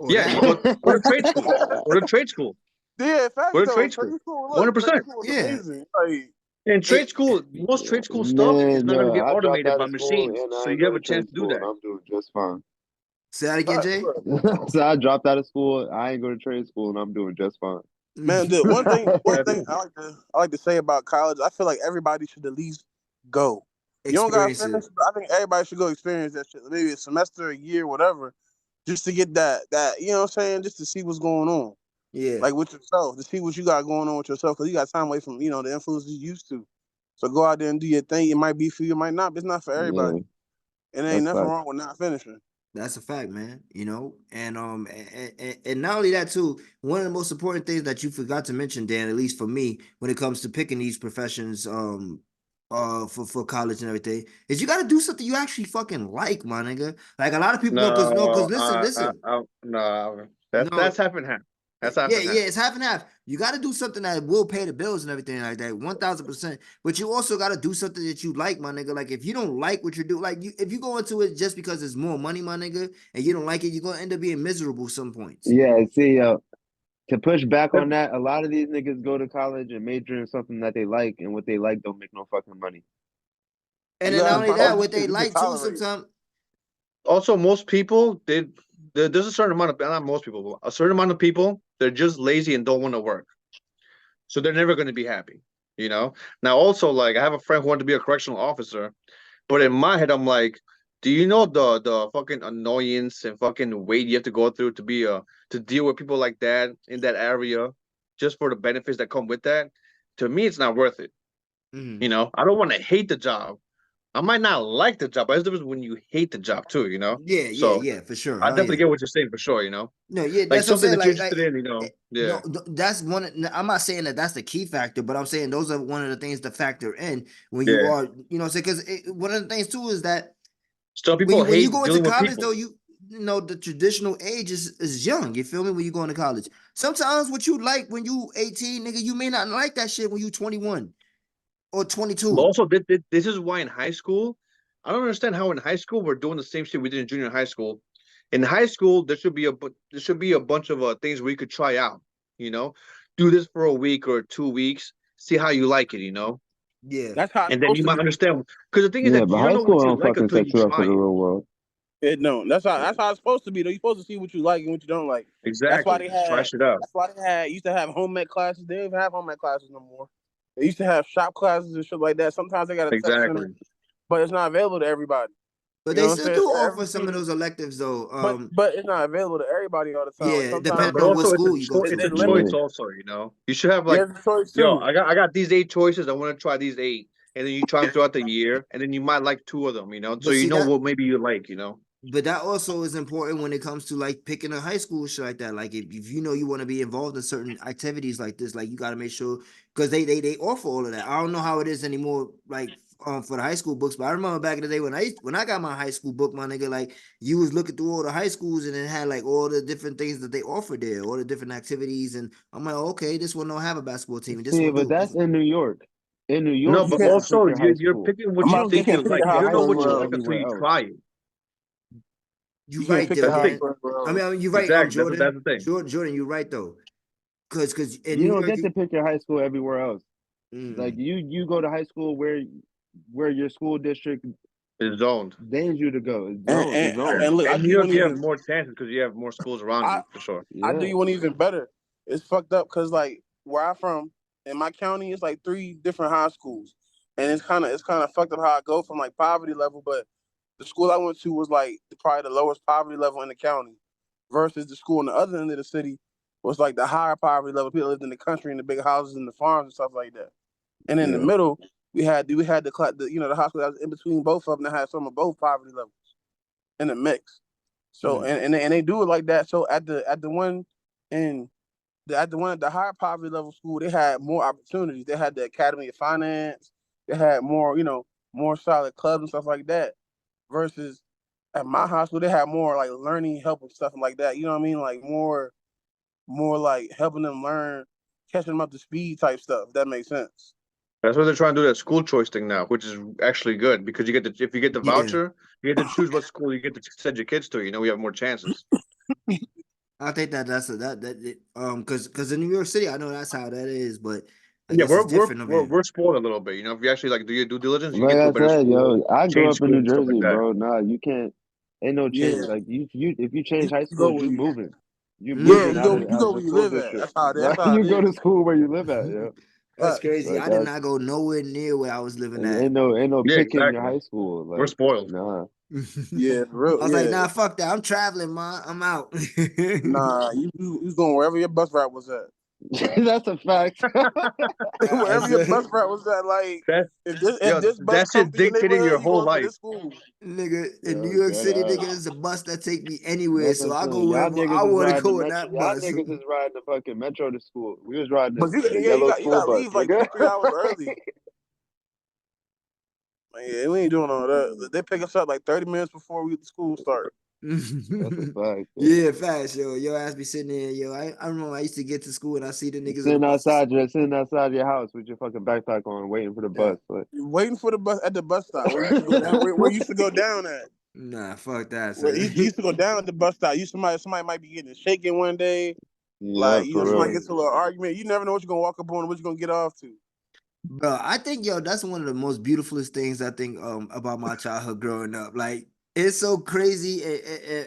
Speaker 3: Yeah, you go to trade school. Go to trade school.
Speaker 4: Yeah, facts
Speaker 3: Go to
Speaker 4: though.
Speaker 3: trade school.
Speaker 4: Look,
Speaker 3: 100%.
Speaker 4: trade school is
Speaker 1: Yeah.
Speaker 4: amazing. Like,
Speaker 3: In trade school, most trade school stuff is
Speaker 2: Man,
Speaker 3: not going to
Speaker 2: no,
Speaker 3: get
Speaker 2: I dropped
Speaker 3: automated
Speaker 2: out
Speaker 3: by
Speaker 2: of school
Speaker 3: machines,
Speaker 2: and
Speaker 3: so
Speaker 2: I ain't
Speaker 3: you
Speaker 2: go
Speaker 3: have
Speaker 2: to
Speaker 3: a chance
Speaker 2: trade
Speaker 3: to do
Speaker 2: school,
Speaker 3: that.
Speaker 2: and I'm doing just fine.
Speaker 1: Say that again, Jay.
Speaker 2: So I dropped out of school. I ain't go to trade school, and I'm doing just fine.
Speaker 4: man, the one thing I like to say about college, I feel like everybody should at least go. You don't gotta
Speaker 1: Experience
Speaker 4: finish,
Speaker 1: it.
Speaker 4: but I think everybody should go experience that shit. Maybe a semester, a year, whatever, just to get that you know what I'm saying, just to see what's going on.
Speaker 1: Yeah.
Speaker 4: Like with yourself, to see what you got going on with yourself, because you got time away from the influences you used to. So go out there and do your thing. It might be for you, it might not, but it's not for everybody.
Speaker 2: Yeah,
Speaker 4: And there ain't
Speaker 2: that's
Speaker 4: nothing
Speaker 2: facts.
Speaker 4: wrong with not finishing.
Speaker 1: That's a fact, man. And not only that too, one of the most important things that you forgot to mention, Dan, at least for me, when it comes to picking these professions, for college and everything, is you got to do something you actually fucking like, my nigga. Like a lot of people know, because listen,
Speaker 3: No, that's
Speaker 1: no,
Speaker 3: half and half. That's half
Speaker 1: yeah,
Speaker 3: and half.
Speaker 1: it's half and half. You got to do something that will pay the bills and everything like that, 1000%. But you also got to do something that you like, my nigga. Like if you don't like what you do, like if you go into it just because it's more money, my nigga, and you don't like it, you're gonna end up being miserable some points.
Speaker 2: Yeah, see, to push back on that, a lot of these niggas go to college and major in something that they like, and what they like don't make no fucking money.
Speaker 1: And
Speaker 4: You
Speaker 1: then not
Speaker 4: gotta
Speaker 1: only
Speaker 4: find
Speaker 1: that,
Speaker 4: what
Speaker 1: what they
Speaker 4: you can
Speaker 1: like too,
Speaker 4: tolerate.
Speaker 1: sometimes.
Speaker 3: Also, most people there's a certain amount of, not most people, but a certain amount of people, they're just lazy and don't want to work, so they're never going to be happy. You know. Now, also, like I have a friend who wanted to be a correctional officer, but in my head, I'm like, do you know the fucking annoyance and fucking weight you have to go through to deal with people like that in that area, just for the benefits that come with that? To me, it's not worth it.
Speaker 1: Mhm.
Speaker 3: You know, I don't want to hate the job. I might not like the job, but there's a difference when you hate the job too. You know, so
Speaker 1: Yeah, for sure.
Speaker 3: I
Speaker 1: Hell
Speaker 3: definitely
Speaker 1: yeah.
Speaker 3: get what you're saying for sure. You know,
Speaker 1: No, yeah,
Speaker 3: like
Speaker 1: that's what I'm
Speaker 3: something
Speaker 1: saying.
Speaker 3: that you're
Speaker 1: Like,
Speaker 3: interested in. You know, yeah,
Speaker 1: no, that's one. I'm not saying that that's the key factor, but I'm saying those are one of the things to factor in when you
Speaker 3: yeah.
Speaker 1: are, because one of the things too is that
Speaker 3: Some
Speaker 1: when
Speaker 3: people
Speaker 1: you
Speaker 3: hate
Speaker 1: go into
Speaker 3: dealing with
Speaker 1: college
Speaker 3: people.
Speaker 1: though, the traditional age is young. You feel me? When you go into college, sometimes what you like when you 18, nigga, you may not like that shit when you 21 or
Speaker 3: But
Speaker 1: 22.
Speaker 3: also, this is why in high school, I don't understand how in high school we're doing the same shit we did in junior high school. In high school, there should be a bunch of things where you could try out. You know, do this for a week or 2 weeks, see how you like it. You know,
Speaker 1: Yeah,
Speaker 4: That's how it's
Speaker 3: and then
Speaker 4: supposed
Speaker 3: you
Speaker 4: to
Speaker 3: might
Speaker 4: be.
Speaker 3: understand. Because the thing is
Speaker 2: Yeah,
Speaker 3: that
Speaker 2: but
Speaker 3: you don't
Speaker 2: high
Speaker 3: know
Speaker 2: school
Speaker 3: what you
Speaker 2: don't
Speaker 3: like
Speaker 2: fucking
Speaker 3: until
Speaker 2: set
Speaker 3: you
Speaker 2: you up for
Speaker 3: try
Speaker 2: the
Speaker 3: it.
Speaker 2: real world.
Speaker 4: It don't. That's how it's supposed to be though. You're supposed to see what you like and what you don't like. That's why
Speaker 3: Exactly.
Speaker 4: they
Speaker 3: Try
Speaker 4: had.
Speaker 3: shit out.
Speaker 4: That's why they used to have home ec classes. They don't even have home ec classes no more. They used to have shop classes and shit like that. Sometimes they got a tech center,
Speaker 3: Exactly.
Speaker 4: but it's not available to everybody.
Speaker 1: but
Speaker 4: You know
Speaker 1: they
Speaker 4: what I'm
Speaker 1: still
Speaker 4: saying?
Speaker 1: do
Speaker 4: So
Speaker 1: offer some of
Speaker 4: everything,
Speaker 1: those electives though.
Speaker 4: but it's not available to everybody all the time. Like
Speaker 1: Yeah,
Speaker 4: sometimes
Speaker 1: depending
Speaker 3: But
Speaker 1: on what
Speaker 3: also
Speaker 1: school you go
Speaker 3: it's
Speaker 4: they
Speaker 3: a
Speaker 1: to.
Speaker 4: limit.
Speaker 3: choice
Speaker 2: Yeah,
Speaker 3: also. You know, you should have like,
Speaker 4: There's a choice
Speaker 3: yo,
Speaker 4: too.
Speaker 3: I got these 8 choices. I want to try these 8, and then you try them throughout the year, and then you might like 2 of them. You know, so
Speaker 1: But
Speaker 3: you
Speaker 1: see
Speaker 3: know
Speaker 1: that
Speaker 3: what maybe you like. You know.
Speaker 1: But that also is important when it comes to like picking a high school shit like that. Like if you know you want to be involved in certain activities like this, like you got to make sure because they offer all of that. I don't know how it is anymore, like for the high school books, but I remember back in the day when I got my high school book, my nigga, like you was looking through all the high schools and it had like all the different things that they offered there, all the different activities, and I'm like, okay, this one don't have a basketball team, and this
Speaker 2: see,
Speaker 1: one
Speaker 2: but
Speaker 1: do.
Speaker 2: that's in New York. In New
Speaker 3: No,
Speaker 2: York,
Speaker 4: You
Speaker 2: you
Speaker 3: but
Speaker 2: get
Speaker 4: can't.
Speaker 2: to pick
Speaker 3: also
Speaker 2: your high
Speaker 3: you're
Speaker 2: school.
Speaker 3: picking what
Speaker 4: I'm
Speaker 3: you
Speaker 4: about to say you
Speaker 3: think
Speaker 2: You
Speaker 3: you
Speaker 4: can't
Speaker 2: can
Speaker 4: pick
Speaker 3: like.
Speaker 4: the
Speaker 2: pick
Speaker 3: You
Speaker 2: your
Speaker 4: high
Speaker 3: don't
Speaker 2: high
Speaker 3: know
Speaker 4: school
Speaker 3: what you
Speaker 2: school
Speaker 4: everywhere
Speaker 3: like
Speaker 4: else.
Speaker 3: until
Speaker 2: everywhere
Speaker 3: you
Speaker 2: else.
Speaker 3: try it.
Speaker 1: You
Speaker 4: You can't
Speaker 1: right
Speaker 4: pick
Speaker 1: there,
Speaker 4: the
Speaker 3: That's the
Speaker 4: high
Speaker 3: thing.
Speaker 1: Dan.
Speaker 4: school everywhere
Speaker 1: I mean,
Speaker 4: else.
Speaker 1: you're right,
Speaker 3: Exactly.
Speaker 1: Jordan.
Speaker 3: That's the thing.
Speaker 1: Jordan, you're right though, because in
Speaker 2: You
Speaker 1: New
Speaker 2: don't
Speaker 1: York,
Speaker 2: get to pick your high school everywhere else. Like
Speaker 1: mm,
Speaker 2: you go to high school where your school district
Speaker 3: It's zoned.
Speaker 2: deigns you to go. It's
Speaker 4: And,
Speaker 2: zoned.
Speaker 4: and
Speaker 2: It's zoned.
Speaker 4: and look, I
Speaker 3: In
Speaker 4: do
Speaker 3: New
Speaker 4: you
Speaker 3: York,
Speaker 4: one
Speaker 3: you have
Speaker 4: even.
Speaker 3: more chances because you have more schools around
Speaker 4: I
Speaker 3: you for sure.
Speaker 4: I do
Speaker 2: Yeah.
Speaker 4: you one even better. It's fucked up because like where I'm from in my county, it's like 3 different high schools, and it's kind of fucked up how I go from like poverty level. But the school I went to was like probably the lowest poverty level in the county, versus the school on the other end of the city was like the higher poverty level. People lived in the country in the big houses and the farms and stuff like that. And in the
Speaker 2: Yeah.
Speaker 4: middle, we had the hospital that was in between both of them that had some of both poverty levels in the mix. So
Speaker 1: mm.
Speaker 4: and they do it like that. So at the one in at the one at the higher poverty level school, they had more opportunities. They had the Academy of Finance. They had more, more solid clubs and stuff like that. Versus at my high school they had more like learning help and stuff like that. You know what I mean? Like more like helping them learn, catching them up to speed type stuff. If that makes sense.
Speaker 3: That's what they're trying to do that school choice thing now, which is actually good because you get if you get the
Speaker 1: Yeah.
Speaker 3: voucher, you get to choose what school you get to send your kids to. You know, we have more chances.
Speaker 1: I think because in New York City, I know that's how that is, but I
Speaker 3: Yeah,
Speaker 1: guess it's different over here.
Speaker 3: we're spoiled a little bit. You know, if you actually like do your due diligence, you
Speaker 2: Like
Speaker 3: get to
Speaker 2: I
Speaker 3: a better
Speaker 2: said,
Speaker 3: school,
Speaker 2: yo, I grew
Speaker 3: change
Speaker 2: up in New
Speaker 3: schools, stuff like
Speaker 2: Jersey,
Speaker 3: that.
Speaker 2: bro. Nah, you can't. Ain't no change.
Speaker 4: Yeah.
Speaker 2: Like you, if you change high
Speaker 4: You go
Speaker 2: schools,
Speaker 4: where
Speaker 2: you
Speaker 4: you,
Speaker 2: moving. You
Speaker 4: yeah,
Speaker 2: moving
Speaker 4: you
Speaker 2: out
Speaker 4: go
Speaker 2: of
Speaker 4: you go
Speaker 2: the
Speaker 4: where you
Speaker 2: school
Speaker 4: live at.
Speaker 2: district.
Speaker 4: That's
Speaker 2: Like
Speaker 4: how
Speaker 2: you
Speaker 4: it
Speaker 2: go to
Speaker 4: is.
Speaker 2: school where you live at, yo.
Speaker 1: That's
Speaker 4: Facts.
Speaker 1: crazy.
Speaker 2: Like
Speaker 1: I did
Speaker 2: that's
Speaker 1: not go nowhere near where I was living at.
Speaker 2: ain't no
Speaker 3: Yeah,
Speaker 2: picking your
Speaker 3: exactly.
Speaker 2: high school.
Speaker 3: We're
Speaker 2: Like
Speaker 3: spoiled.
Speaker 2: nah.
Speaker 4: Yeah, for real.
Speaker 1: I was like,
Speaker 4: Yeah.
Speaker 1: nah, fuck that. I'm traveling, man. I'm out.
Speaker 4: Nah, you going wherever your bus route was at.
Speaker 2: That's a fact.
Speaker 1: I
Speaker 4: Wherever your bus
Speaker 1: said,
Speaker 4: route was at, like
Speaker 3: That
Speaker 4: if this bus
Speaker 3: that
Speaker 4: come
Speaker 3: shit
Speaker 4: through your
Speaker 3: dictated your
Speaker 4: neighborhood, you
Speaker 3: whole
Speaker 4: going to
Speaker 3: life.
Speaker 4: this school.
Speaker 1: nigga, in New
Speaker 2: Yo,
Speaker 1: York
Speaker 2: dead
Speaker 1: City, nigga,
Speaker 2: ass.
Speaker 1: it's a bus that take me anywhere,
Speaker 2: That's
Speaker 1: so
Speaker 2: what I'm
Speaker 1: I go
Speaker 2: saying. Y'all
Speaker 1: wherever I
Speaker 2: niggas is
Speaker 1: want to
Speaker 2: riding the
Speaker 1: go in
Speaker 2: metro.
Speaker 1: that
Speaker 2: Y'all
Speaker 1: bus.
Speaker 2: niggas is riding the fucking metro to school. We was riding
Speaker 4: But you
Speaker 2: the
Speaker 4: yeah,
Speaker 2: yellow
Speaker 4: you
Speaker 2: school
Speaker 4: got to
Speaker 2: bus,
Speaker 4: leave like
Speaker 2: nigga.
Speaker 4: 2-3 hours early. Yeah, we ain't doing all that. They pick us up like 30 minutes before the school start.
Speaker 2: That's a fact.
Speaker 1: Yeah, fast, yo. Your ass be sitting there, yo. I remember I used to get to school and I see the niggas on the buses.
Speaker 2: Sitting outside your house with your fucking backpack on, waiting for the
Speaker 1: Yeah.
Speaker 2: bus. Like,
Speaker 4: Waiting for the bus at the bus stop where you used to go down. Where you used to go down at.
Speaker 1: Nah, fuck that,
Speaker 4: Where
Speaker 1: son.
Speaker 4: you used to go down at the bus stop. Somebody might be getting shaken one day.
Speaker 2: yeah,
Speaker 4: Like
Speaker 2: for
Speaker 4: somebody
Speaker 2: real.
Speaker 4: gets to a little argument. You never know what you're gonna walk up on, and what you're gonna get off to.
Speaker 1: Bro, I think yo, that's one of the most beautifulest things I think about my childhood growing up. Like it's so crazy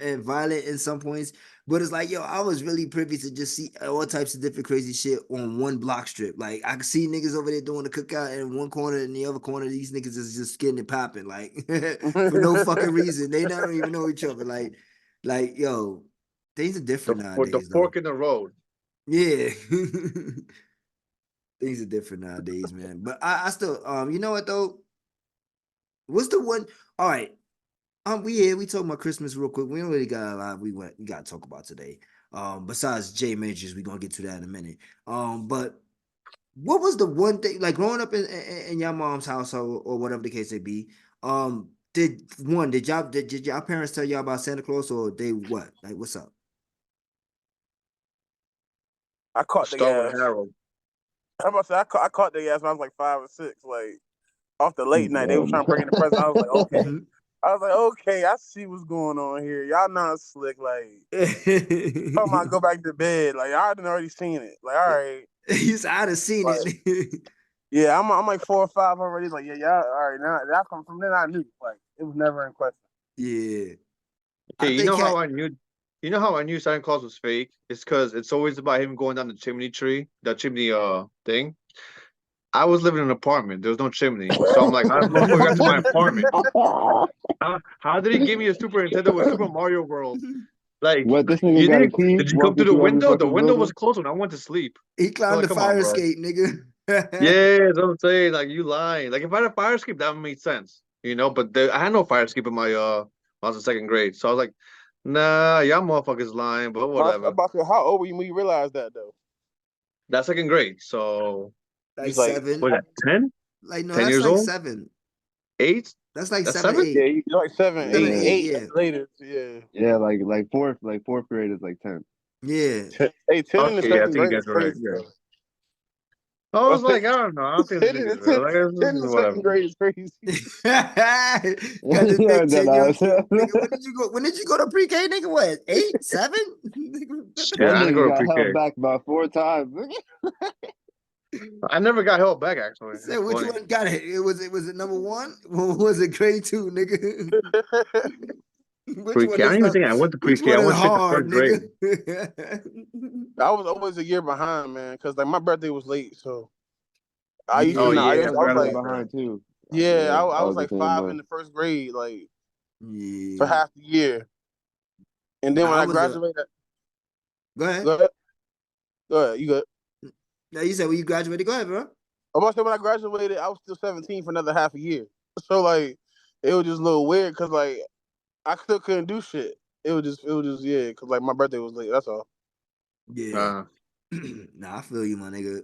Speaker 1: and violent in some points, but it's like yo, I was really privy to just see all types of different crazy shit on one block strip. Like I could see niggas over there doing the cookout in one corner, and the other corner, these niggas is just getting it popping, like for no fucking reason. They don't even know each other. Like yo, things are different
Speaker 3: The
Speaker 1: nowadays, though.
Speaker 3: fork in the road.
Speaker 1: Yeah. Things are different nowadays, man. But I still you know what though? What's the one? All right. We talking about Christmas real quick. We don't really got a lot we gotta talk about today. Besides Jay Majors, we're gonna get to that in a minute. But what was the one thing like growing up in your mom's household or whatever the case may be? Did y'all parents tell y'all about Santa Claus or they what? Like what's up?
Speaker 4: I caught the
Speaker 3: Start with
Speaker 4: gas.
Speaker 3: Harold.
Speaker 4: I'm about to say I caught the gas when I was like 5 or 6. Like off the late night, they were
Speaker 2: Um,
Speaker 4: trying to bring in the present. I was like, okay. I was like, okay, I see what's going on here. Y'all not slick. Like, talking about go back to bed. Like, I done already seen it. Like, all right.
Speaker 1: You said I'd have seen
Speaker 4: Like,
Speaker 1: it.
Speaker 4: yeah, I'm like 4 or 5 already. Like, yeah, y'all, all right. Now, that from then I knew. Like, it was never in question.
Speaker 1: Yeah. I
Speaker 3: Okay, you
Speaker 1: think
Speaker 3: know how I knew. You know how I knew Santa Claus was fake? It's because it's always about him going down the chimney thing. I was living in an apartment. There was no chimney, so I'm like, how this motherfucker got to my apartment? How did he give me a Super Nintendo with Super Mario World? Like,
Speaker 2: what this nigga
Speaker 3: you
Speaker 2: got a
Speaker 3: didn't?
Speaker 2: key
Speaker 3: Did you come through
Speaker 2: walking
Speaker 3: the
Speaker 2: through every
Speaker 3: window? The
Speaker 2: fucking
Speaker 3: window was
Speaker 2: building?
Speaker 3: closed when I went to sleep.
Speaker 1: he
Speaker 3: So
Speaker 1: climbed
Speaker 3: like,
Speaker 1: the
Speaker 3: come on,
Speaker 1: fire
Speaker 3: bro.
Speaker 1: escape, nigga.
Speaker 3: Yeah, that's what I'm saying. Like, you lying. Like, if I had a fire escape, that would make sense, you know. But I had no fire escape in my when I was in second grade, so I was like, nah, y'all motherfuckers lying. But
Speaker 4: I'm
Speaker 3: whatever.
Speaker 4: about to say, how old were you when you realized that, though?
Speaker 3: That's second grade, so
Speaker 1: Like
Speaker 4: He's like,
Speaker 1: seven.
Speaker 3: what? 10?
Speaker 1: Like no,
Speaker 3: 10
Speaker 1: that's
Speaker 3: years
Speaker 1: like
Speaker 3: old?
Speaker 1: 7.
Speaker 3: 8?
Speaker 1: That's like
Speaker 3: That's
Speaker 1: 7,
Speaker 3: 7?
Speaker 4: yeah,
Speaker 1: 8.
Speaker 4: you're like 7,
Speaker 1: 7,
Speaker 4: 8,
Speaker 1: 8,
Speaker 2: Yeah,
Speaker 4: 8
Speaker 1: yeah.
Speaker 4: later. Yeah.
Speaker 2: yeah, like fourth grade is like 10.
Speaker 1: Yeah.
Speaker 4: Hey, 10 in the
Speaker 3: Okay, yeah, I
Speaker 4: second
Speaker 3: think you
Speaker 4: grade
Speaker 3: guys
Speaker 4: is
Speaker 3: are right.
Speaker 4: crazy,
Speaker 3: Yeah.
Speaker 4: though.
Speaker 3: I
Speaker 4: I
Speaker 3: was
Speaker 4: say,
Speaker 3: like, I don't know. I don't think this
Speaker 4: 10
Speaker 3: nigga
Speaker 4: in,
Speaker 3: is real. Like, this
Speaker 4: 10 in the
Speaker 3: is
Speaker 4: second
Speaker 3: whatever.
Speaker 4: grade is crazy.
Speaker 1: Got this
Speaker 2: Yeah,
Speaker 1: big
Speaker 2: that
Speaker 1: 10-year
Speaker 2: ass.
Speaker 1: kid. Nigga, when did you go to pre-K, nigga? What? 8, 7? Nigga, what the
Speaker 3: Yeah,
Speaker 2: That
Speaker 3: I
Speaker 1: fuck?
Speaker 3: didn't go
Speaker 2: nigga
Speaker 3: to
Speaker 2: got
Speaker 3: pre-K.
Speaker 2: held back about 4 times.
Speaker 3: I never got held back, actually.
Speaker 1: Said
Speaker 3: It's
Speaker 1: which
Speaker 3: funny.
Speaker 1: one got it? Was it number 1? Or was it grade 2, nigga? Which
Speaker 3: Pre-K.
Speaker 1: one
Speaker 3: I don't
Speaker 1: is
Speaker 3: even think I went to
Speaker 1: which
Speaker 3: pre-K.
Speaker 1: one
Speaker 3: I
Speaker 1: is
Speaker 3: went straight to
Speaker 1: hard,
Speaker 3: first grade.
Speaker 1: nigga?
Speaker 4: I was always a year behind, man, because like my birthday was late, so I used
Speaker 3: Oh,
Speaker 4: to not.
Speaker 1: Yeah,
Speaker 3: yeah, I
Speaker 2: Yeah,
Speaker 4: I was
Speaker 3: forgot
Speaker 2: one year
Speaker 4: like,
Speaker 3: about that.
Speaker 2: behind too.
Speaker 4: yeah,
Speaker 2: Yeah,
Speaker 4: I
Speaker 2: I
Speaker 4: was
Speaker 2: was the
Speaker 4: like
Speaker 2: same
Speaker 4: 5 in
Speaker 2: way.
Speaker 4: the first grade, like for
Speaker 1: yeah.
Speaker 4: half the year, and then
Speaker 1: Nah,
Speaker 4: when
Speaker 1: I
Speaker 4: I
Speaker 1: was a
Speaker 4: graduated,
Speaker 1: go ahead.
Speaker 4: go ahead, go ahead, you good.
Speaker 1: Now you said when you graduated, go ahead, bro.
Speaker 4: I'm about to say when I graduated, I was still 17 for another half a year, so like it was just a little weird because like I still couldn't do shit. It was just yeah, because like my birthday was late. That's all.
Speaker 1: Yeah. Nah, I feel you, my nigga.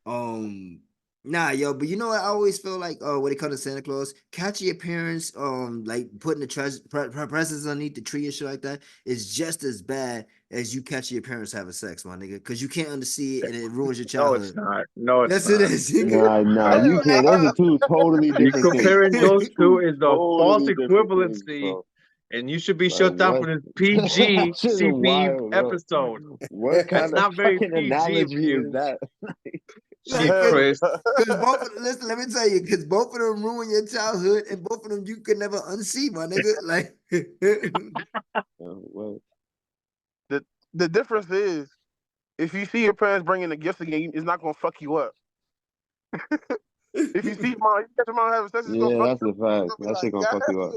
Speaker 1: Um, Nah, yo, but you know what? I always feel like, when it comes to Santa Claus, catching your parents, like putting the presents underneath the tree and shit like that is just as bad as you catching your parents having sex, my nigga. Because you can't unsee it and it ruins your
Speaker 3: No, it's
Speaker 1: childhood.
Speaker 3: not. No, it's
Speaker 1: Yes, it
Speaker 3: not.
Speaker 1: is, nigga.
Speaker 2: Nah, you can't. Those are two totally
Speaker 3: You
Speaker 2: different things.
Speaker 3: comparing those two is the false
Speaker 2: Totally different things,
Speaker 3: equivalency,
Speaker 2: bro.
Speaker 3: and you should be
Speaker 2: Like
Speaker 3: shut down
Speaker 2: what?
Speaker 3: for this
Speaker 2: That
Speaker 3: PG
Speaker 2: shit is
Speaker 3: CPE
Speaker 2: wild, bro.
Speaker 3: episode.
Speaker 2: What
Speaker 3: That's
Speaker 2: kind of
Speaker 3: not very
Speaker 2: fucking
Speaker 3: PG of
Speaker 2: analogy is
Speaker 3: you,
Speaker 2: that?
Speaker 3: Chief
Speaker 4: Hell.
Speaker 3: Chris.
Speaker 1: Because both of listen, let me tell you, because both of them ruin your childhood, and both of them you could never unsee, my nigga. Like,
Speaker 2: What?
Speaker 4: The difference is, if you see your parents bringing the gifts again, it's not gonna fuck you up. If you see mom, you catch your mom having sex, it's gonna
Speaker 2: Yeah,
Speaker 4: fuck
Speaker 2: that's
Speaker 4: you
Speaker 2: a
Speaker 4: up. You're
Speaker 2: fact.
Speaker 4: gonna be
Speaker 2: That shit
Speaker 4: like,
Speaker 2: gonna fuck you up.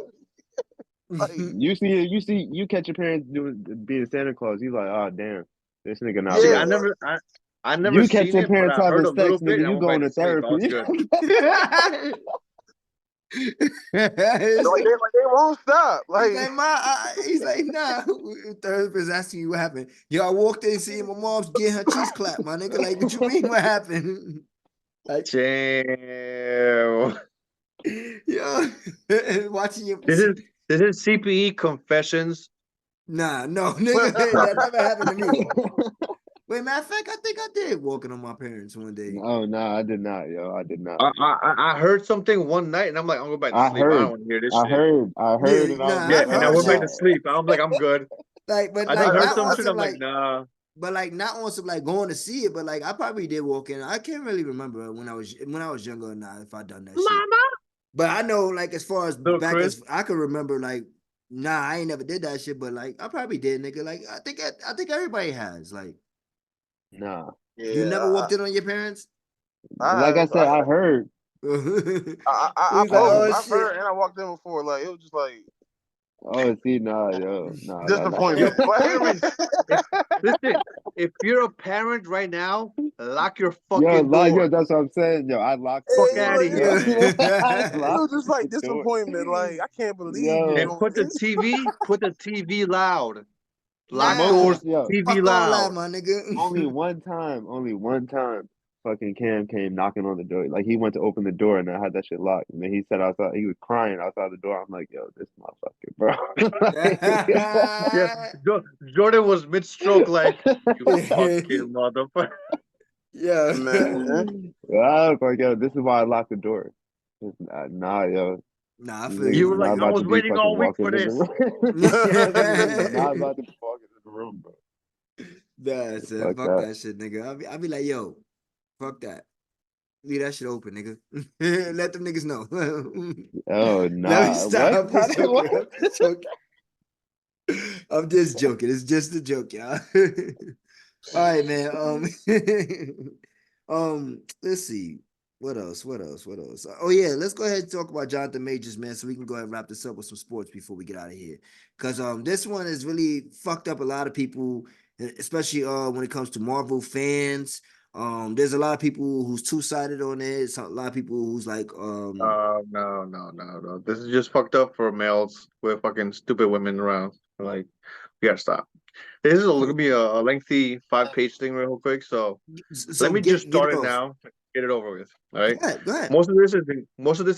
Speaker 4: like,
Speaker 2: You catch your parents doing being Santa Claus. You like, oh damn, this nigga not
Speaker 3: See,
Speaker 4: yeah.
Speaker 2: real.
Speaker 3: I never
Speaker 2: You catch
Speaker 3: seen
Speaker 2: your
Speaker 3: it, but
Speaker 2: parents
Speaker 3: I heard
Speaker 2: having
Speaker 3: a little
Speaker 2: sex,
Speaker 3: bit,
Speaker 2: nigga.
Speaker 3: and I
Speaker 2: You
Speaker 3: went back
Speaker 2: going
Speaker 3: to
Speaker 2: to
Speaker 3: sleep. I was
Speaker 2: therapy.
Speaker 3: good.
Speaker 4: Like they won't stop.
Speaker 1: He's
Speaker 4: Like,
Speaker 1: like, he's like, nah. Therapist asking you what happened. Yo, I walked in seeing my mom's getting her cheeks clapped, my nigga. Like, what you mean? What happened? Like,
Speaker 3: Damn.
Speaker 1: yo, watching you.
Speaker 3: This is CPE confessions.
Speaker 1: Nah, no, nigga, that never happened to me. Wait, matter of fact, I think I did walking on my parents one day.
Speaker 2: Oh no, I did not, yo. I did not.
Speaker 3: I heard something one night, and I'm like, I'm going back to
Speaker 2: I
Speaker 3: sleep. I don't
Speaker 2: heard,
Speaker 3: want to hear this
Speaker 2: I
Speaker 3: shit.
Speaker 2: heard, I heard,
Speaker 1: Yeah,
Speaker 2: and I was
Speaker 1: nah,
Speaker 3: Yeah,
Speaker 2: like,
Speaker 1: I
Speaker 3: and I
Speaker 1: heard
Speaker 3: went back
Speaker 1: shit.
Speaker 3: to
Speaker 2: oh.
Speaker 3: sleep. I'm like, I'm good.
Speaker 1: Like, but
Speaker 3: I
Speaker 1: like
Speaker 3: just heard
Speaker 1: not
Speaker 3: some
Speaker 1: on
Speaker 3: shit.
Speaker 1: some
Speaker 3: I'm like, nah.
Speaker 1: but like not on some like going to see it. But like I probably did walk in. I can't really remember when I was younger or not if I done that shit. But I know like as far as
Speaker 3: Little
Speaker 1: back
Speaker 3: Chris.
Speaker 1: as I can remember, like nah, I ain't never did that shit. But like I probably did, nigga. Like I think everybody has. Like
Speaker 2: Nah.
Speaker 1: you never walked in on your parents.
Speaker 2: Like I said, I heard.
Speaker 1: He's
Speaker 4: I've
Speaker 1: like, oh
Speaker 4: I've
Speaker 1: shit.
Speaker 4: heard and I walked in before. Like it was just like
Speaker 2: Oh, see, nah, yo, nah,
Speaker 4: disappointment.
Speaker 3: Your parents. Listen, if you're a parent right now, lock your fucking door.
Speaker 2: that's what I'm saying, yo. I locked the
Speaker 3: Fuck
Speaker 4: It
Speaker 2: door,
Speaker 3: out of
Speaker 4: was,
Speaker 3: here,
Speaker 2: yo.
Speaker 3: man.
Speaker 2: I
Speaker 4: it was
Speaker 2: locked
Speaker 4: just like
Speaker 2: the door,
Speaker 4: disappointment. Like I can't believe you
Speaker 2: yo.
Speaker 3: And
Speaker 4: doing this.
Speaker 3: put the TV loud. Lock
Speaker 1: Nah,
Speaker 3: doors,
Speaker 2: Yo,
Speaker 3: TV
Speaker 1: fuck all that,
Speaker 3: loud.
Speaker 1: my nigga.
Speaker 2: only one time, fucking Cam came knocking on the door. Like he went to open the door and I had that shit locked. And then he said outside, he was crying outside the door. I'm like, yo, this motherfucker, bro.
Speaker 3: Yeah, Jordan was mid-stroke, like, you fucking motherfucker.
Speaker 1: Yeah.
Speaker 4: Man.
Speaker 2: I was like, yo, this is why I locked the door. Nah, yo.
Speaker 1: Nah, I
Speaker 2: These
Speaker 1: feel
Speaker 2: niggas
Speaker 3: You
Speaker 1: you,
Speaker 3: were
Speaker 2: is
Speaker 1: my
Speaker 3: like,
Speaker 2: not
Speaker 1: nigga.
Speaker 3: I
Speaker 2: about
Speaker 3: was
Speaker 2: to be
Speaker 3: waiting
Speaker 2: fucking
Speaker 3: all week
Speaker 2: walking
Speaker 3: for
Speaker 2: in the
Speaker 3: this.
Speaker 2: room. Niggas is not about to be walking in the room, bro.
Speaker 1: Nah, son,
Speaker 2: Fuck
Speaker 1: fuck
Speaker 2: that.
Speaker 1: that shit, nigga. I be like, yo, fuck that. Leave that shit open, nigga. Let them niggas know.
Speaker 2: Oh,
Speaker 1: Let me
Speaker 2: nah.
Speaker 1: stop.
Speaker 2: What?
Speaker 1: I'm just joking.
Speaker 2: What?
Speaker 1: I'm just joking. I'm just joking. It's just a joke, y'all. All right, man. Let's see. What else? Oh yeah, let's go ahead and talk about Jonathan Majors, man, so we can go ahead and wrap this up with some sports before we get out of here. Cause this one has really fucked up a lot of people, especially when it comes to Marvel fans. There's a lot of people who's two-sided on it. A lot of people who's like
Speaker 3: No. This is just fucked up for males with fucking stupid women around. Like, we gotta stop. This is gonna be a lengthy 5-page thing real quick, so
Speaker 1: so
Speaker 3: let me just
Speaker 1: get
Speaker 3: start
Speaker 1: it
Speaker 3: it
Speaker 1: off.
Speaker 3: now, get it over with. All right.
Speaker 1: Go ahead.
Speaker 3: Most of this